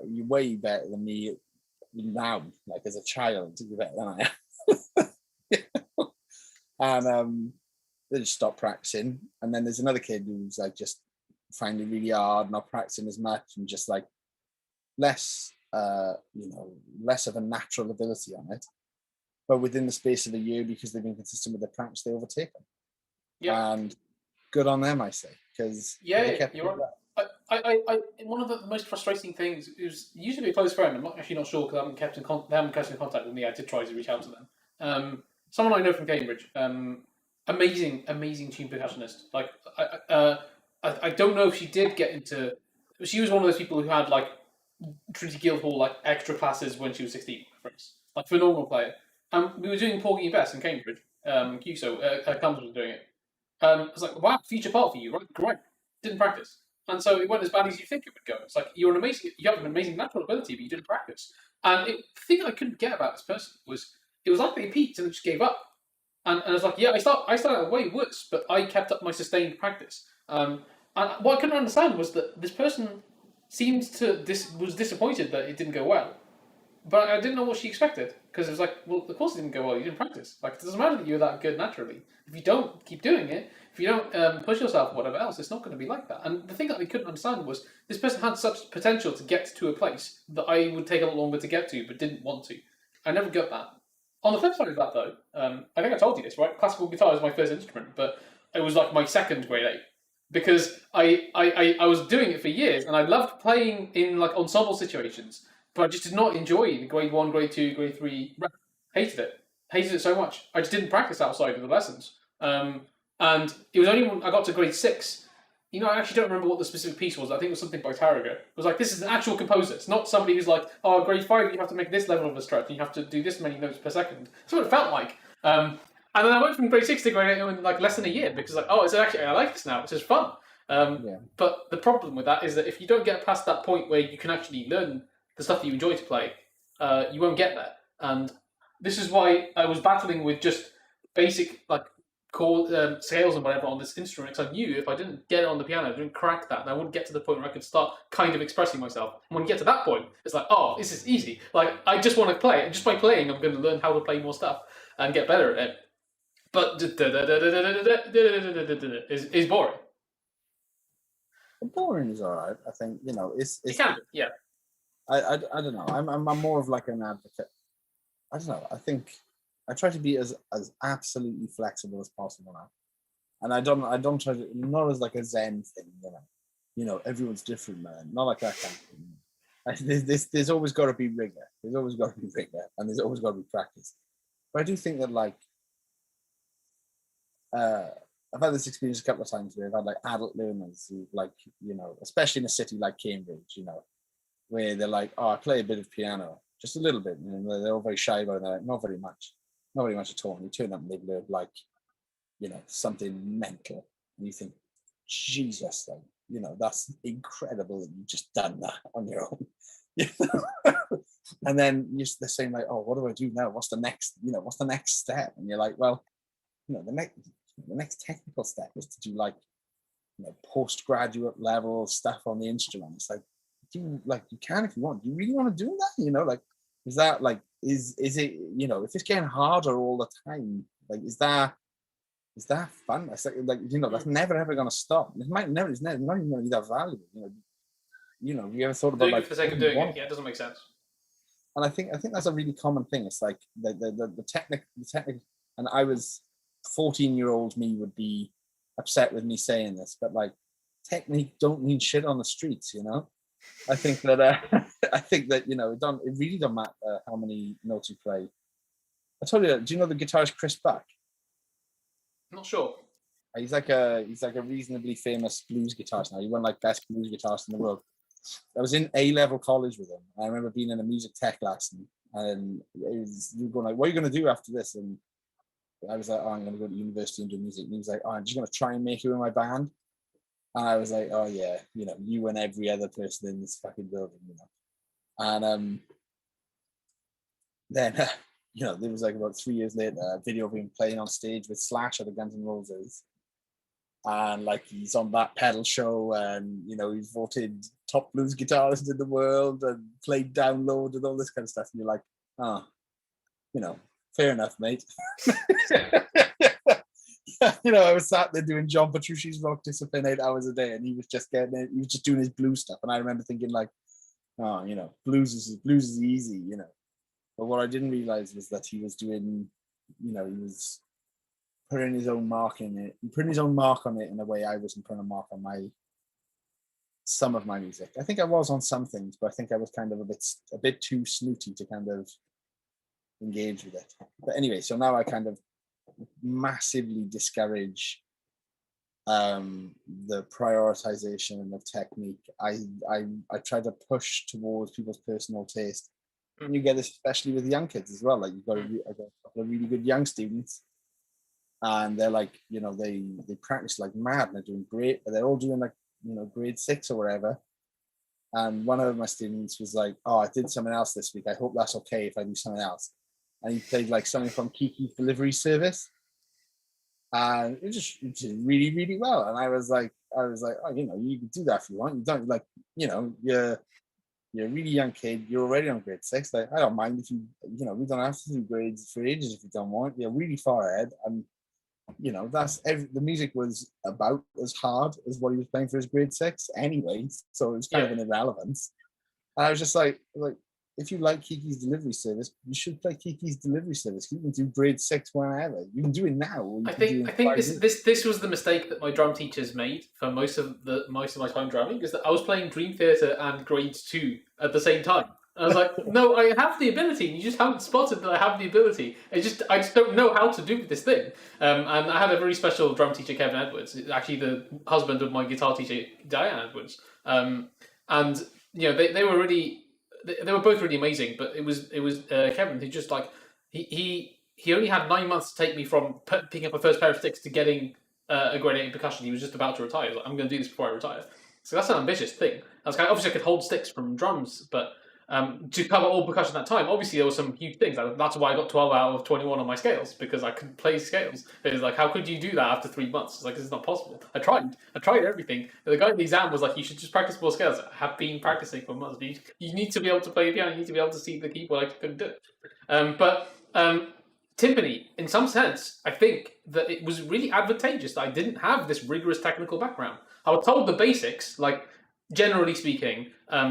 you're way better than me now. Like, as a child, you're better than I am. And they just stop practicing, and then there's another kid who's like just finding it really hard, not practicing as much, and just like less of a natural ability on it. But within the space of a year, because they've been consistent with their practice, they overtake them. Yeah. And good on them, I say, because you're right. I one of the most frustrating things is usually a close friend. I'm actually not sure, because they haven't kept in contact with me. I did try to reach out to them. Someone I know from Cambridge. Amazing tune percussionist. Like, I don't know if she did get into. She was one of those people who had, like, Trinity Guildhall, like, extra classes when she was 16, for instance. Like, phenomenal player. We were doing Porgy and Bess in Cambridge. QSO, Cummins was doing it. I was like, wow, future part for you, right? Great. Didn't practice. And so it went as bad as you think it would go. It's like, you have an amazing natural ability, but you didn't practice. And the thing I couldn't get about this person was, it was like they peaked and just gave up. And I was like, yeah, I started out way worse, but I kept up my sustained practice. And what I couldn't understand was that this person was disappointed that it didn't go well. But I didn't know what she expected, because it was like, well, of course it didn't go well. You didn't practice. Like, it doesn't matter that you're that good naturally. If you don't keep doing it, if you don't push yourself or whatever else, it's not going to be like that. And the thing that I couldn't understand was, this person had such potential to get to a place that I would take a lot longer to get to, but didn't want to. I never got that. On the flip side of that, though, I think I told you this, right? Classical guitar is my first instrument, but it was like my second grade 8. Because I was doing it for years, and I loved playing in, like, ensemble situations. but I just did not enjoy the grade 1, grade 2, grade 3. Hated it so much. I just didn't practice outside of the lessons. And it was only when I got to grade 6. I actually don't remember what the specific piece was. I think it was something by Tarraga. It was like, this is an actual composer. It's not somebody who's like, oh, grade 5, you have to make this level of a stretch, and you have to do this many notes per second. That's what it felt like. And then I went from grade 6 to grade 8 in like less than a year, because like, oh, it's actually, I like this now. This is fun. But the problem with that is that if you don't get past that point where you can actually learn the stuff that you enjoy to play, you won't get there. And this is why I was battling with just basic like chord scales and whatever on this instrument, because I knew if I didn't get it on the piano, I didn't crack that, and I wouldn't get to the point where I could start kind of expressing myself. And when you get to that point, it's like, oh, this is easy. Like, I just want to play, and just by playing, I'm going to learn how to play more stuff and get better at it. But is boring. Boring is alright. I think it's. It can, yeah. I don't know. I'm more of like an advocate. I don't know. I think I try to be as absolutely flexible as possible now, and I don't try to, not as like a Zen thing. Everyone's different, man. Not like that kind of thing. There's always got to be rigor. There's always got to be rigor, and there's always got to be practice. But I do think that like. I've had this experience a couple of times where I've had like adult learners who like, especially in a city like Cambridge, where they're like, oh, I play a bit of piano, just a little bit. And they're all very shy about it. They're like, not very much at all. And you turn up and they've learned like, something mental. And you think, Jesus, like, that's incredible that you've just done that on your own. And then they're saying like, oh, what do I do now? What's the next step? And you're like, well, the next technical step is to do like postgraduate level stuff on the instrument. It's like, you can if you want. Do you really want to do that? Like, is that like is it if it's getting harder all the time, like is that fun? It's like that's never ever gonna stop. It's not even gonna be that valuable. Have you ever thought about doing like it for the sake of doing it? Yeah, it doesn't make sense. And I think that's a really common thing. It's like the technique, and I was 14-year-old me would be upset with me saying this, but like technique don't mean shit on the streets. I think that it really don't matter how many notes you play. I told you, do you know the guitarist Chris Buck? Not sure. He's like a reasonably famous blues guitarist now. He won like best blues guitarist in the world. I was in A-level college with him. I remember being in a music tech lesson, and you were going like, "What are you going to do after this?" And I was like, oh, I'm going to go to university and do music. And he was like, oh, I'm just going to try and make you in my band. And I was like, oh, yeah, you and every other person in this fucking building, And then, there was like about 3 years later, a video of him playing on stage with Slash at the Guns N' Roses. And like, he's on that pedal show, and, he's voted top blues guitarist in the world and played Download and all this kind of stuff. And you're like, oh, fair enough, mate. I was sat there doing John Petrucci's Rock Discipline 8 hours a day, and he was just doing his blues stuff. And I remember thinking like, oh, blues is easy, But what I didn't realize was that he was doing, he was putting his own mark in it, putting his own mark on it in a way I wasn't putting a mark on some of my music. I think I was on some things, but I think I was kind of a bit too snooty to kind of engage with it. But anyway, so now I kind of massively discourage the prioritization of technique. I try to push towards people's personal taste, and you get this especially with young kids as well. Like you've got a couple of really good young students, and they're like, they practice like mad and they're doing great, but they're all doing like grade 6 or whatever. And one of my students was like, oh, I did something else this week, I hope that's okay if I do something else. And he played like something from Kiki's Delivery Service, and it just did really, really well. And I was like, oh, you can do that if you want. You don't like, you're a really young kid. You're already on grade 6. Like, I don't mind if we don't have to do grades for ages if you don't want. You're really far ahead, and that's the music was about as hard as what he was playing for his grade 6 anyway. So it was kind of an irrelevance. And I was just like. If you like Kiki's Delivery Service, you should play Kiki's Delivery Service. You can do grade 6 whenever. You can do it now. I think this was the mistake that my drum teachers made for most of my time drumming, is that I was playing Dream Theater and grade 2 at the same time. I was like, no, I have the ability. You just haven't spotted that I have the ability. I just don't know how to do this thing. And I had a very special drum teacher, Kevin Edwards, actually the husband of my guitar teacher, Diane Edwards. And they were really, they were both really amazing. But it was Kevin who just like he only had 9 months to take me from picking up a first pair of sticks to getting a grade 8 in percussion. He was just about to retire. He was like, I'm going to do this before I retire. So that's an ambitious thing. I was kind of, obviously I could hold sticks from drums, but to cover all percussion at that time, obviously there were some huge things. That's why I got 12 out of 21 on my scales, because I could play scales. It was like, how could you do that after 3 months? It's like, this is not possible. I tried everything. And the guy in the exam was like, you should just practice more scales. I have been practicing for months. You need to be able to play the piano. You need to be able to see the keyboard. I couldn't do it. But timpani, in some sense, I think that it was really advantageous that I didn't have this rigorous technical background. I was told the basics, like, generally speaking,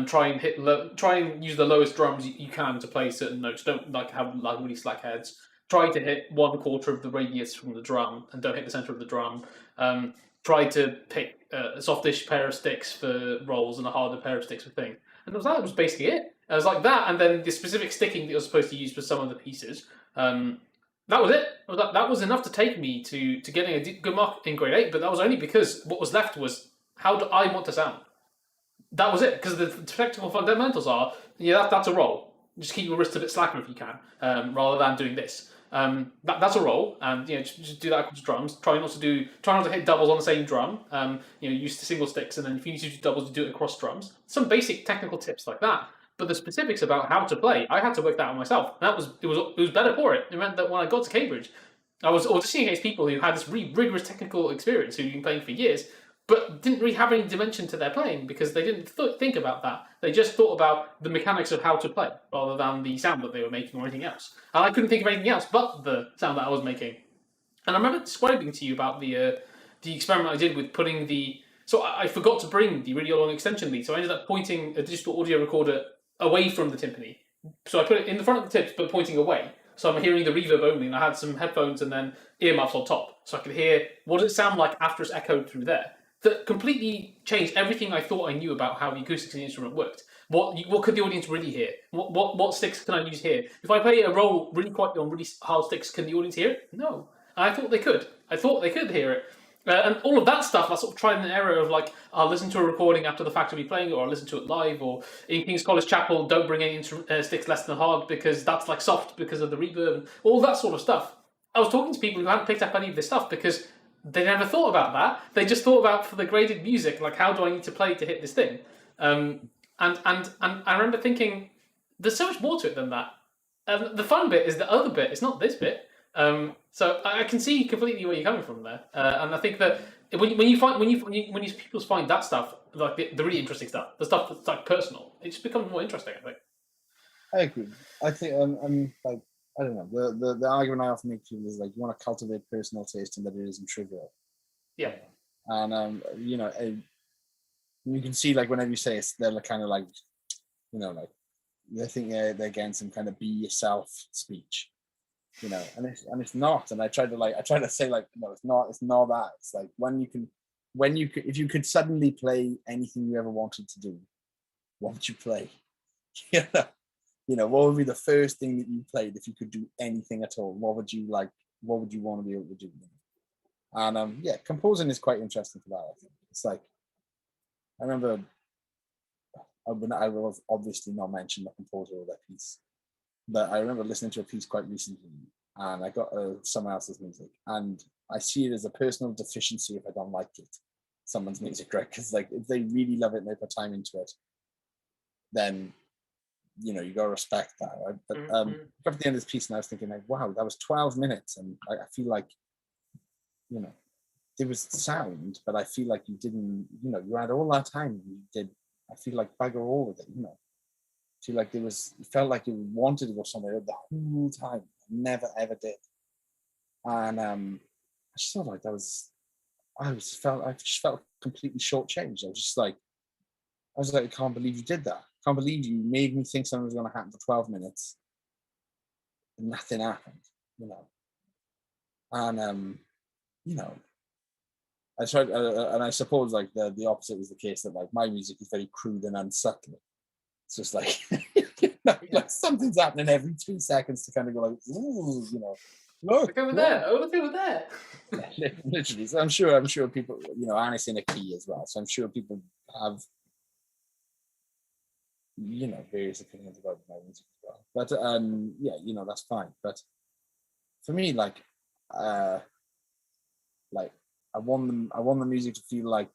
try and use the lowest drums you can to play certain notes. Don't like have like really slack heads. Try to hit 1/4 of the radius from the drum, and don't hit the center of the drum. Try to pick a softish pair of sticks for rolls and a harder pair of sticks for thing. And that was basically it. It was like that, and then the specific sticking that you're supposed to use for some of the pieces. That was it. That was enough to take me to getting a good mark in grade 8. But that was only because what was left was, how do I want to sound? That was it, because the technical fundamentals are, that's a roll. Just keep your wrists a bit slacker if you can, rather than doing this. That's a roll, and just do that across drums. Try not to hit doubles on the same drum. Use the single sticks, and then if you need to do doubles, do it across drums. Some basic technical tips like that. But the specifics about how to play, I had to work that out myself. It was better for it. It meant that when I got to Cambridge, I was auditioning against people who had this really rigorous technical experience, who'd been playing for years, but didn't really have any dimension to their playing because they didn't think about that. They just thought about the mechanics of how to play rather than the sound that they were making or anything else. And I couldn't think of anything else but the sound that I was making. And I remember describing to you about the experiment I did with putting the... So I forgot to bring the really long extension lead, so I ended up pointing a digital audio recorder away from the timpani. So I put it in the front of the tips, but pointing away. So I'm hearing the reverb only, and I had some headphones and then earmuffs on top, so I could hear what does it sound like after it's echoed through there. That completely changed everything I thought I knew about how the acoustics of the instrument worked. What could the audience really hear? What sticks can I use here? If I play a roll really quietly on really hard sticks, can the audience hear it? No. And I thought they could. I thought they could hear it. And all of that stuff, I sort of tried an error of like, I'll listen to a recording after the fact of me playing it, or I'll listen to it live, or in King's College Chapel, don't bring any sticks less than hard because that's like soft because of the reverb, and all that sort of stuff. I was talking to people who hadn't picked up any of this stuff because they never thought about that. They just thought about, for the graded music, like, how do I need to play to hit this thing? And I remember thinking, there's so much more to it than that. The fun bit is the other bit. It's not this bit. So I can see completely where you're coming from there. And I think that when people find that stuff, like the really interesting stuff, the stuff that's like personal, it just becomes more interesting, I think. I agree. I think I'm like, I don't know. The argument I often make to people is like, you want to cultivate personal taste and that it isn't trivial. Yeah. And you can see like whenever you say it, they're kind of like, like they think they're getting some kind of be yourself speech, and it's not. And I try to say like, no, it's not that. It's like if you could suddenly play anything you ever wanted to do, what would you play? What would be the first thing that you played if you could do anything at all? What would you like? What would you want to be able to do? And composing is quite interesting for that. I think it's like, I remember I will obviously not mention the composer of that piece, but I remember listening to a piece quite recently, and I got someone else's music, and I see it as a personal deficiency if I don't like it, someone's music, right? Because like if they really love it and they put time into it, then you gotta respect that, right? But got to the end of this piece and I was thinking like, wow, that was 12 minutes, and I feel like there was sound, but I feel like you didn't, you had all that time and you did, I feel like bugger all with it, I feel like it felt like you wanted to go somewhere the whole time, never ever did. And I just felt like I just felt completely shortchanged. I was like, I can't believe you did that. I can't believe you made me think something was going to happen for 12 minutes and nothing happened, And I tried, and I suppose like the opposite was the case, that like my music is very crude and unsubtle. It's just like like something's happening every 2 seconds to kind of go like, ooh, you know, look over there. Oh, look over there. literally. So I'm sure people, you know, and it's in a key as well. So I'm sure people have, you know, various opinions about my music as well. But yeah, you know, that's fine. But for me, like I want the music to feel like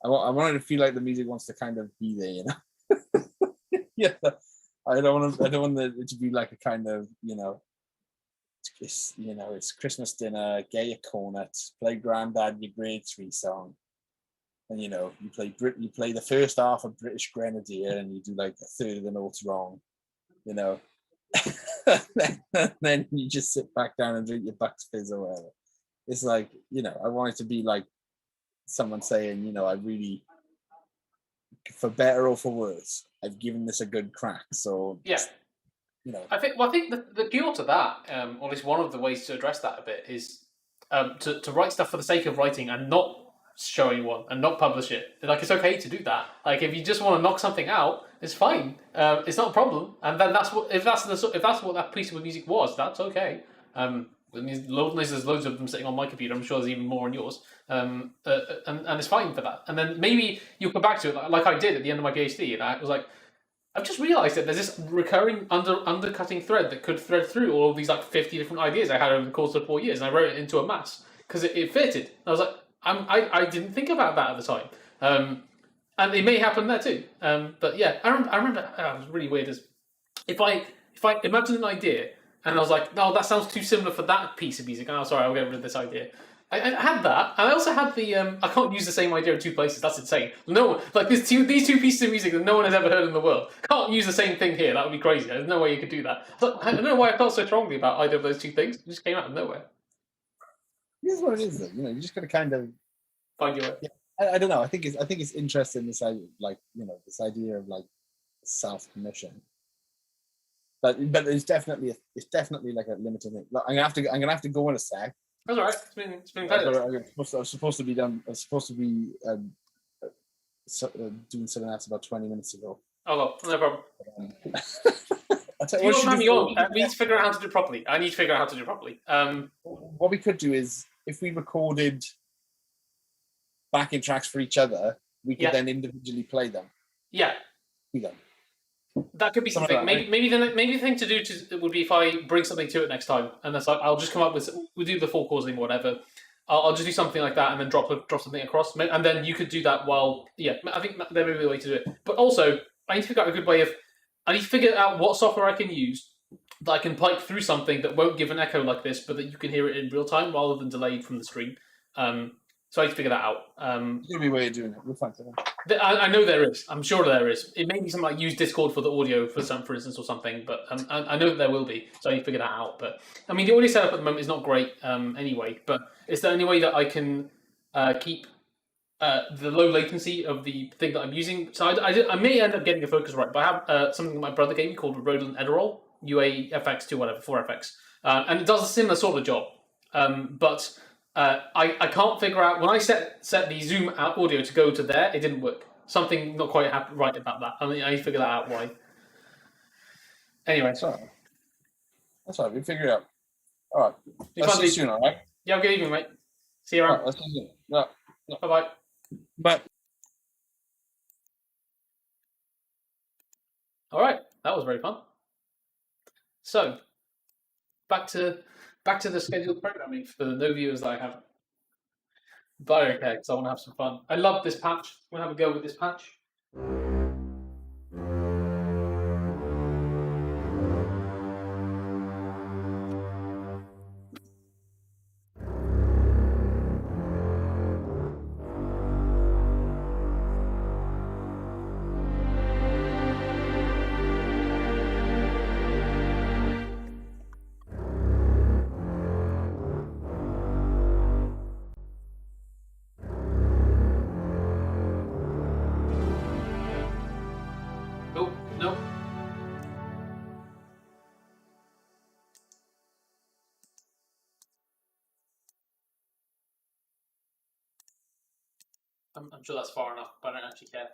I want it to feel like the music wants to kind of be there, you know. Yeah, I don't want it to be like a kind of, you know, it's Christmas dinner, get your cornet, play Grandad your grade 3 song, and you know you play the first half of British Grenadier and you do like a third of the notes wrong, you know. Then you just sit back down and drink your Bucks Fizz or whatever. It's like, you know, I want it to be like someone saying, you know, I really, for better or for worse, I've given this a good crack. So Yeah. You know, I think the cure to that, or at least one of the ways to address that a bit, is to write stuff for the sake of writing and not show anyone and not publish it. Like, it's okay to do that. Like, if you just want to knock something out, it's fine. It's not a problem. And then if that's what that piece of music was, that's okay. There's loads of them sitting on my computer. I'm sure there's even more on yours. And it's fine for that. And then maybe you'll come back to it like I did at the end of my PhD, and I was like, I've just realised that there's this recurring undercutting thread that could thread through all of these like 50 different ideas I had over the course of 4 years, and I wrote it into a mass because it fitted. I was like, I didn't think about that at the time, and it may happen there too. But yeah, I remember it was really weird. If I imagine an idea and I was like, no, that sounds too similar for that piece of music. Oh, sorry, I'll get rid of this idea. I had that, and I also had the I can't use the same idea in 2 places. That's insane. No, like these two pieces of music that no one has ever heard in the world. Can't use the same thing here. That would be crazy. There's no way you could do that. I don't know why I felt so strongly about either of those 2 things. It just came out of nowhere. Here's what it is, though. You know, you just got to kind of Find your way. Yeah, I don't know. I think it's interesting, this idea, like, you know, this idea of like self-permission. But it's definitely like a limited thing. Look, I'm gonna have to go in a sec. That's all right. It's been better. I was supposed to be done. I was supposed to be doing something else about 20 minutes ago. Oh well, no problem. I'll tell You you don't have me on. what We need to figure out how to do it properly. I need to figure out how to do it properly. what we could do is, if we recorded backing tracks for each other, we could then individually play them. Yeah. Do them. That could be something. Maybe the thing to do would be if I bring something to it next time, and that's like I'll just come up with, we'll do the 4 chords thing, whatever. I'll just do something like that, and then drop something across, and then you could do that while I think there may be a way to do it. But also, I need to figure out a good way of. I need to figure out what software I can use that I can pipe through something that won't give an echo like this, but that you can hear it in real time rather than delayed from the stream. So I need to figure that out. There's gonna be a way of doing it. We'll find something. I know there is. I'm sure there is. It may be something like use Discord for the audio for instance, or something. But I know that there will be. So I need to figure that out. But I mean, the audio setup at the moment is not great anyway. But is there any way that I can keep the low latency of the thing that I'm using? So I may end up getting the focus right. But I have something that my brother gave me called Roland Ederol UAFX2 whatever 4FX, and it does a similar sort of job. But I can't figure out, when I set the Zoom audio to go to there, it didn't work. Something not quite right about that. I mean, I need to figure that out why. Anyway. That's all right. We'll figure it out. All right. Let's see you soon, all right? Yeah, good evening, mate. See you around. Right, let's see you soon. Yeah. Bye-bye. Bye. All right. That was very fun. So, back to the scheduled programming for the no viewers that I have. But okay, because I want to have some fun. I love this patch. I'm going to have a go with this patch. Nope. I'm sure that's far enough, but I don't actually care.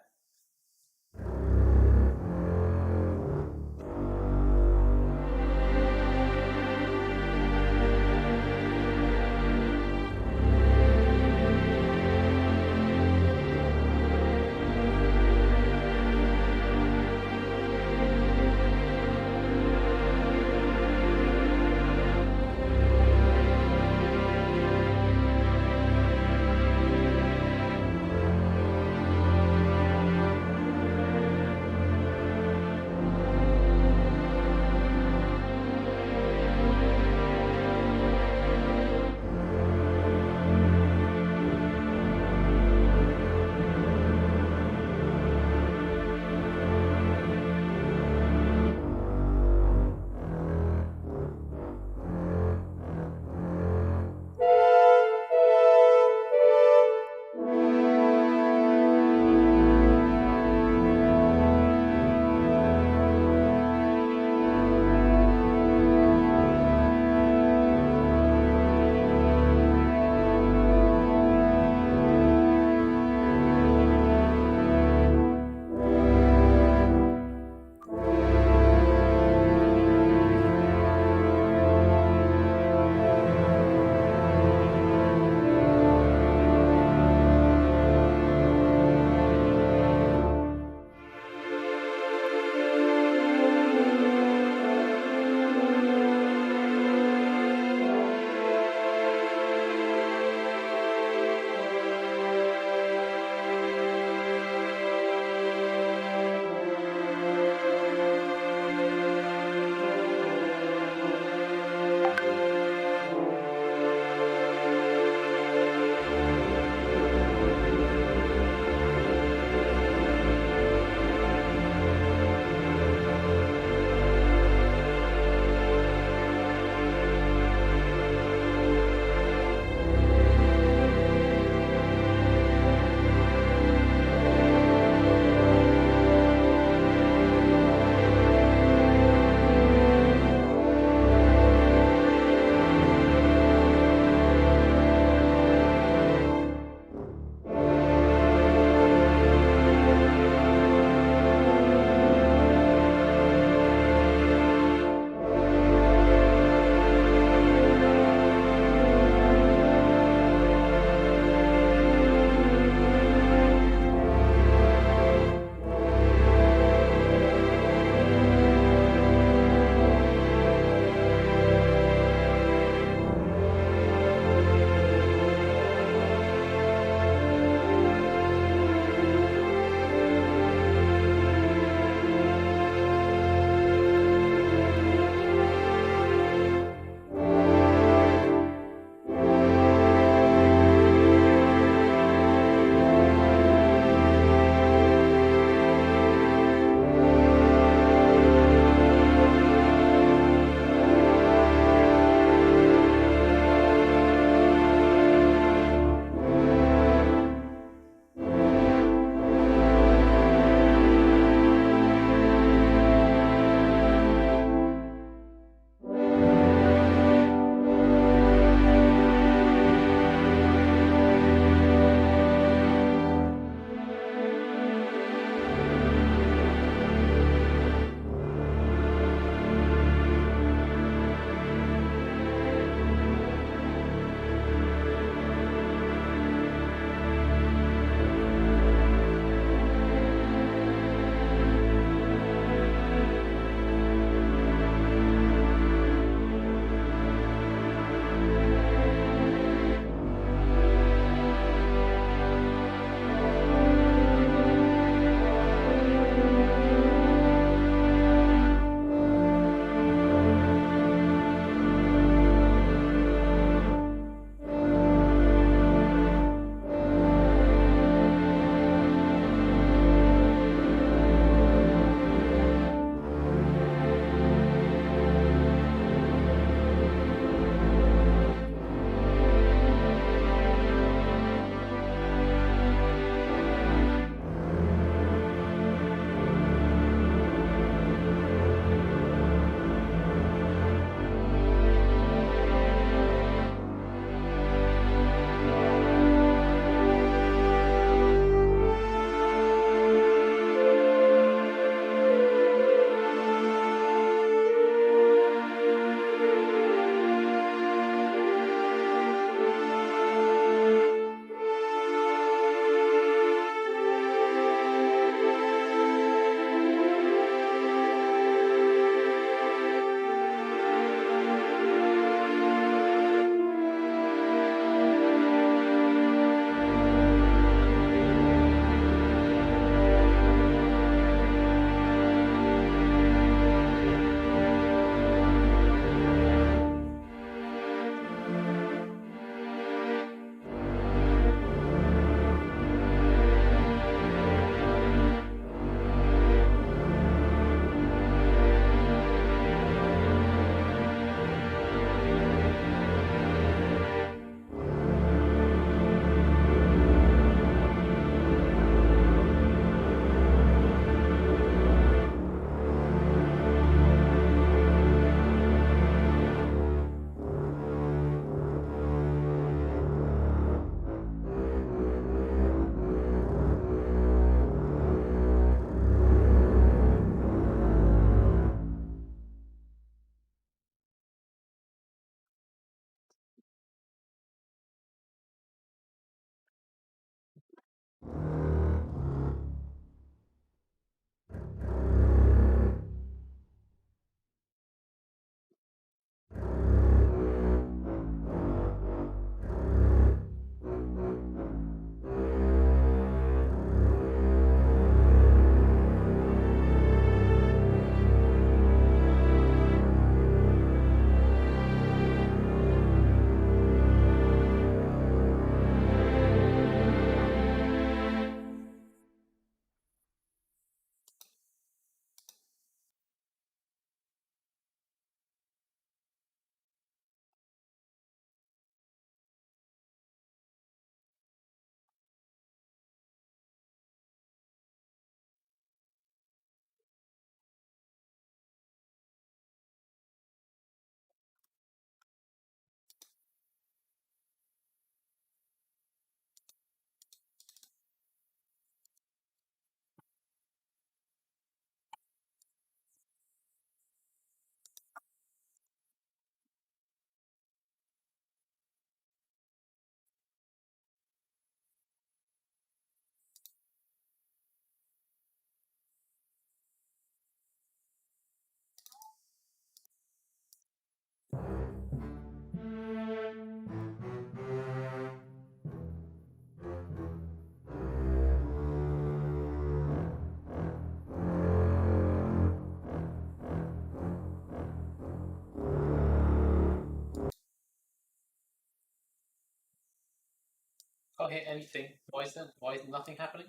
not hit anything. Why is that? Why is nothing happening?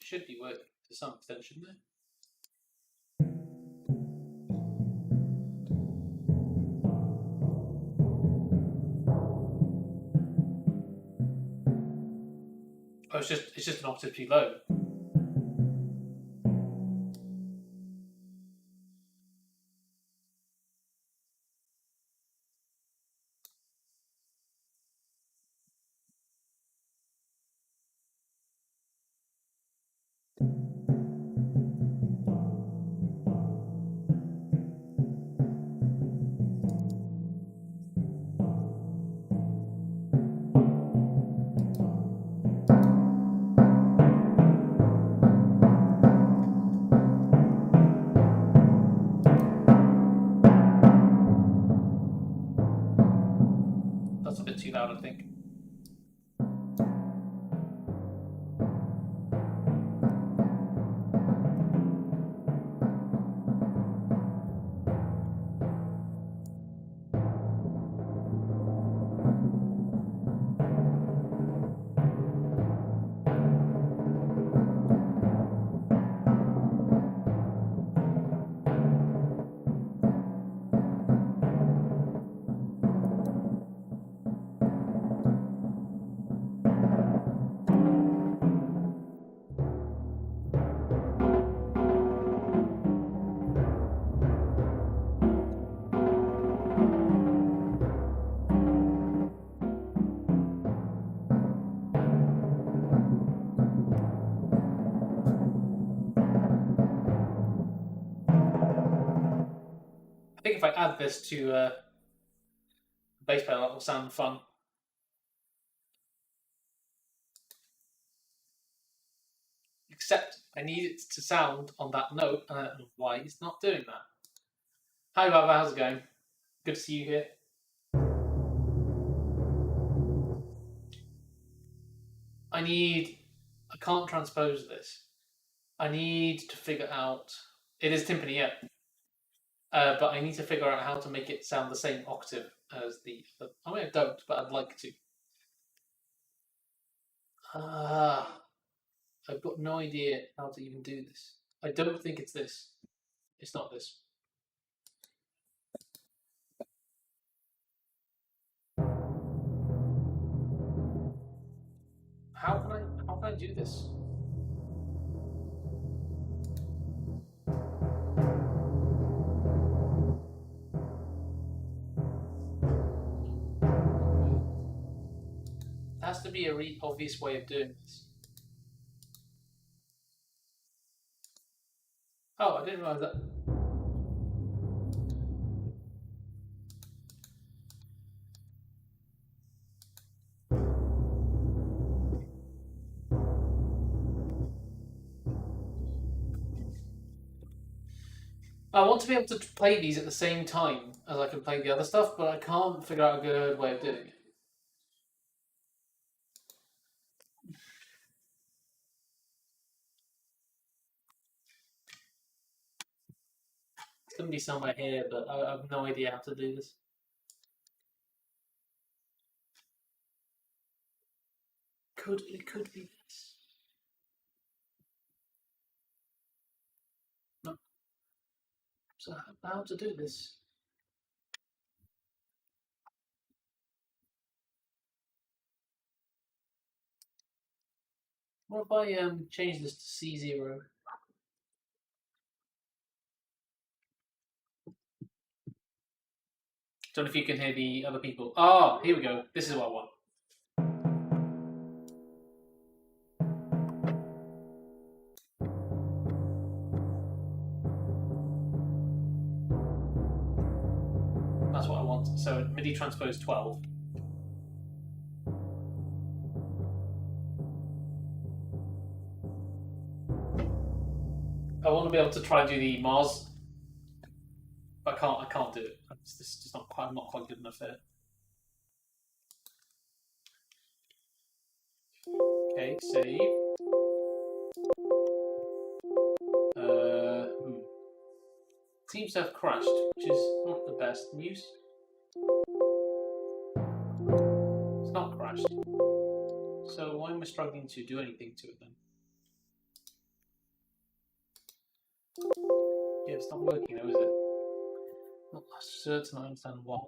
Should be working to some extent, shouldn't it? Oh, it's just an octave too low. That's a bit too loud, I think. I think if I add this to a bass pedal, that will sound fun. Except I need it to sound on that note, and I don't know why it's not doing that. Hi Baba, how's it going? Good to see you here. I can't transpose this. I need to figure out, it is timpani, yeah. But I need to figure out how to make it sound the same octave as the, I mean I don't, but I'd like to. I've got no idea how to even do this. I don't think it's this. It's not this. How can I do this? There has to be a really obvious way of doing this. Oh, I didn't realize that. I want to be able to play these at the same time as I can play the other stuff, but I can't figure out a good way of doing it. It's going to be somewhere here, but I have no idea how to do this. It could be this. No. So how to do this? What if I change this to C0? Don't know if you can hear the other people. Oh, here we go. This is what I want. That's what I want. So MIDI transpose 12. I want to be able to try and do the Mars, but I can't do it. It's just not quite. I'm not quite good enough at it. Okay, save. Seems to have crashed, which is not the best news. It's not crashed. So why am I struggling to do anything to it then? Yeah, it's not working though, is it? Not certain I understand why.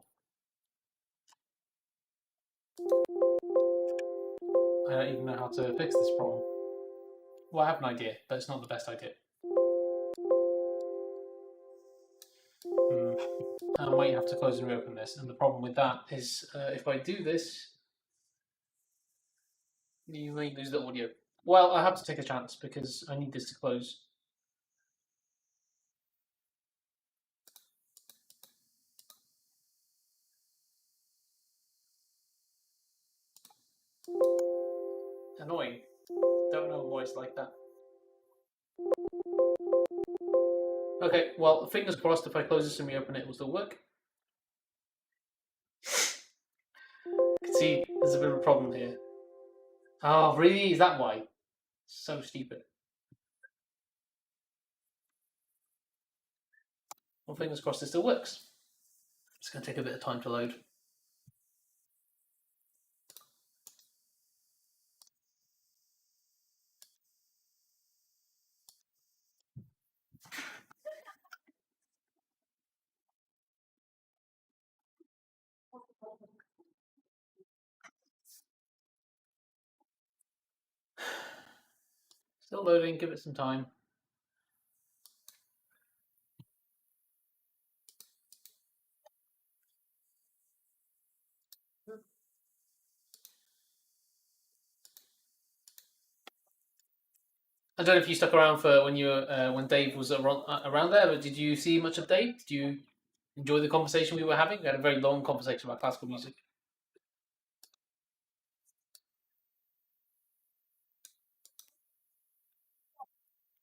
I don't even know how to fix this problem. Well, I have an idea, but it's not the best idea. I might have to close and reopen this, and the problem with that is if I do this, you may lose the audio. Well, I have to take a chance because I need this to close. Annoying. Don't know why it's like that. Okay, well, fingers crossed if I close this and reopen it will still work. You can see there's a bit of a problem here. Oh, really? Is that why? So stupid. Well, fingers crossed it still works. It's going to take a bit of time to load. Still loading, give it some time. I don't know if you stuck around for when you were, when Dave was around there, but did you see much of Dave? Did you enjoy the conversation we were having? We had a very long conversation about classical music.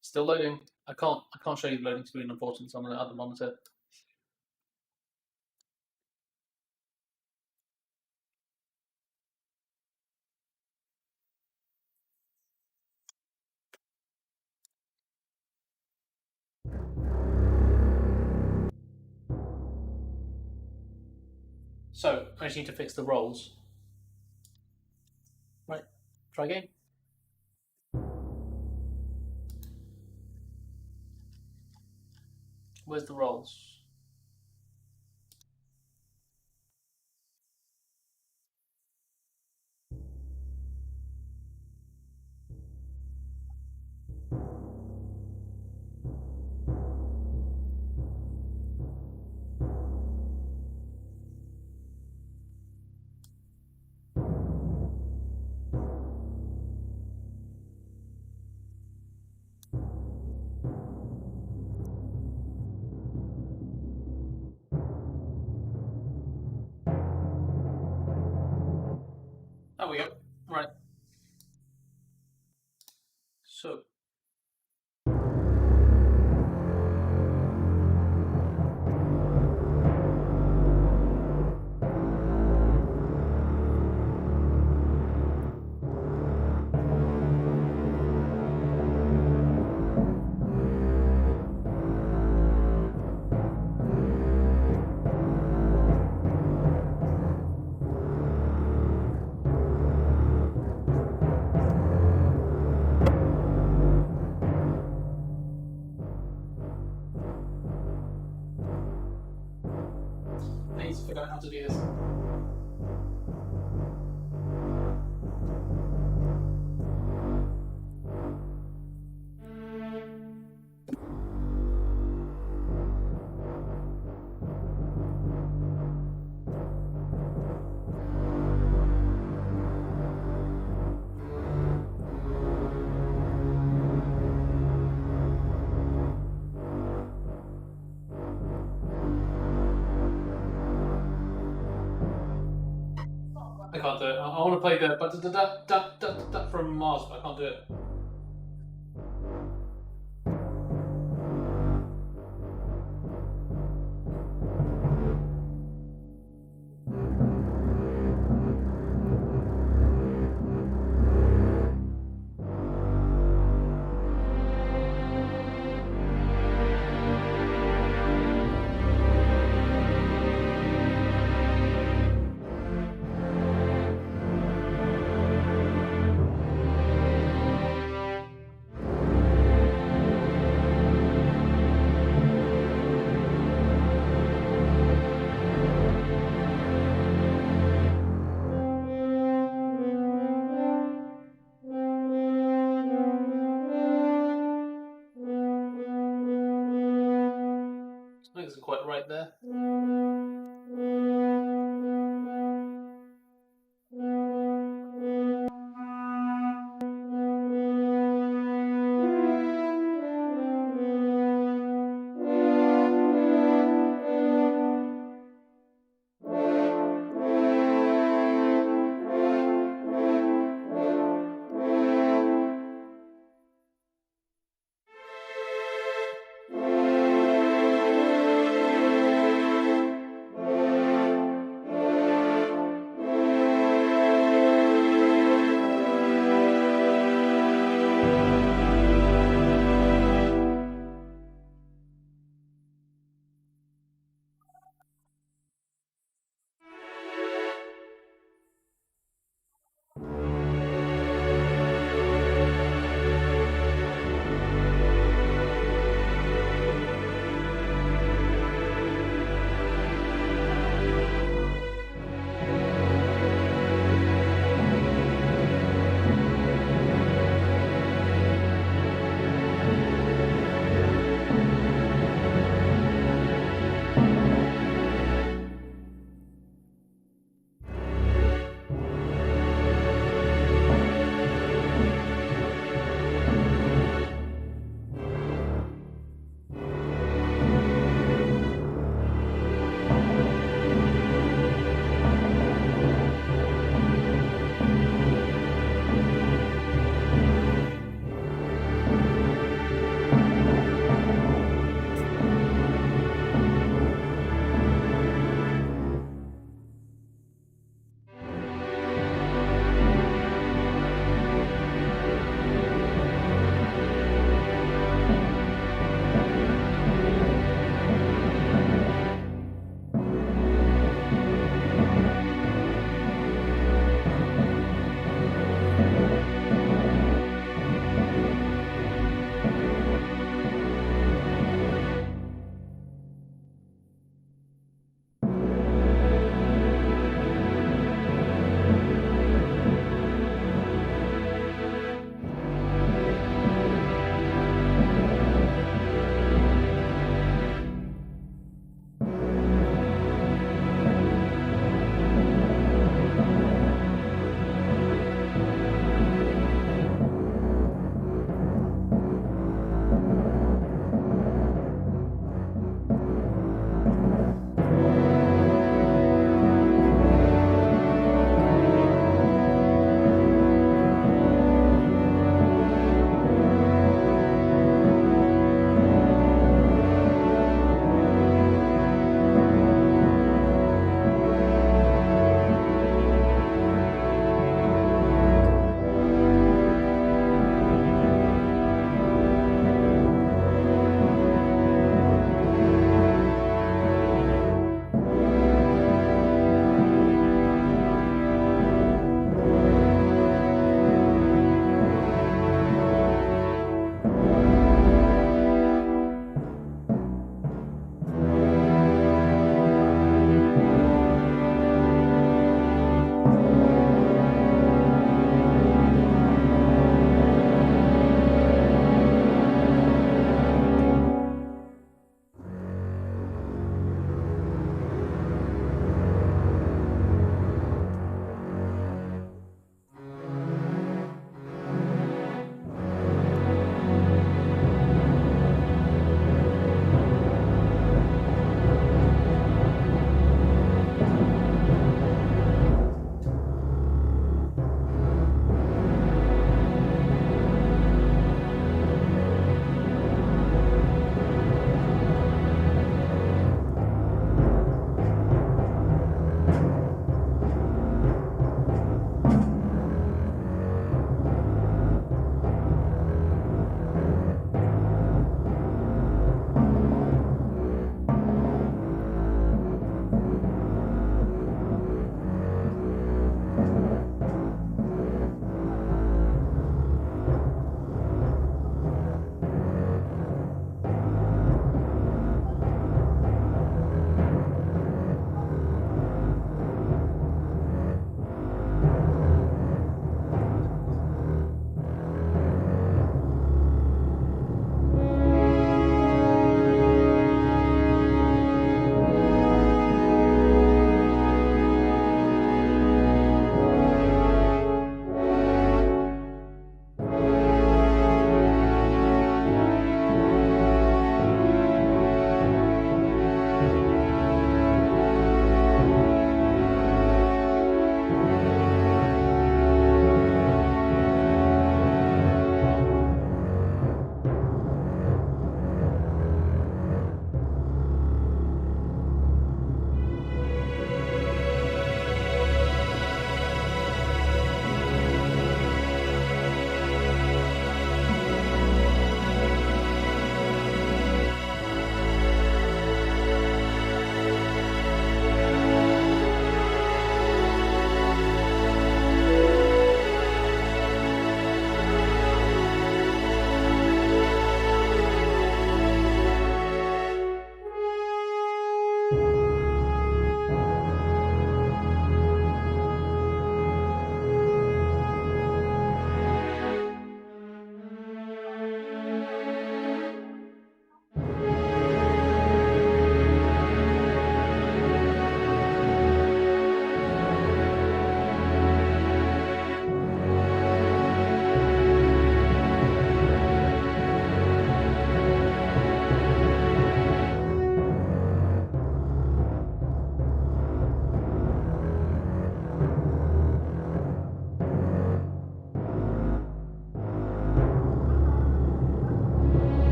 Still loading. I can't show you the loading screen, unfortunately, it's on the other monitor. So I just need to fix the rolls. Right, try again. Where's the rolls? There we go. Right. So. I need to figure out how to do this. I can't do it. I want to play the from Mars, but I can't do it. isn't quite right there.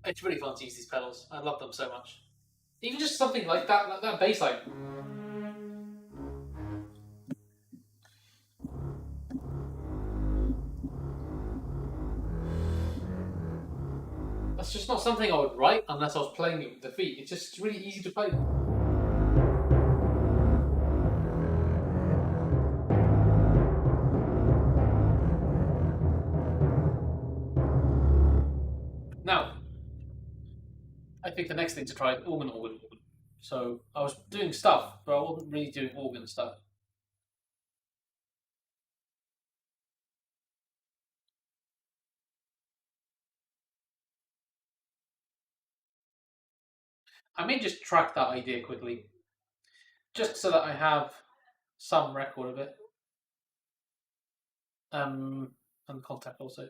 It's really fun to use these pedals. I love them so much. Even just something like that bass line. That's just not something I would write unless I was playing it with the feet. It's just really easy to play. Now, I think the next thing to try is organ. So I was doing stuff, but I wasn't really doing organ stuff. I may just track that idea quickly, just so that I have some record of it. And contact also.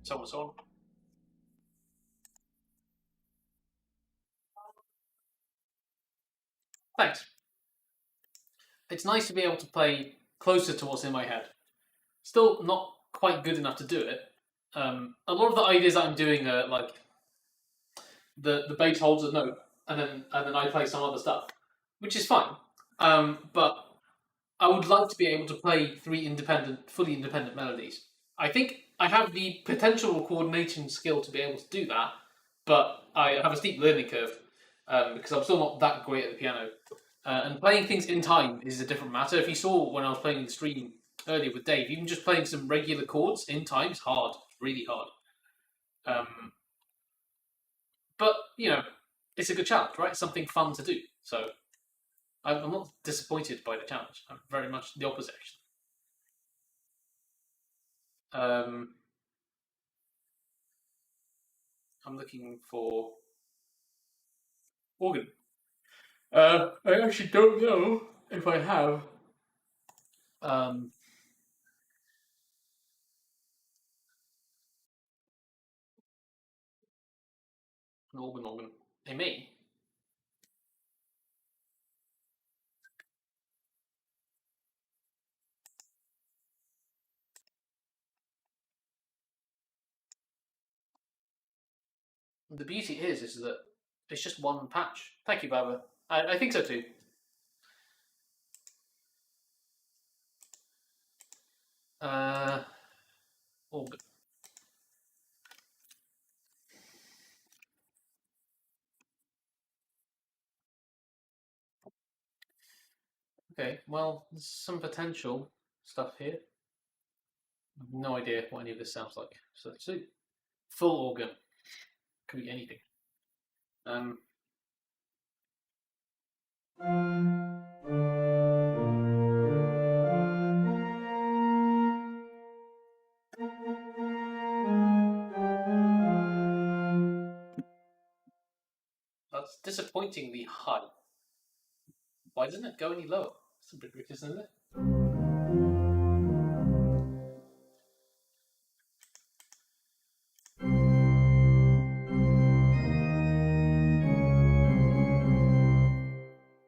So and so on. Thanks. It's nice to be able to play closer to what's in my head. Still not quite good enough to do it. A lot of the ideas that I'm doing are like the bass holds a note, and then I play some other stuff, which is fine. But I would like to be able to play three fully independent melodies. I think I have the potential coordination skill to be able to do that, but I have a steep learning curve because I'm still not that great at the piano. And playing things in time is a different matter. If you saw when I was playing the stream earlier with Dave, even just playing some regular chords in time is hard, really hard. But, you know, it's a good challenge, right? It's something fun to do. So I'm not disappointed by the challenge. I'm very much the opposite, actually. I'm looking for organ. I actually don't know if I have. An organ. I may. The beauty is that it's just one patch. Thank you, Baba. I think so too. Organ. Okay, well, there's some potential stuff here. I have no idea what any of this sounds like. So let's see. Full organ. Could be anything. That's disappointingly high. Why doesn't it go any lower? It's a bit ridiculous, isn't it?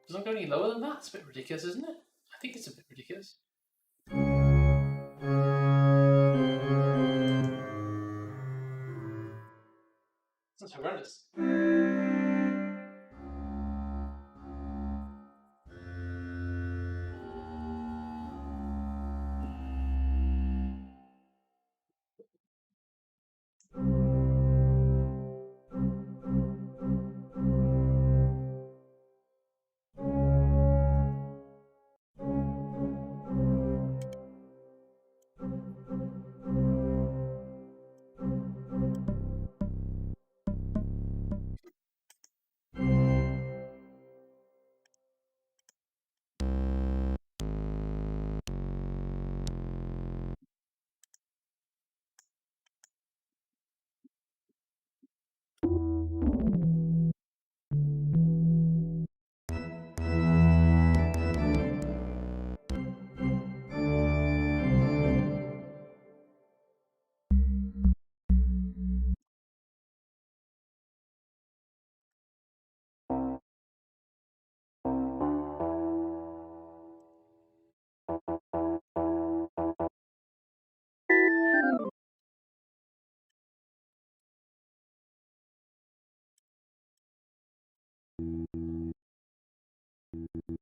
Doesn't go any lower than that? It's a bit ridiculous, isn't it? I think it's a bit ridiculous. That's horrendous. It's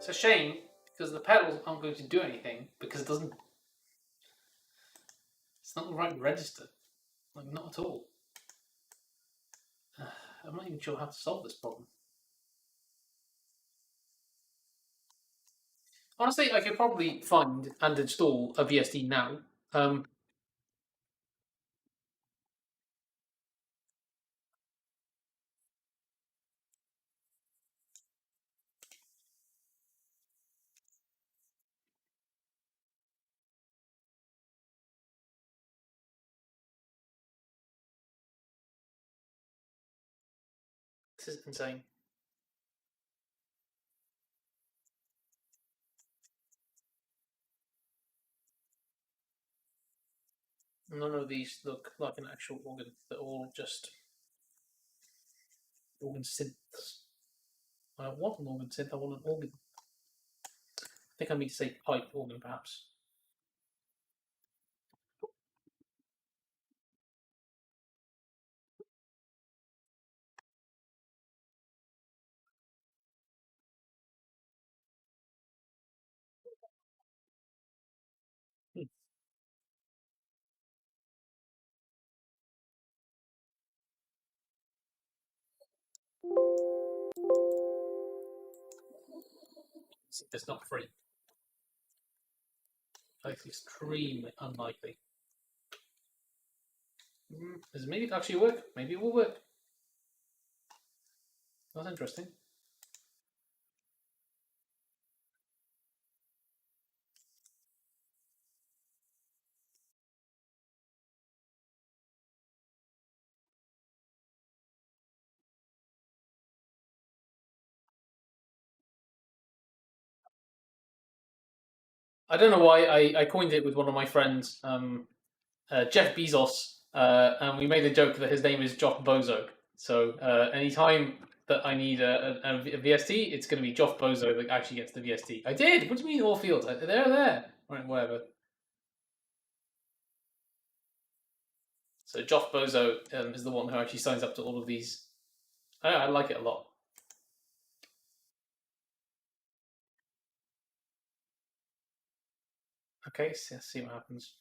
a shame because the pedals aren't going to do anything because it doesn't. It's not the right register. Like, not at all. I'm not even sure how to solve this problem. Honestly, I could probably find and install a VST now. This is insane. None of these look like an actual organ. They're all just organ synths. I don't want an organ synth, I want an organ. I think I mean to say pipe organ, perhaps. It's not free. It's extremely unlikely. Does it maybe actually work? Maybe it will work. That's interesting. I don't know why I coined it with one of my friends, Jeff Bezos, and we made a joke that his name is Joff Bozo. So anytime that I need a VST, it's going to be Joff Bozo that actually gets the VST. I did. What do you mean all fields? They're there. Right, whatever. So Joff Bozo is the one who actually signs up to all of these. I like it a lot. Okay, so let's see what happens.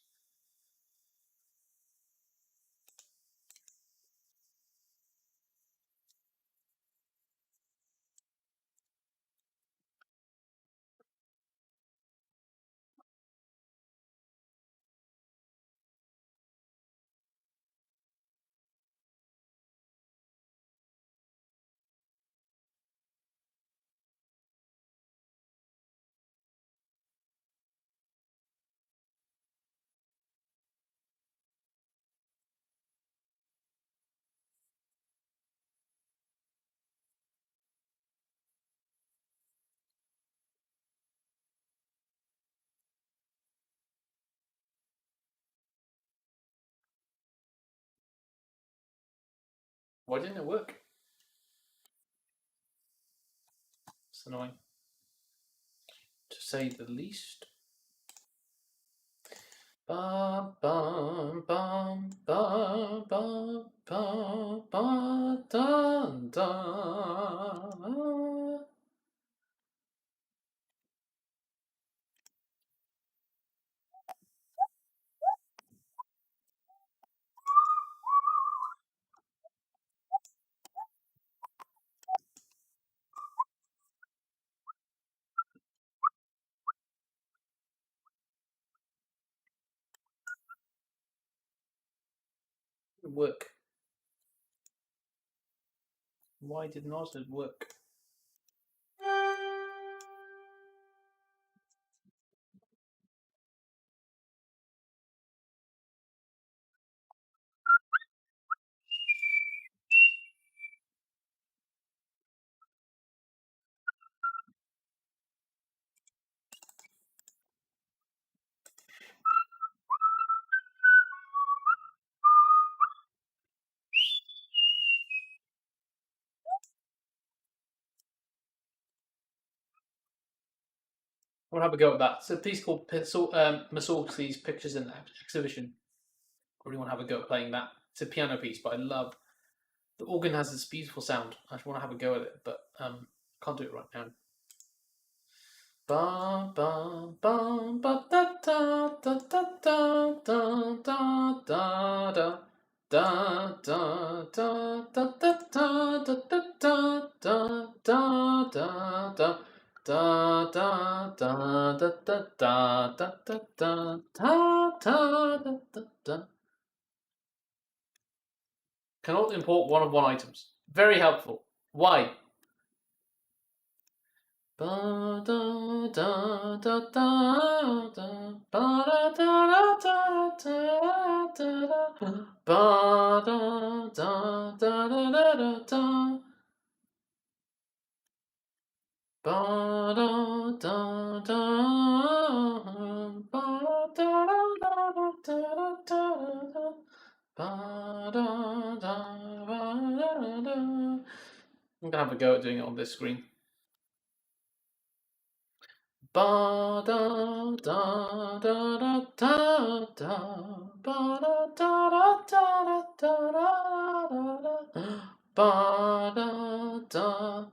Why didn't it work? It's annoying, to say the least. Bum, bum, bum, bum, bum, bum, bum, dun, dun. Work. Why did not it work? I want to have a go at that. It's a piece called Mussorgsky's Pictures in Exhibition. I really want to have a go at playing that. It's a piano piece, but I love the organ has this beautiful sound. I just want to have a go at it, but can't do it right now. Ba ba ba ba da da da da da da da da da. Da da da da da da da da da da da da da. Da da da da da da da da da da da da da. Cannot import one of one items. Very helpful. Why? Ba da da da da da ba da da da da da da ba da da da da da da ba da da da ba da da da da da ba da da ba da. I'm gonna have a go at doing it on this screen. Ba da da da da da da ba da da da da da da da ba da da.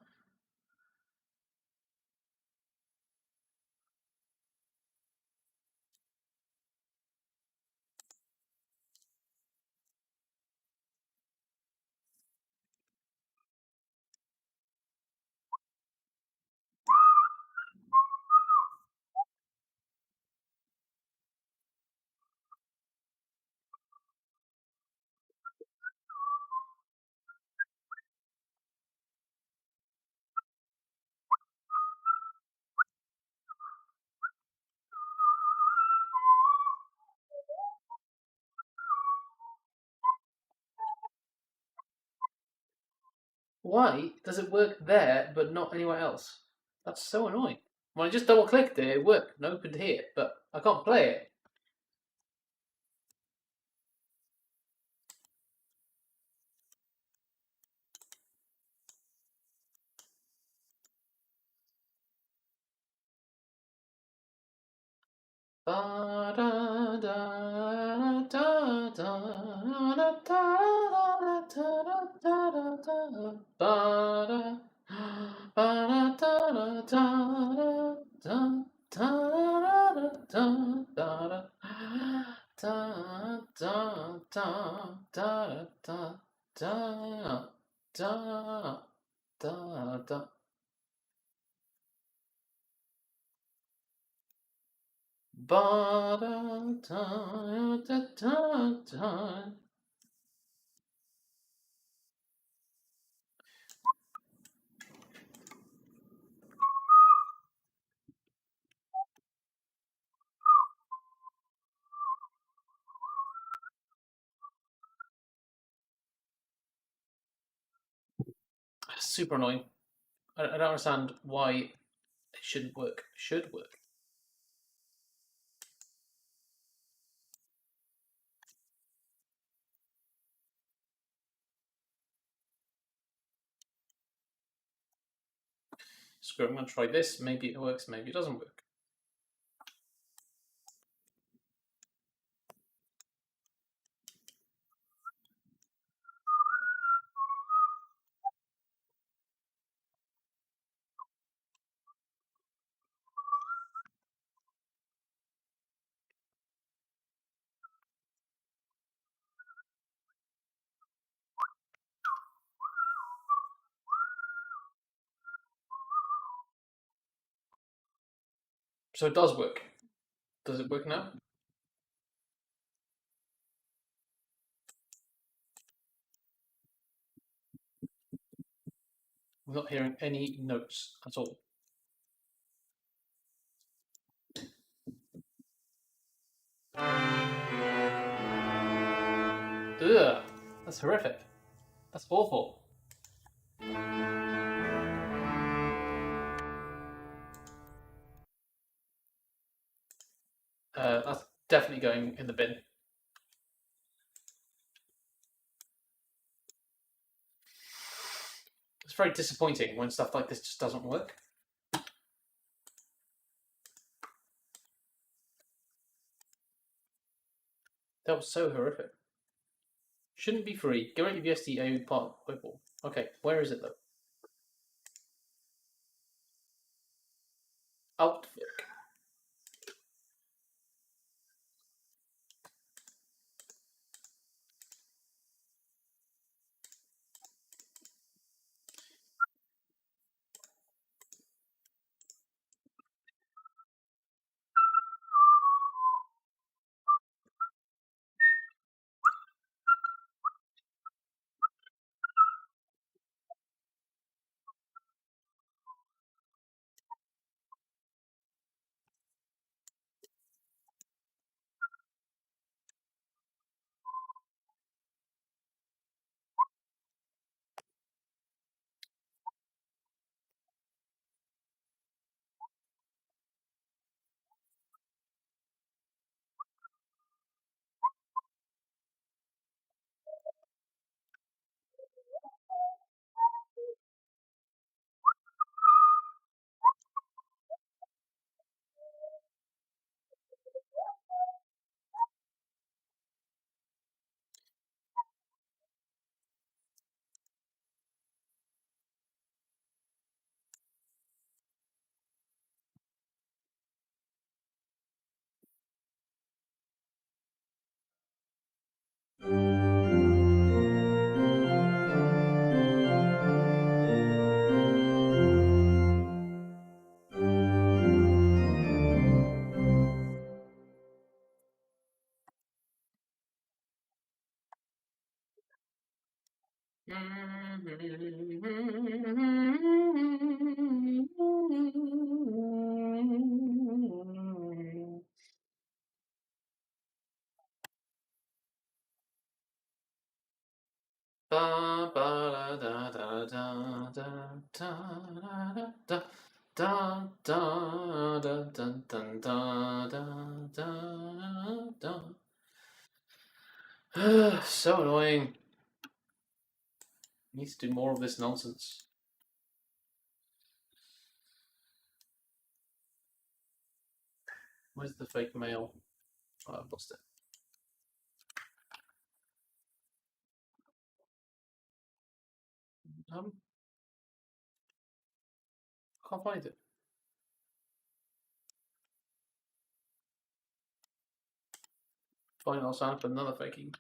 Why does it work there but not anywhere else? That's so annoying. When I just double clicked it, it worked and opened here, but I can't play it. Ba da da da da da da da da da da ba da ba da da da da da da da da da da da da da da da da. Ba da da da da da. Super annoying. I don't understand why it shouldn't work. Should work. Screw it, I'm going to try this. Maybe it works, maybe it doesn't work. So it does work. Does it work now? I'm not hearing any notes at all. Ugh, that's horrific. That's awful. That's definitely going in the bin. It's very disappointing when stuff like this just doesn't work. That was so horrific. Shouldn't be free. Get rid of VST part whipple. Okay, where is it though? Outfit. Ba ba da da da da da da da da da da da da da da. So annoying. Needs to do more of this nonsense. Where's the fake mail? Oh, I've lost it. Can't find it. Fine, I'll sign up for another faking.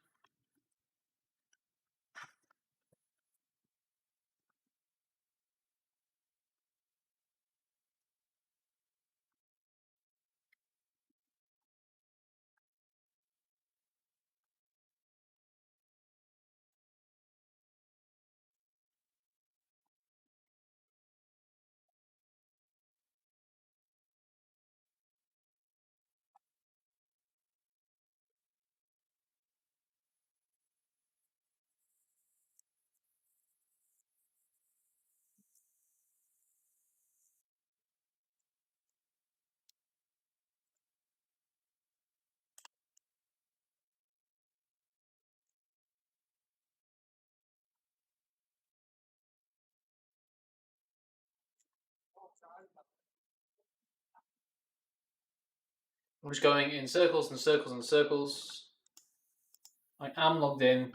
I'm just going in circles and circles and circles. I am logged in.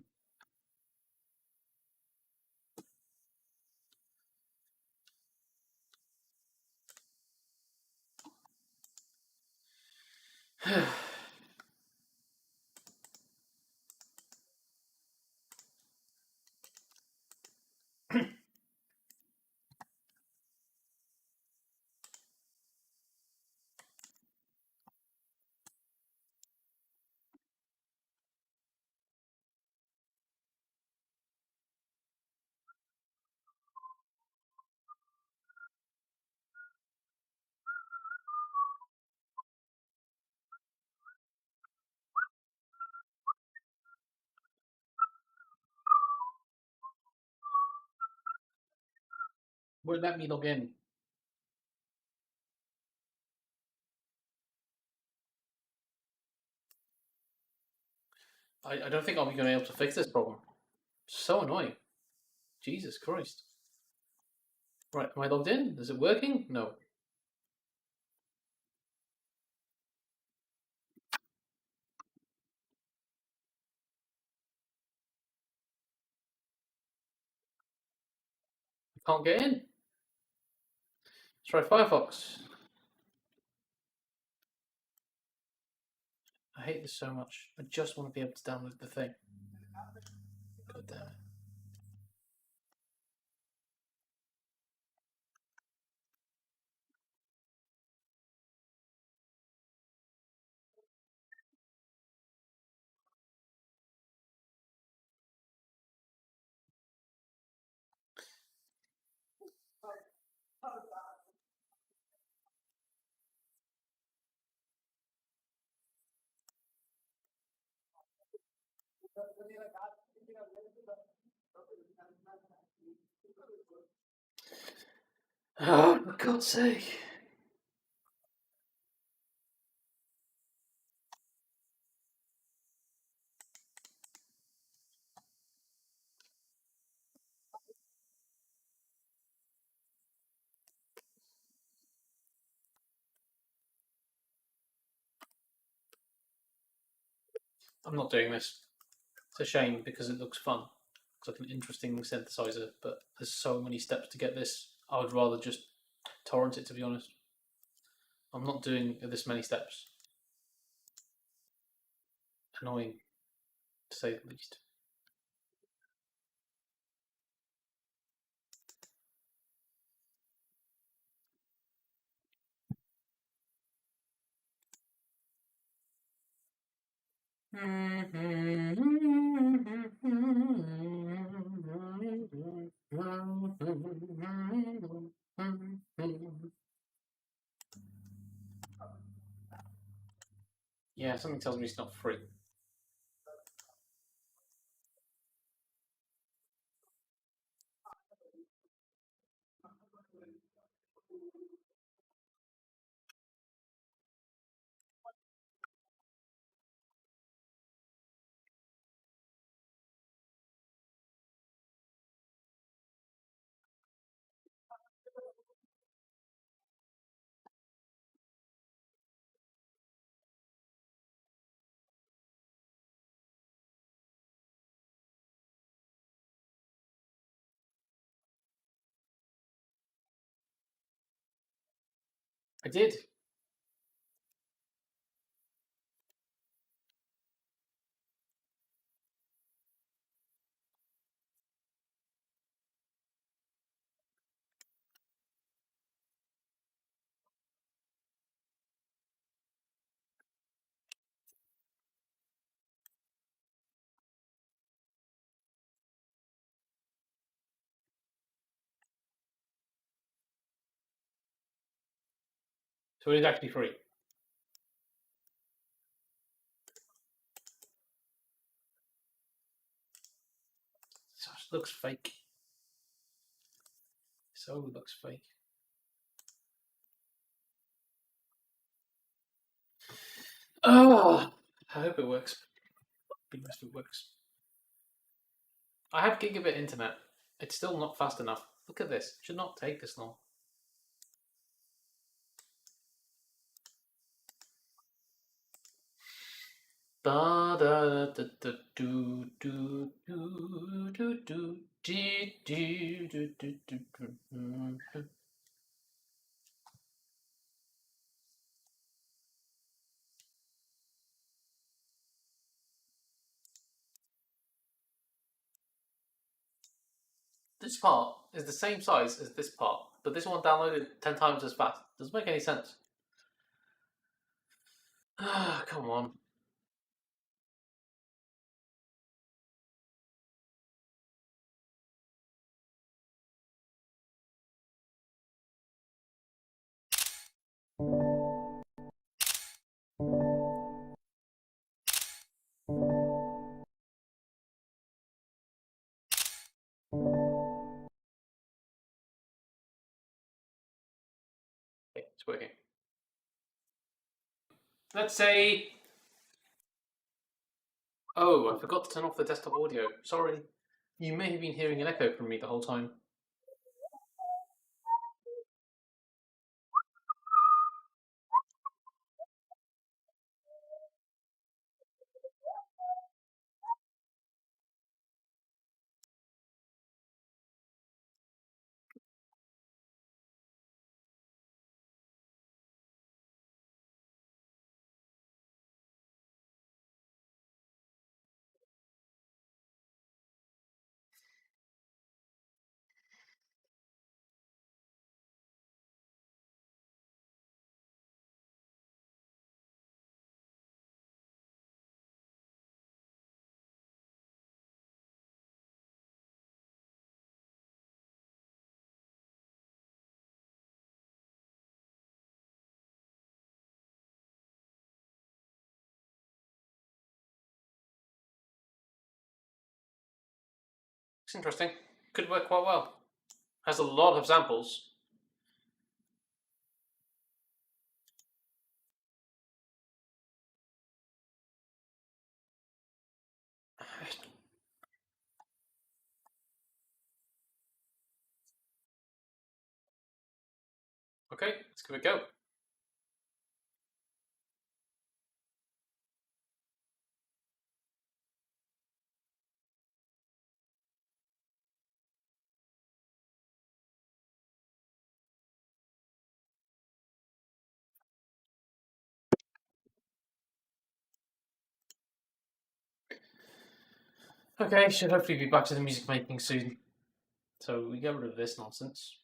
Won't let me log in. I don't think I'll be going to be able to fix this problem. So annoying. Jesus Christ. Right, am I logged in? Is it working? No. Can't get in. Let's try Firefox. I hate this so much. I just want to be able to download the thing. God damn it. Oh, for God's sake. I'm not doing this. It's a shame because it looks fun. It's like an interesting synthesizer, but there's so many steps to get this. I would rather just torrent it, to be honest. I'm not doing this many steps. Annoying, to say the least. Yeah, something tells me it's not free. I did. So it is actually free. So it looks fake. So it looks fake. Oh, I hope it works. Be nice if it works. I have gigabit internet. It's still not fast enough. Look at this. It should not take this long. Da da da da do do do do do do do do do. This part is the same size as this part, but this one downloaded 10 times as fast. Doesn't make any sense. Ah, come on. Okay, it's working. Let's say. Oh, I forgot to turn off the desktop audio. Sorry. You may have been hearing an echo from me the whole time. Looks interesting. Could work quite well. Has a lot of samples. Okay, let's give it a go. Okay, should hopefully be back to the music making soon. So we get rid of this nonsense.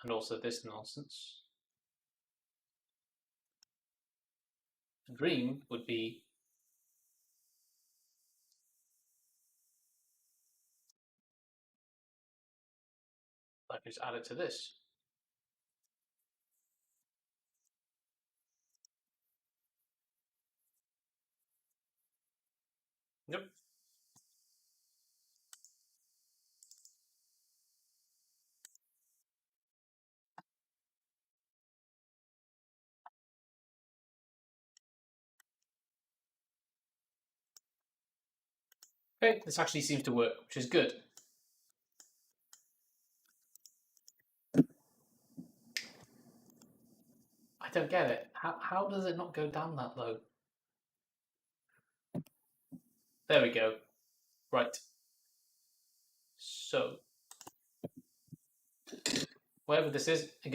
And also this nonsense. The dream would be I could just add it to this. Yep. Okay, this actually seems to work, which is good. I don't get it. How does it not go down that low? There we go. Right. So whatever this is, it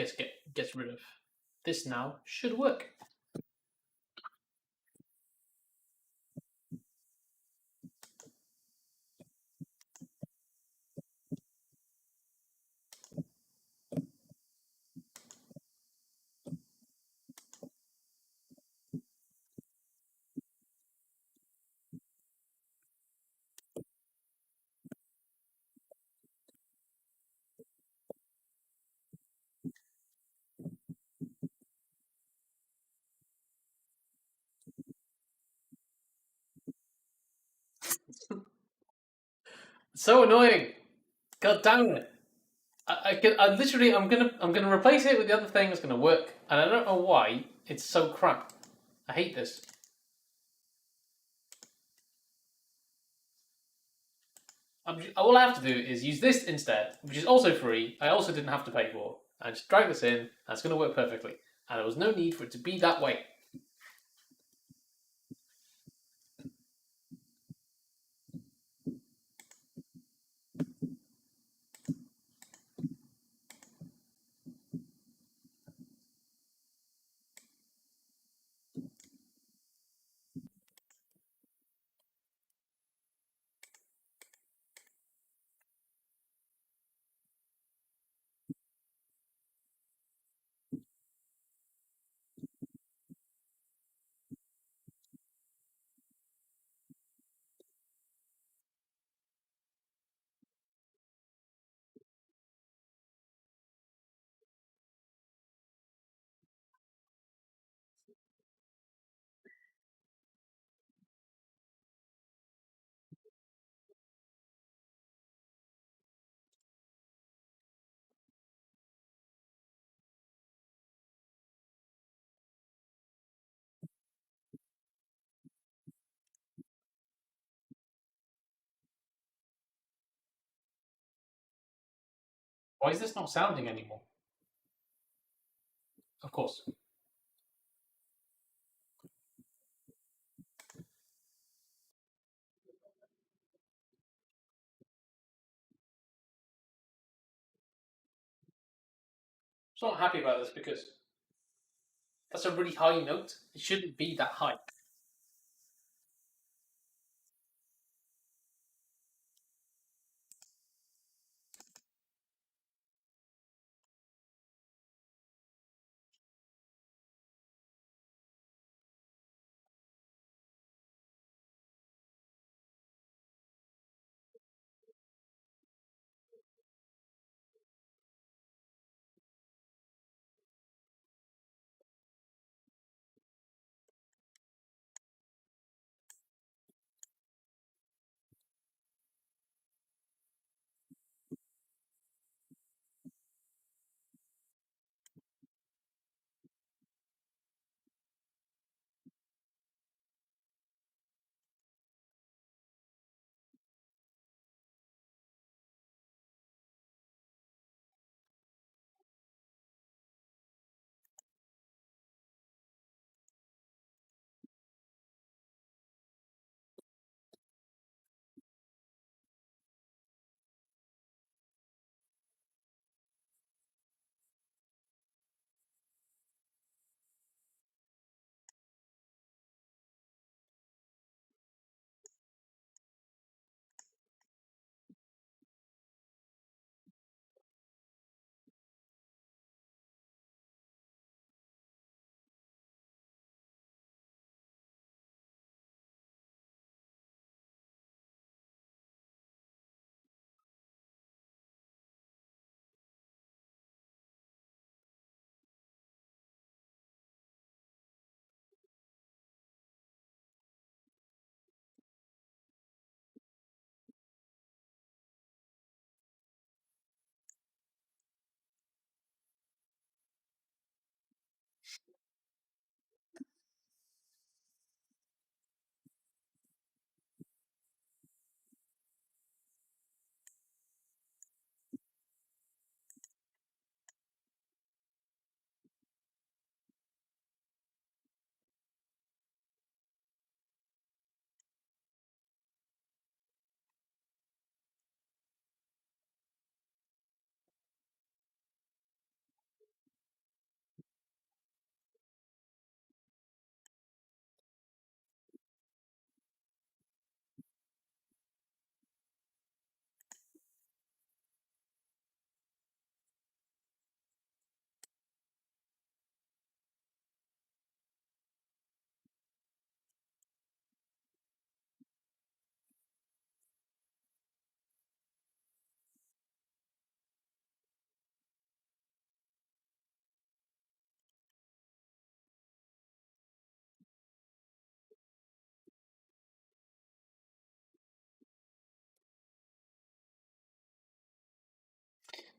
gets rid of. This now should work. So annoying. God damn it. I literally I'm gonna replace it with the other thing that's gonna work, and I don't know why it's so crap. I hate this. All I have to do is use this instead, which is also free. I also didn't have to pay for. I just drag this in, and it's gonna work perfectly. And there was no need for it to be that way. Why is this not sounding anymore? Of course. I'm not happy about this because that's a really high note. It shouldn't be that high.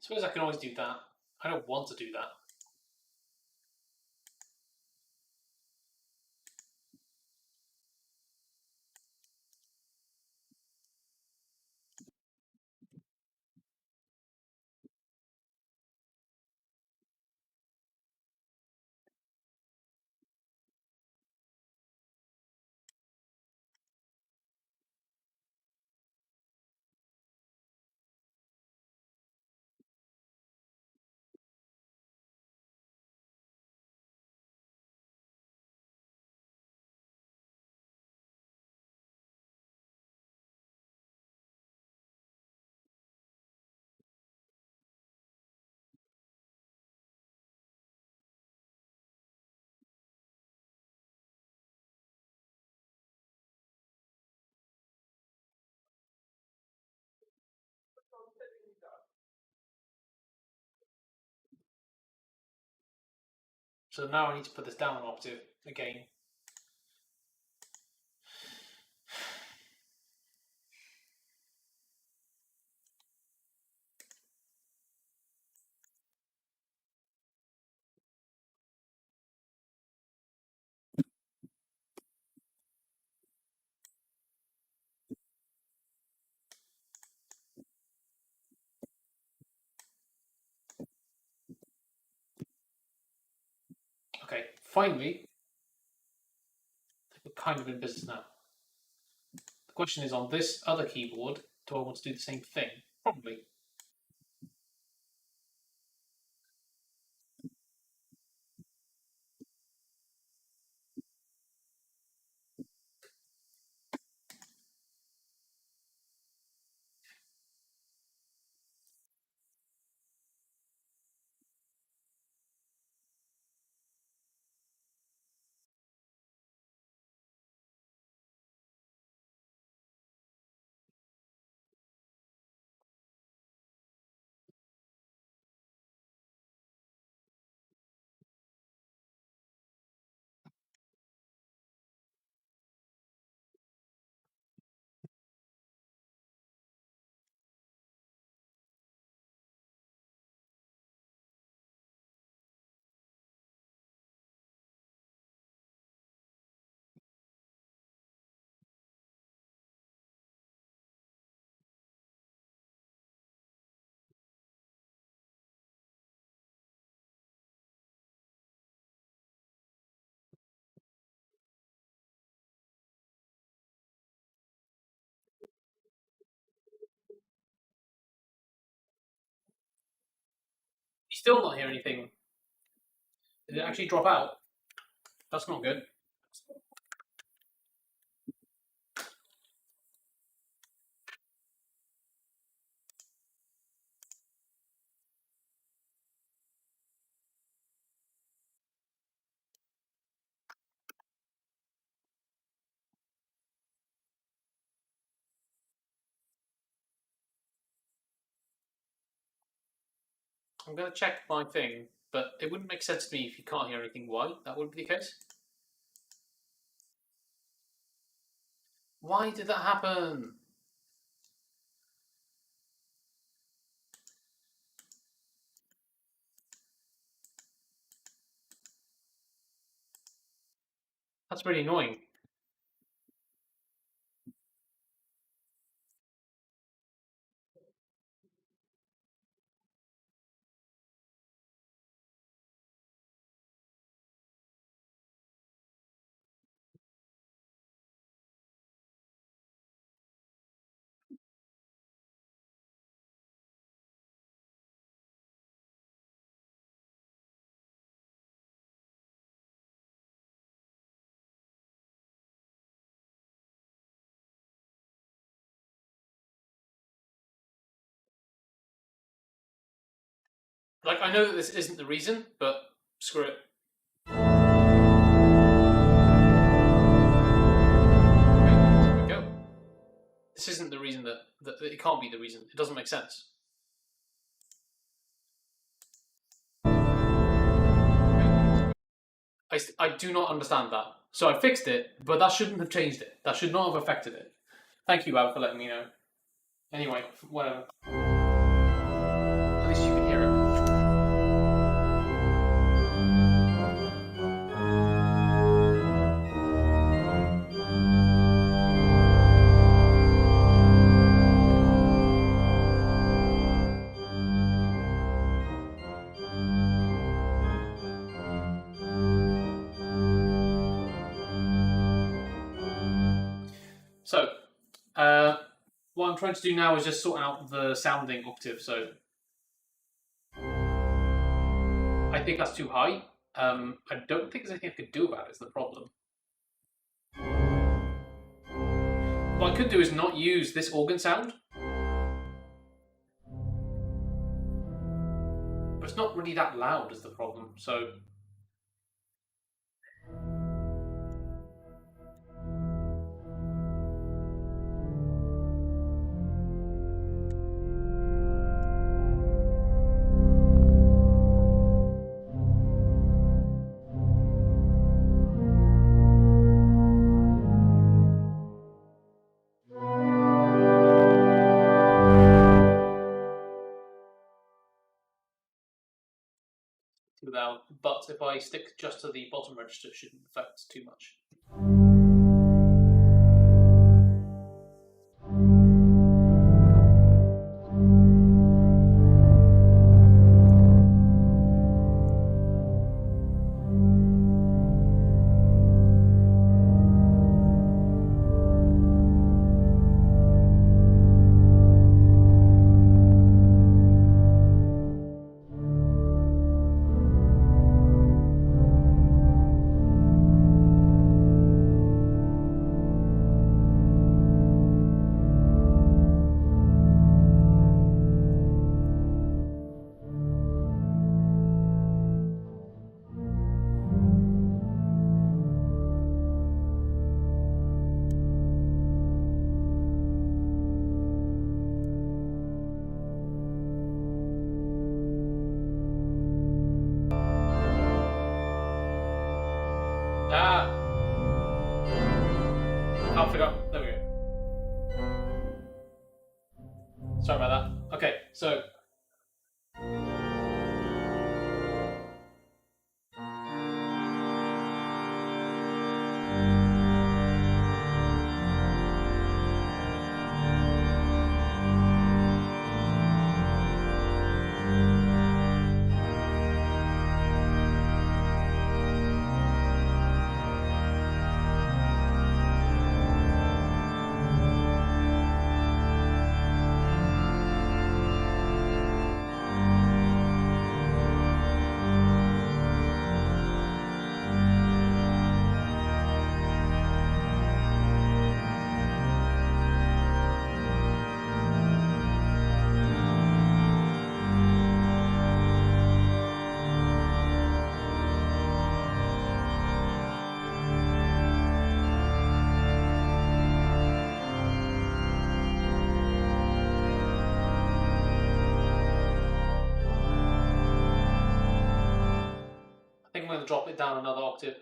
suppose I can always do that. I don't want to do that. So now I need to put this down an octave again. Okay, finally, we're kind of in business now. The question is, on this other keyboard, do I want to do the same thing? Probably. You still not hear anything. Did it actually drop out? That's not good. I'm going to check my thing, but it wouldn't make sense to me if you can't hear anything. Why? That would be the case. Why did that happen? That's really annoying. Like, I know that this isn't the reason, but screw it. Okay, there we go. This isn't the reason that it can't be the reason. It doesn't make sense. I do not understand that. So I fixed it, but that shouldn't have changed it. That should not have affected it. Thank you, Ab, for letting me know. Anyway, whatever. At least you can So, what I'm trying to do now is just sort out the sounding octave. So, I think that's too high. I don't think there's anything I could do about it. Is the problem. What I could do is not use this organ sound. But it's not really that loud is the problem, so... Without, but if I stick just to the bottom register, it shouldn't affect too much. Can't figure out. There we go. Sorry about that. Okay, so. I think I'm going to drop it down another octave.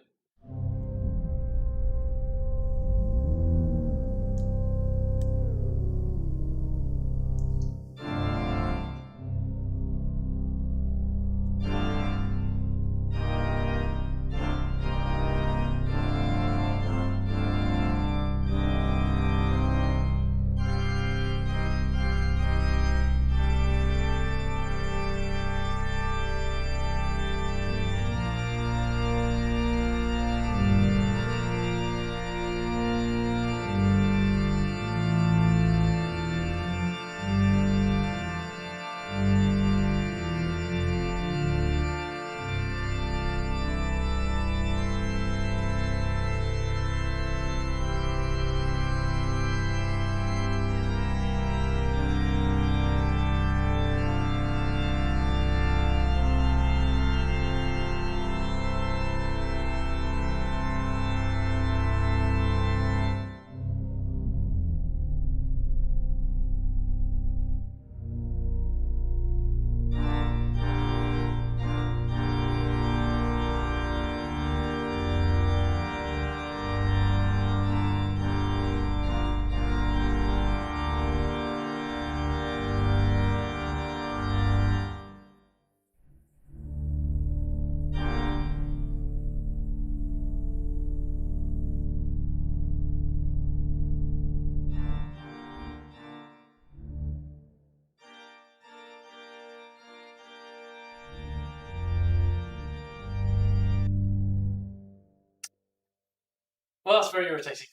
Well, that's very irritating.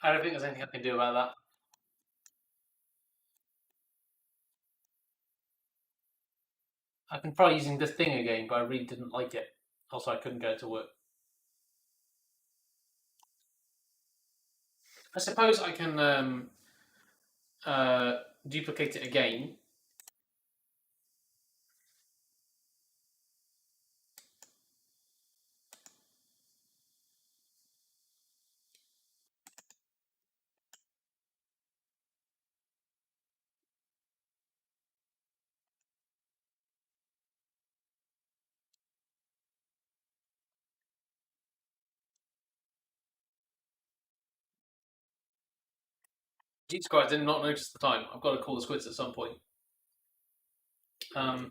I don't think there's anything I can do about that. I can try using this thing again, but I really didn't like it. Also, I couldn't go to work. I suppose I can duplicate it again. Jesus Christ, I did not notice the time. I've got to call the squids at some point. Right,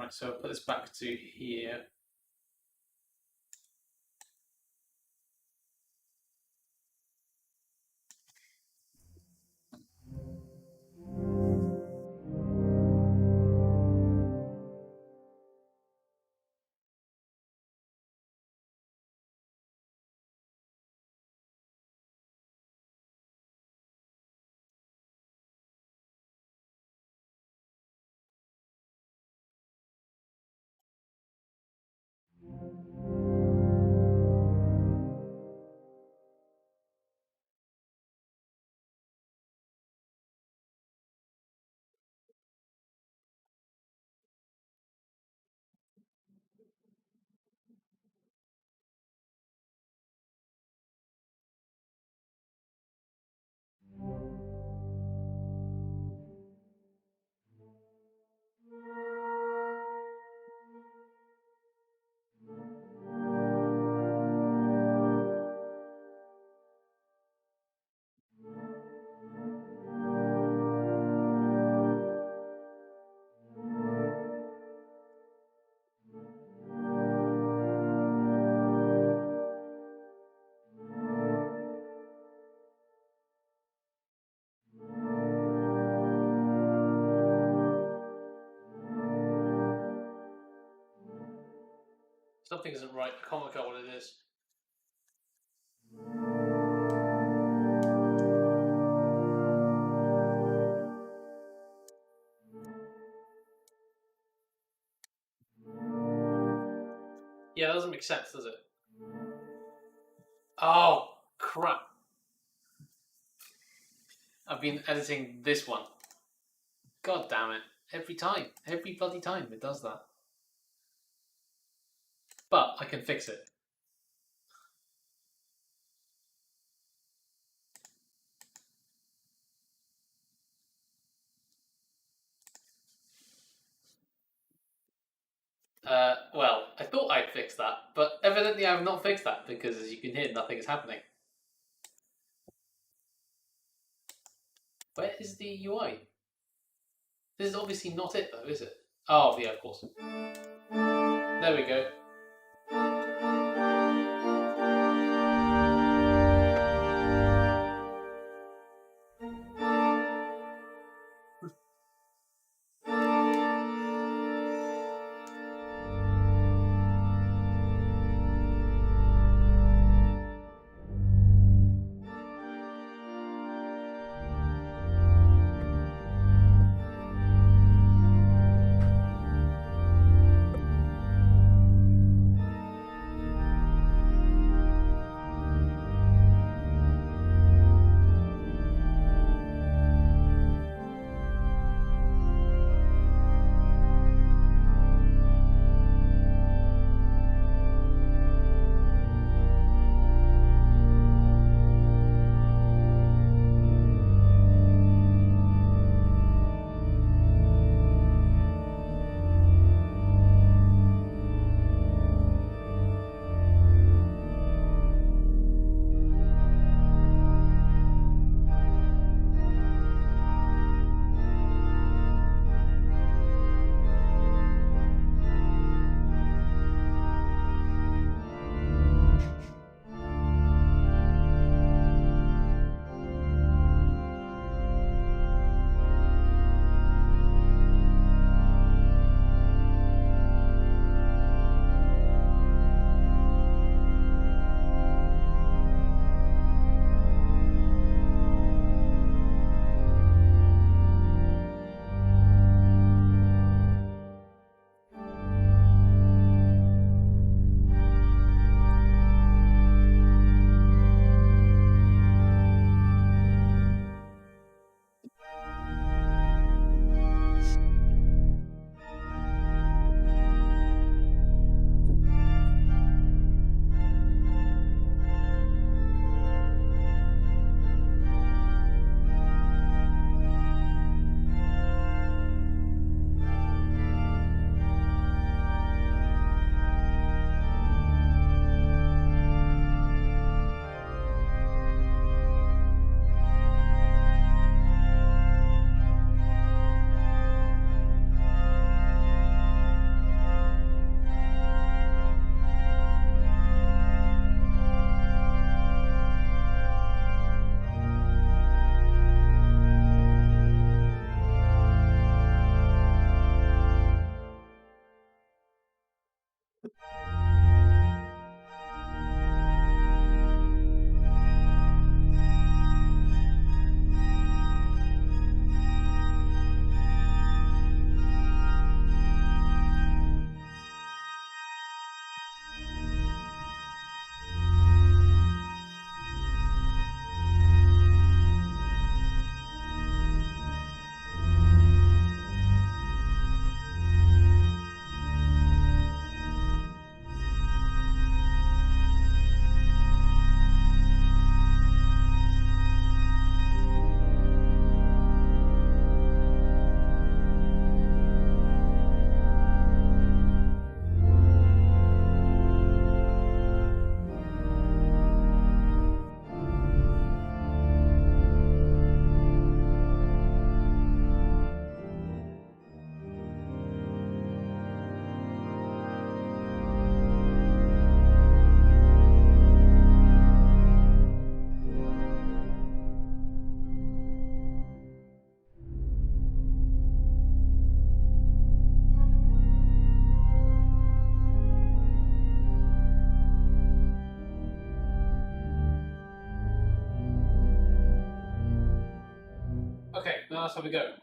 so I'll put this back to here. Something isn't right. I can't work out what it is. Yeah, that doesn't make sense, does it? Oh, crap. I've been editing this one. God damn it. Every time. Every bloody time it does that. But I can fix it. Well, I thought I'd fix that, but evidently I have not fixed that because, as you can hear, nothing is happening. Where is the UI? This is obviously not it, though, is it? Oh, yeah, of course. There we go. Okay, now let's have a go.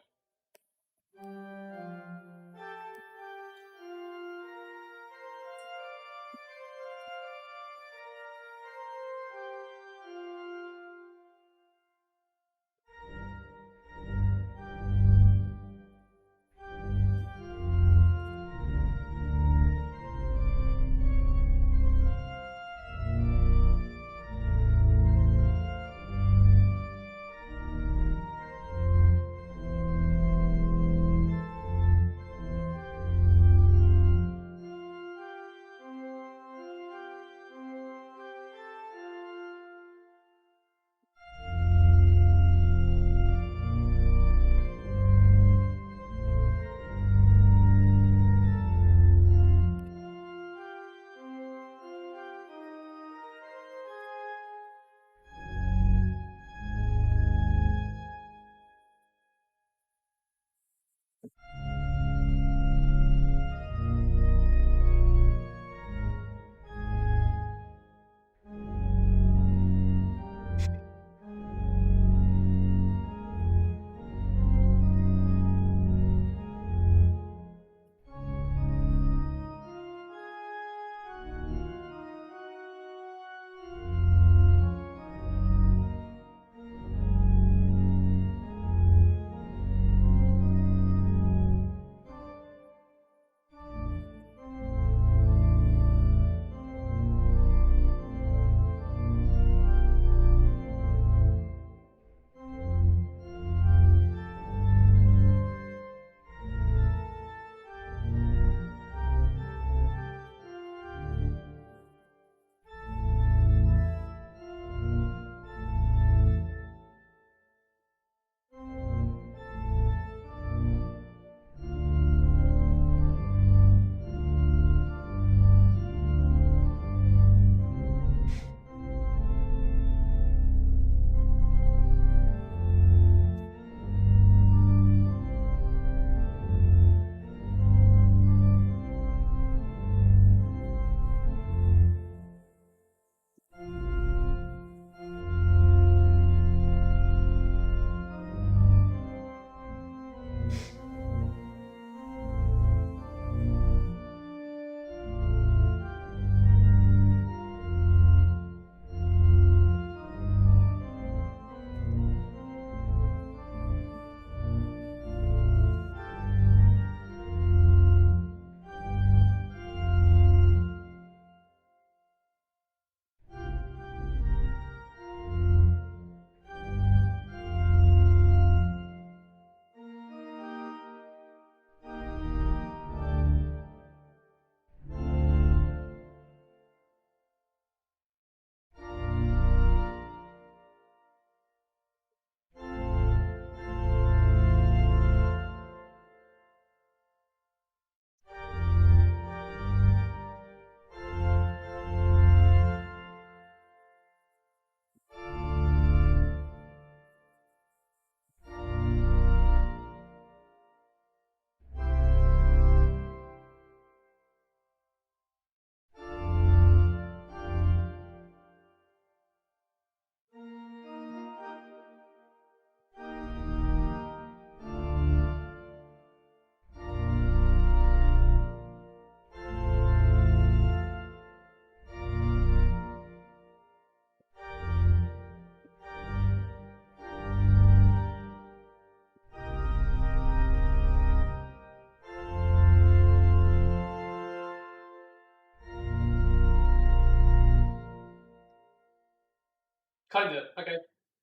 Kinda, okay.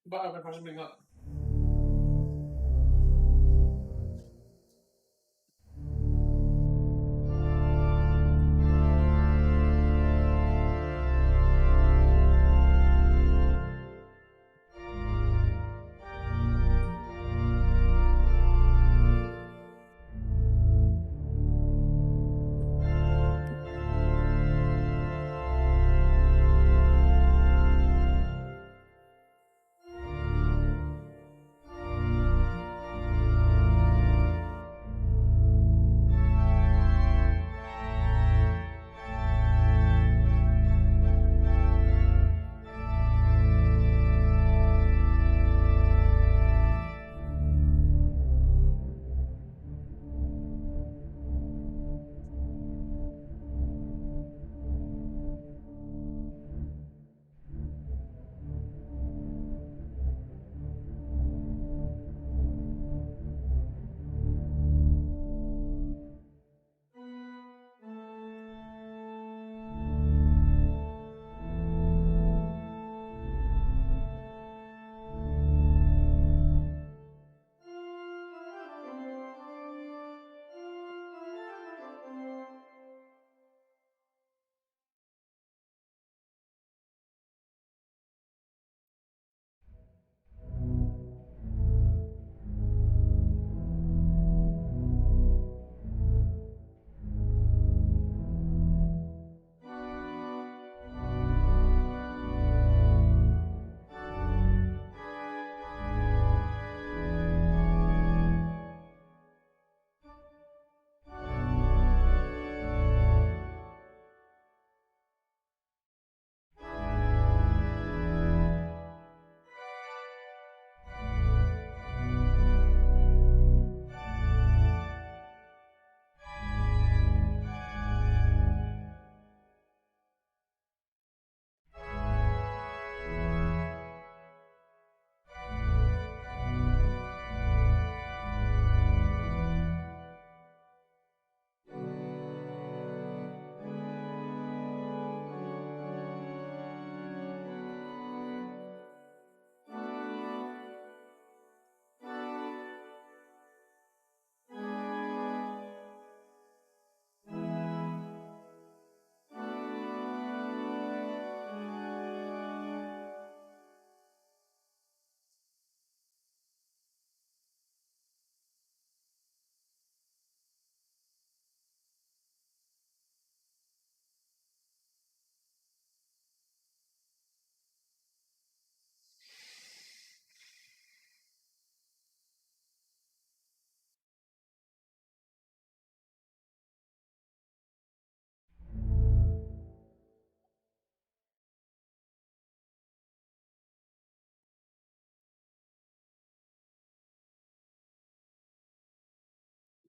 But I'm going to bring up.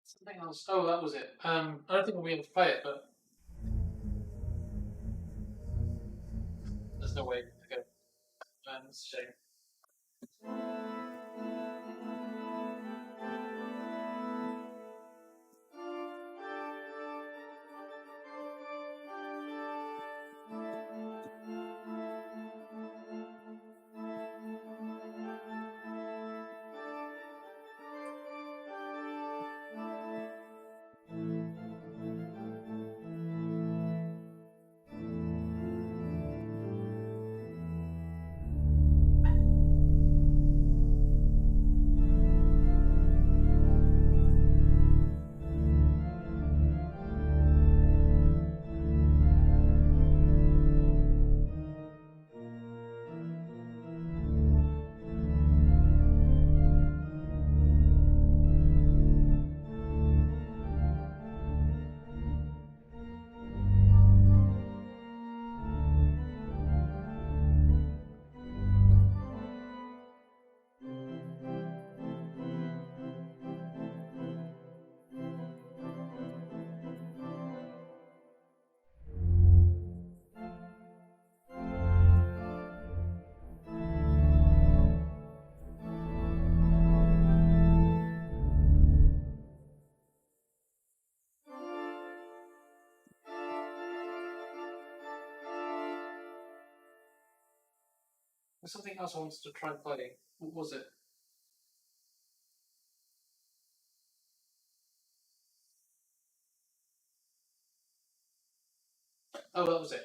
Something else. Oh, that was it. I don't think we'll be able to play it, but there's no way to go. It's a shame. There's something else I wanted to try playing. What was it? Oh, that was it.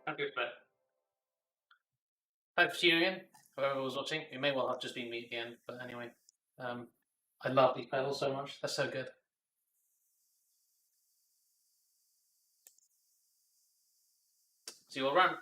Have a good bit. Thanks for tuning in. Whoever was watching, it may well have just been me at the end, but anyway, I love these pedals so much. They're so good. See you all around.